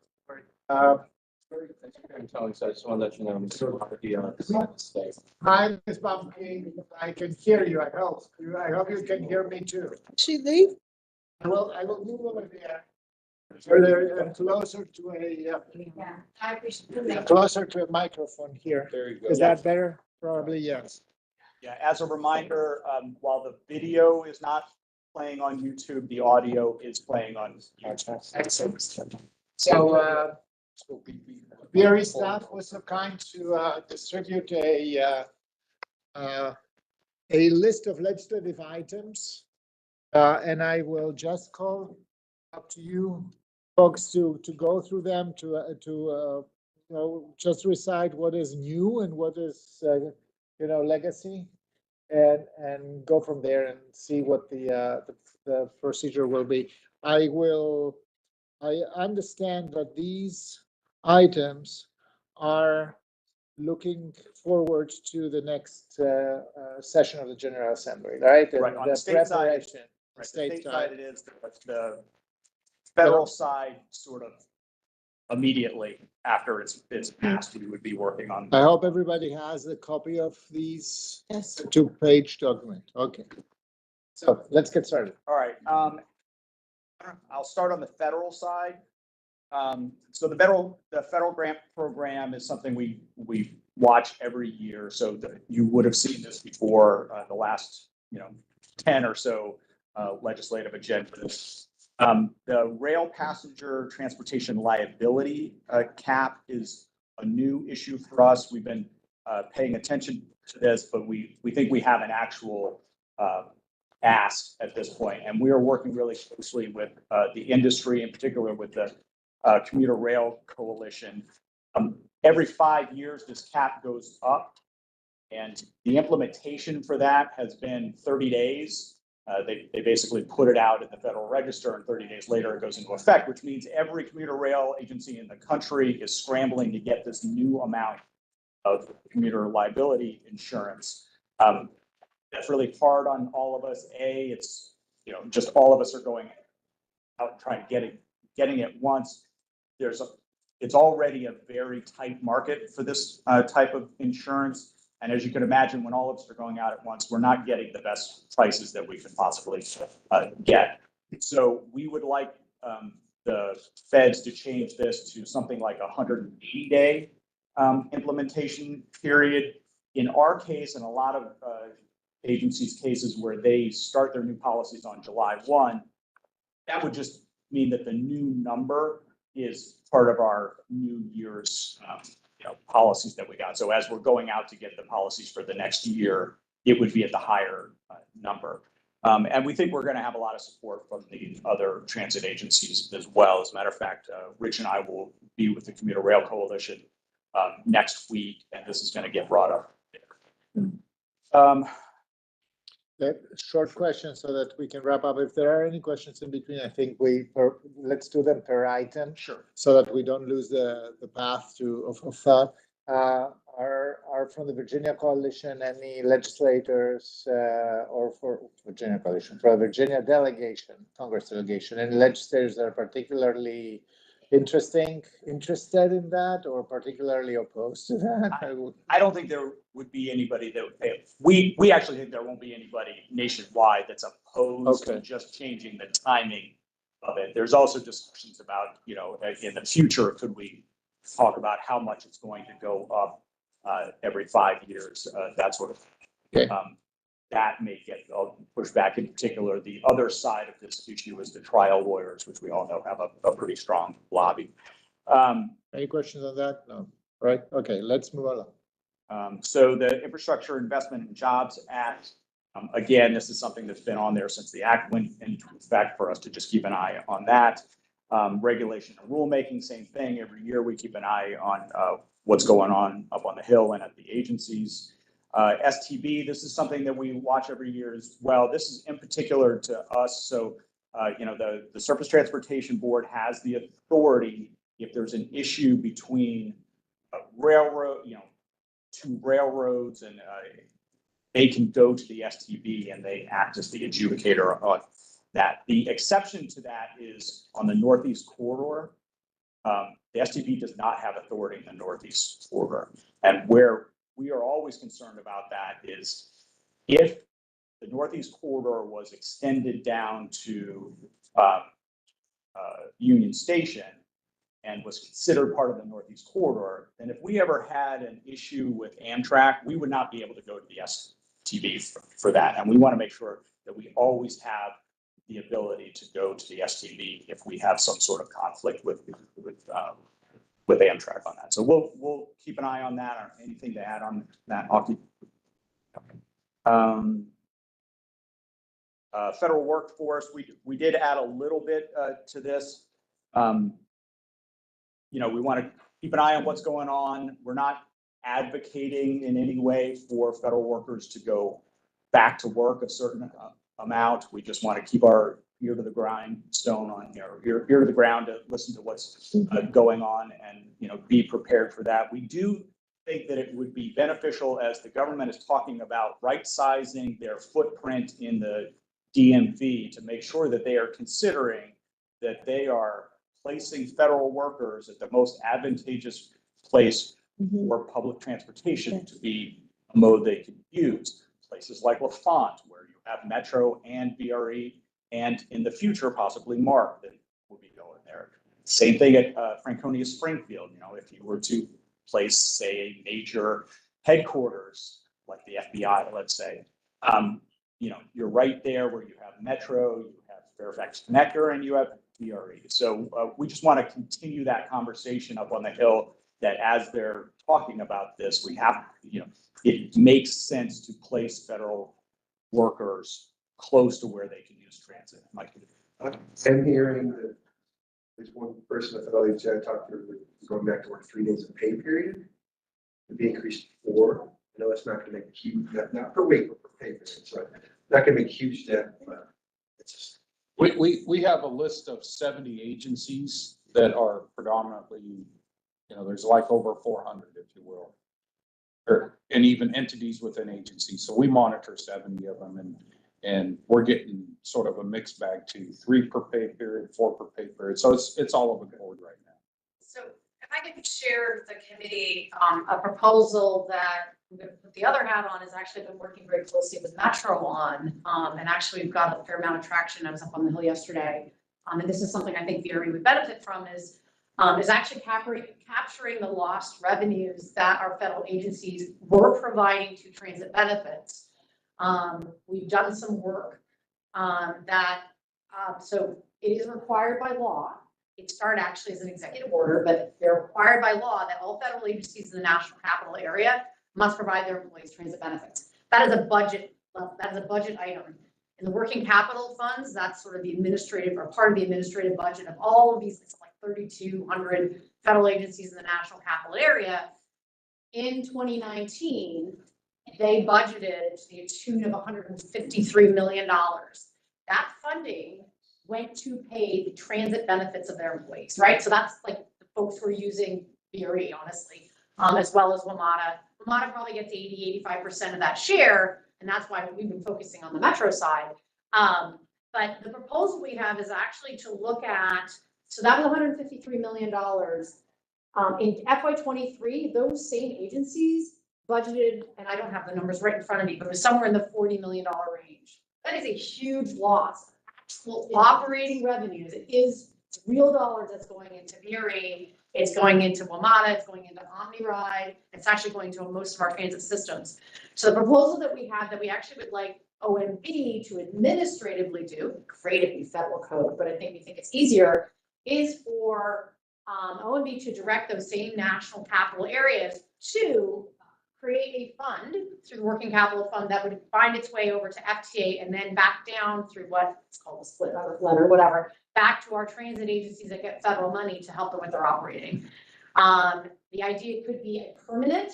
Uh, So I just want to let you know, Mr. Hardy, Hi, Ms. Bumpkin, I can hear you, I hope. I hope you can hear me too. She leave? I will move over there. Further and closer to closer to a microphone here. There you go. Is that better? Probably, yes. Yeah, as a reminder, while the video is not playing on YouTube, the audio is playing on. Excellent. So, VRE staff was so kind to distribute a list of legislative items. And I will just call up to you folks to go through them, to just recite what is new and what is, legacy, and go from there and see what the procedure will be. I understand that these items are looking forward to the next session of the General Assembly, right? And Right, on the state side, preparation, right, the state state side. side it is, the federal side sort of immediately after it's passed, we would be working on. I hope everybody has a copy of these two-page document. Okay. So let's get started. All right, I'll start on the federal side. So the federal grant program is something we watch every year. So you would have seen this before the last 10 or so legislative agendas. The rail passenger transportation liability cap is a new issue for us. We've been paying attention to this, but we think we have an actual ask at this point, and we are working really closely with the industry, in particular with the Commuter Rail Coalition. Every 5 years, this cap goes up, and the implementation for that has been 30 days. They basically put it out in the Federal Register, and 30 days later it goes into effect, which means every commuter rail agency in the country is scrambling to get this new amount of commuter liability insurance. That's really hard on all of us. It's just all of us are going out and trying to getting it once. It's already a very tight market for this type of insurance. And as you can imagine, when all of us are going out at once, we're not getting the best prices that we can possibly get. So we would like the feds to change this to something like a 180-day implementation period. In our case, and a lot of agencies' cases where they start their new policies on July 1, that would just mean that the new number is part of our New Year's policies that we got. So as we're going out to get the policies for the next year, it would be at the higher number. And we think we're going to have a lot of support from the other transit agencies as well. As a matter of fact, Rich and I will be with the Commuter Rail Coalition next week, and this is going to get brought up there. Short question so that we can wrap up. If there are any questions in between, I think let's do them per item. Sure. So that we don't lose the path of thought. Are from the Virginia Coalition any legislators or for Virginia Coalition, for the Virginia delegation, Congress delegation, any legislators that are particularly interested in that or particularly opposed to that? I don't think there would be anybody that would pay. We actually think there won't be anybody nationwide that's opposed to just changing the timing of it. There's also discussions about, in the future, could we talk about how much it's going to go up every 5 years, that sort of thing. That may get pushed back. In particular, the other side of this issue is the trial lawyers, which we all know have a pretty strong lobby. Any questions on that? No. Right. Okay, let's move along. So the Infrastructure Investment and Jobs Act, again, this is something that's been on there since the act went into effect for us to just keep an eye on that. Regulation and rulemaking, same thing. Every year we keep an eye on what's going on up on the Hill and at the agencies. STB, this is something that we watch every year as well. This is in particular to us. So, the Surface Transportation Board has the authority if there's an issue between railroad, two railroads and they can go to the STB and they act as the adjudicator on that. The exception to that is on the Northeast corridor. The STB does not have authority in the Northeast corridor. And where we are always concerned about that is if the Northeast corridor was extended down to Union Station and was considered part of the Northeast corridor, then if we ever had an issue with Amtrak, we would not be able to go to the STB for that. And we want to make sure that we always have the ability to go to the STB if we have some sort of conflict with Amtrak on that. So we'll keep an eye on that. Or anything to add on that, Aki? Federal workforce, we did add a little bit to this. You know, we want to keep an eye on what's going on. We're not advocating in any way for federal workers to go back to work a certain amount. We just want to keep our ear to the grindstone on, you know, ear to the ground to listen to what's going on and, you know, be prepared for that. We do think that it would be beneficial as the government is talking about right sizing their footprint in the DMV to make sure that they are considering that they are placing federal workers at the most advantageous place for public transportation to be a mode they can use. Places like LaFont, where you have Metro and VRE, and in the future, possibly MARC that will be going there. Same thing at Franconia Springfield. You know, if you were to place, say, a major headquarters like the FBI, let's say, you know, you're right there where you have Metro, you have Fairfax Connector, and you have VRE. So we just want to continue that conversation up on the Hill that as they're talking about this, we have, you know, it makes sense to place federal workers close to where they can use transit. Mike? I'm hearing that there's one person at the LHA I talked to, going back to work 3 days of pay period, to be increased to 4. I know it's not going to make a huge, not per week, but per pay period. So not going to make a huge step, but it's just. We have a list of 70 agencies that are predominantly, you know, there's like over 400, if you will, and even entities within agencies. So we monitor 70 of them, and we're getting sort of a mixed bag too, 3 per pay period, 4 per pay period. So it's all over the board right now. So if I could share with the committee a proposal that I'm going to put the other hat on, has actually been working very closely with Metro on, and actually we've got a fair amount of traction. I was up on the Hill yesterday, and this is something I think VRE would benefit from is actually capturing the lost revenues that our federal agencies were providing to transit benefits. We've done some work so it is required by law. It started actually as an executive order, but they're required by law that all federal agencies in the national capital area must provide their employees transit benefits. That is a budget item. In the working capital funds, that's sort of the administrative or part of the administrative budget of all of these. It's like 3,200 federal agencies in the national capital area. In 2019, they budgeted to the tune of $153 million. That funding went to pay the transit benefits of their employees, right? So that's like the folks who are using VRE, honestly, as well as WMATA. WMATA probably gets 80–85% of that share, and that's why we've been focusing on the Metro side. But the proposal we have is actually to look at, so that was $153 million. In FY23, those same agencies budgeted, and I don't have the numbers right in front of me, but it was somewhere in the $40 million range. That is a huge loss. Actual operating revenues, it is real dollars that's going into VRE, it's going into WMATA, it's going into OmniRide, it's actually going to most of our transit systems. So the proposal that we have that we actually would like OMB to administratively do, great if we federal code, but I think we think it's easier, is for OMB to direct those same national capital areas to create a fund through the working capital fund that would find its way over to FTA and then back down through what's called a split letter, whatever, back to our transit agencies that get federal money to help them with their operating. The idea could be a permanent,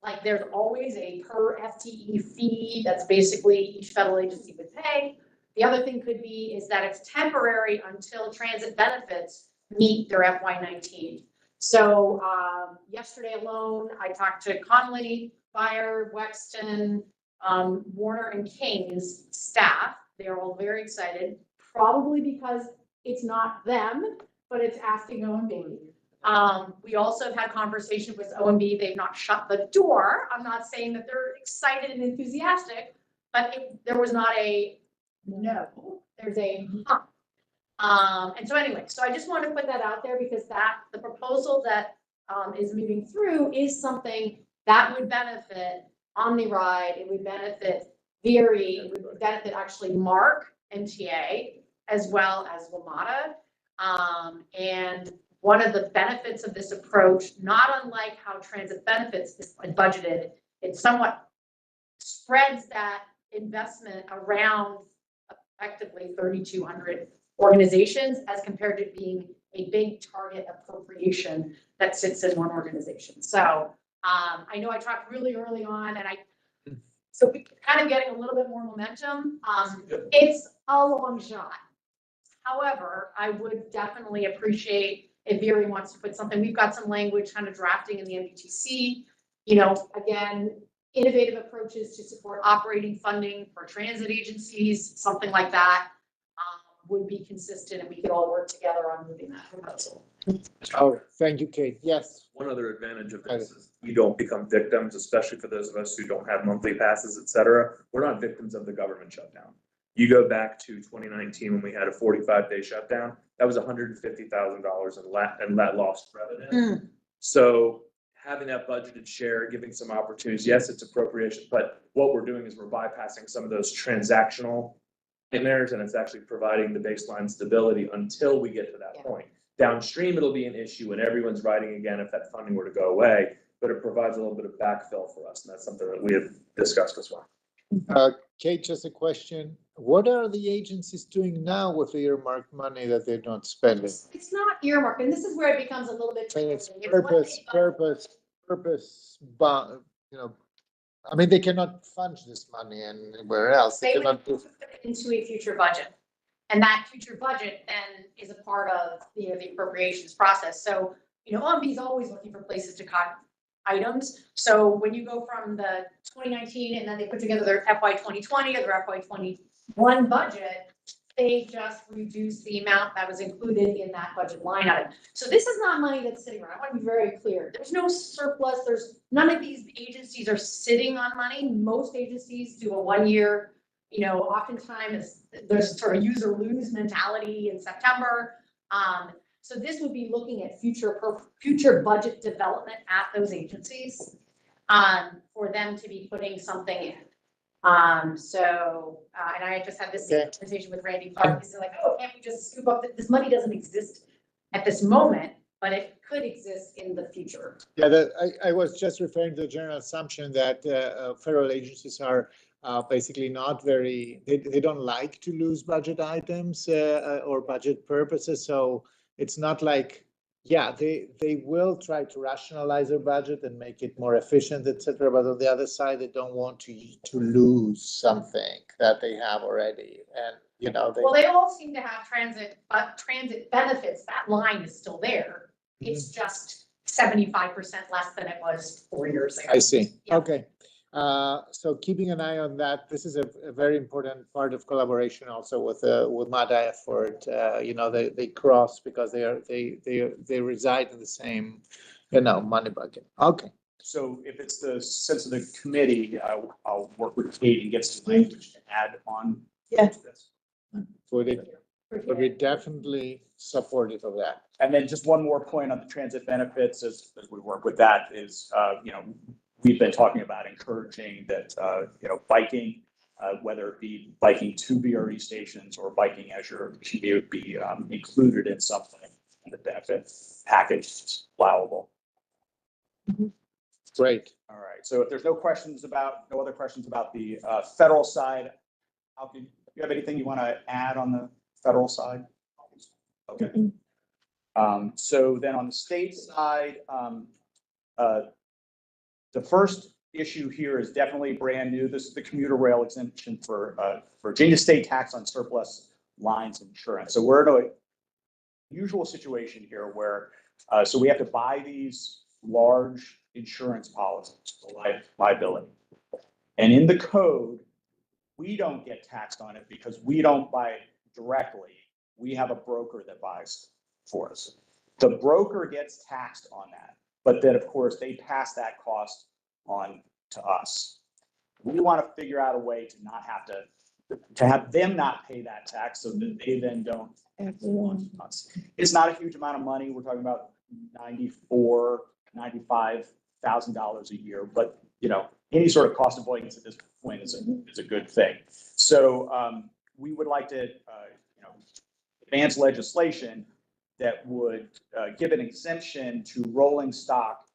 like there's always a per FTE fee that's basically each federal agency would pay. The other thing could be is that it's temporary until transit benefits meet their FY19. So yesterday alone, I talked to Connolly, Fire, Wexton, Warner and Kane's staff. They're all very excited, probably because it's not them, but it's asking OMB. We also have had conversations with OMB. They've not shut the door. I'm not saying that they're excited and enthusiastic, but there was not a no, there's a huh. And so anyway, so I just want to put that out there because the proposal that is moving through is something that would benefit OmniRide, it would benefit VRE, it would benefit actually Mark, MTA, as well as WMATA. And one of the benefits of this approach, not unlike how transit benefits is budgeted, it somewhat spreads that investment around effectively 3,200 organizations as compared to being a big target appropriation that sits in one organization. So I know I talked really early on so we're kind of getting a little bit more momentum. It's a long shot. However, I would definitely appreciate if VRE wants to put something, we've got some language kind of drafting in the MBTC, again, innovative approaches to support operating funding for transit agencies, something like that would be consistent and we could all work together on moving that proposal. Oh, thank you, Kate. Yes. One other advantage of this is we don't become victims, especially for those of us who don't have monthly passes, et cetera. We're not victims of the government shutdown. You go back to 2019 when we had a 45-day shutdown, that was $150,000 in net lost revenue. So having that budgeted share, giving some opportunities, yes, it's appropriation, but what we're doing is we're bypassing some of those transactional nightmares and it's actually providing the baseline stability until we get to that point. Downstream, it'll be an issue when everyone's riding again if that funding were to go away, but it provides a little bit of backfill for us, and that's something that we have discussed as well. Kate, just a question. What are the agencies doing now with the earmarked money that they're not spending? It's not earmarked, and this is where it becomes a little bit. I mean, it's purpose, but, I mean, they cannot fund this money anywhere else. They cannot would put it into a future budget. And that future budget then is a part of the appropriations process. So, OMB is always looking for places to cut items. So when you go from the 2019 and then they put together their FY 2020 or their FY 21 budget, they just reduced the amount that was included in that budget line item. So this is not money that's sitting around. I want to be very clear. There's no surplus. There's none of these agencies are sitting on money. Most agencies do a 1 year. Oftentimes there's sort of use or lose mentality in September. So this would be looking at future budget development at those agencies for them to be putting something in. And I just had this conversation with Randy Clark. He's like, oh, can't we just scoop up this money doesn't exist at this moment, but it could exist in the future. Yeah, I was just referring to the general assumption that federal agencies are basically not very, they don't like to lose budget items or budget purposes. So it's not like, they will try to rationalize their budget and make it more efficient, etc. But on the other side, they don't want to lose something that they have already. And, they all seem to have transit, but transit benefits, that line is still there. It's just 75% less than it was 4 years ago. I see. Yeah. Okay. So keeping an eye on that, this is a very important part of collaboration also with MADA effort. They cross because they reside in the same, money bucket. Okay. So if it's the sense of the committee, I'll work with Kate and get some language to add on. Yes. But we're definitely supportive of that. And then just one more point on the transit benefits as we work with that is, we've been talking about encouraging that, biking, whether it be biking to VRE stations or biking as your commute be included in something in the benefit package is allowable. Great. All right. So if there's no other questions about the federal side, do you have anything you want to add on the federal side? Okay. So then on the state side, the first issue here is definitely brand new. This is the commuter rail exemption for Virginia state tax on surplus lines insurance. So we're in a usual situation here where, so we have to buy these large insurance policies for liability. And in the code, we don't get taxed on it because we don't buy it directly. We have a broker that buys for us. The broker gets taxed on that, but then of course they pass that cost on to us. We want to figure out a way to not have to have them not pay that tax so that they then don't. It's not a huge amount of money. We're talking about $95,000 a year, but you know, any sort of cost avoidance at this point is a good thing. So we would like to advance legislation that would give an exemption to rolling stock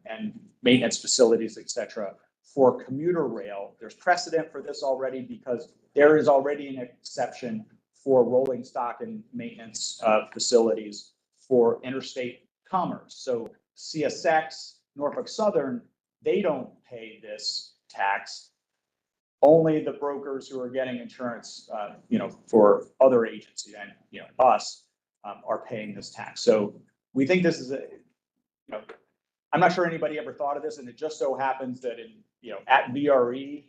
and maintenance facilities, et cetera, for commuter rail. There's precedent for this already because there is already an exception for rolling stock and maintenance facilities for interstate commerce. So CSX, Norfolk Southern, they don't pay this tax. Only the brokers who are getting insurance, for other agencies and, us are paying this tax. So we think this is I'm not sure anybody ever thought of this, and it just so happens that at VRE,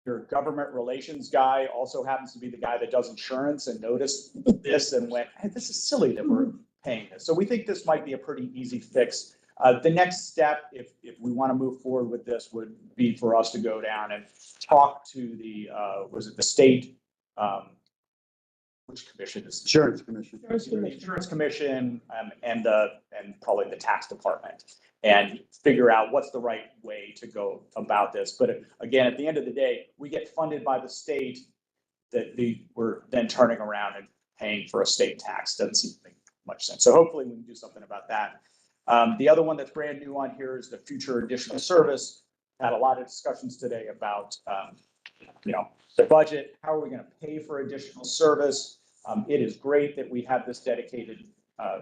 your government relations guy also happens to be the guy that does insurance and noticed this and went, hey, this is silly that we're paying this. So we think this might be a pretty easy fix. The next step, if we want to move forward with this, would be for us to go down and talk to the state, which commission is? Insurance Commission. The Insurance Commission and probably the tax department, and figure out what's the right way to go about this. But again, at the end of the day, we get funded by the state that we're then turning around and paying for a state tax. Doesn't seem to make much sense. So hopefully we can do something about that. The other one that's brand new on here is the future additional service. Had a lot of discussions today about, the budget. How are we going to pay for additional service? It is great that we have this dedicated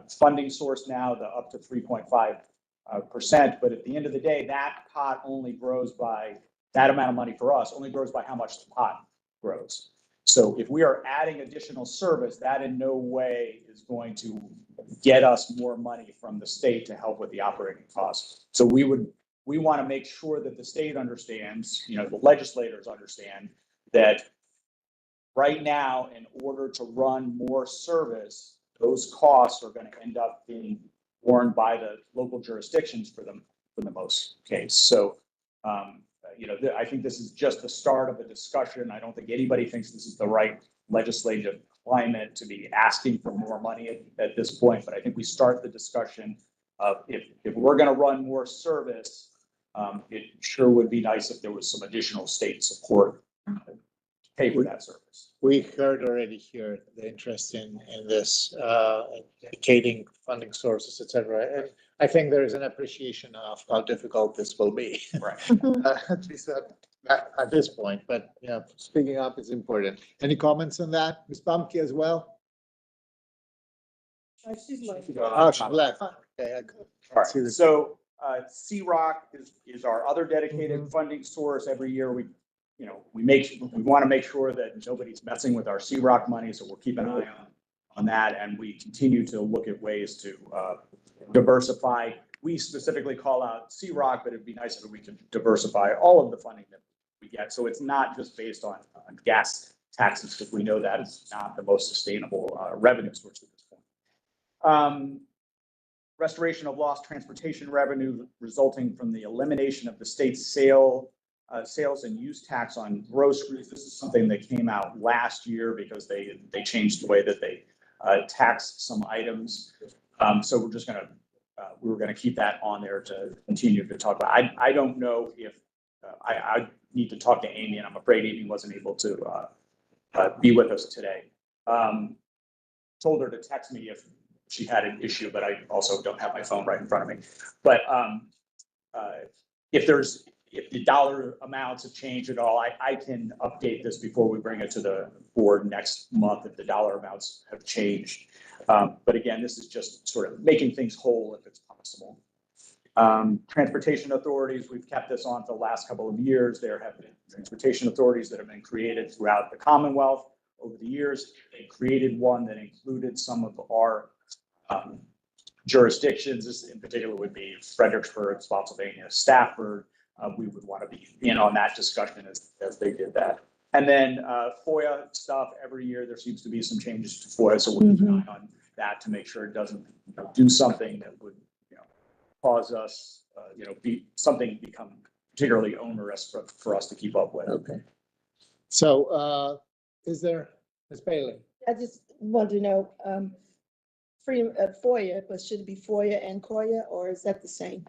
funding source now, the up to 3.5%. But at the end of the day, that pot only grows by that amount of money for us only grows by how much the pot grows. So if we are adding additional service, that in no way is going to get us more money from the state to help with the operating costs. So we want to make sure that the state understands, the legislators understand that right now, in order to run more service, those costs are going to end up being borne by the local jurisdictions for the most case. So, I think this is just the start of a discussion. I don't think anybody thinks this is the right legislative climate to be asking for more money at this point. But I think we start the discussion of if we're going to run more service, it sure would be nice if there was some additional state support to pay for that service. We heard already here the interest in this, dedicating funding sources, et cetera. And I think there is an appreciation of how difficult this will be. Right. At least at this point, but speaking up is important. Any comments on that? Ms. Bumke as well? She's like. Oh, she left. Okay, All right. So CROC is our other dedicated funding source. Every year we want to make sure that nobody's messing with our CROC money, so we'll keep an eye on that, and we continue to look at ways to diversify. We specifically call out CROC, but it'd be nice if we could diversify all of the funding that we get, so it's not just based on gas taxes, because we know that is not the most sustainable revenue source at this point. Restoration of lost transportation revenue resulting from the elimination of the state's sales and use tax on groceries. This is something that came out last year because they changed the way that they tax some items. So we're gonna keep that on there to continue to talk about. I don't know if I need to talk to Amy, and I'm afraid Amy wasn't able to be with us today. Told her to text me if she had an issue, but I also don't have my phone right in front of me. But if the dollar amounts have changed at all, I can update this before we bring it to the board next month if the dollar amounts have changed. But again, this is just sort of making things whole if it's possible. Transportation authorities, we've kept this on for the last couple of years. There have been transportation authorities that have been created throughout the Commonwealth over the years. They created one that included some of our jurisdictions. This in particular would be Fredericksburg, Spotsylvania, Stafford, we would want to be in on that discussion as they did that. And then FOIA stuff, every year there seems to be some changes to FOIA, so we'll keep an eye on that to make sure it doesn't do something that would cause us, become particularly onerous for us to keep up with. Okay. So is there, Ms. Bailey? I just want to know, freedom of FOIA, but should it be FOIA and COIA, or is that the same?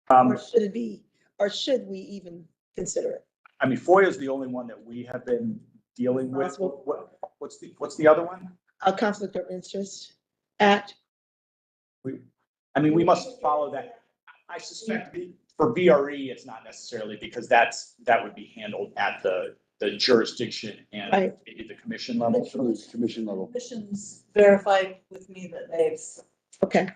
Or should it be, or should we even consider it? I mean, FOIA is the only one that we have been dealing with. What's the other one? A conflict of interest act. We must follow that. I suspect for VRE, it's not necessarily because that would be handled at the jurisdiction and the commission level. Commission level. Commission's verified with me that they've. Okay.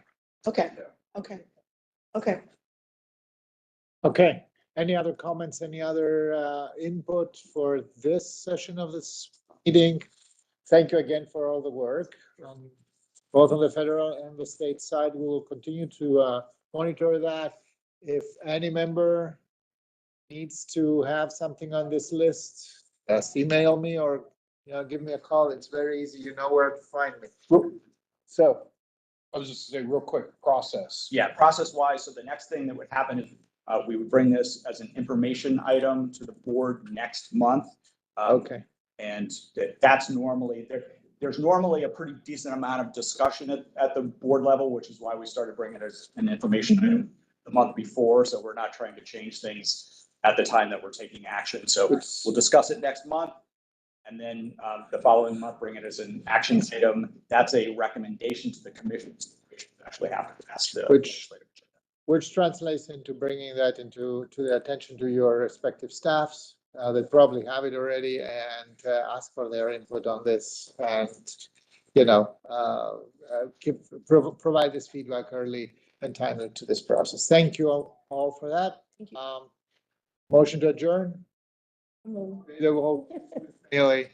Okay. Any other comments, any other input for this session of this meeting? Thank you again for all the work. Both on the federal and the state side, we will continue to monitor that. If any member needs to have something on this list, just email me or give me a call. It's very easy. You know where to find me. So I was just saying real quick process. Yeah, process wise. So the next thing that would happen is we would bring this as an information item to the board next month. Okay. And that's normally there's normally a pretty decent amount of discussion at the board level, which is why we started bringing it as an information item the month before. So we're not trying to change things at the time that we're taking action. So we'll discuss it next month. And then the following month, bring it as an action item. That's a recommendation to the commission. Actually have to pass the which translates into bringing that to the attention to your respective staffs. They probably have it already, and ask for their input on this, and provide this feedback early and timely to this process. Thank you all for that. Motion to adjourn. Really.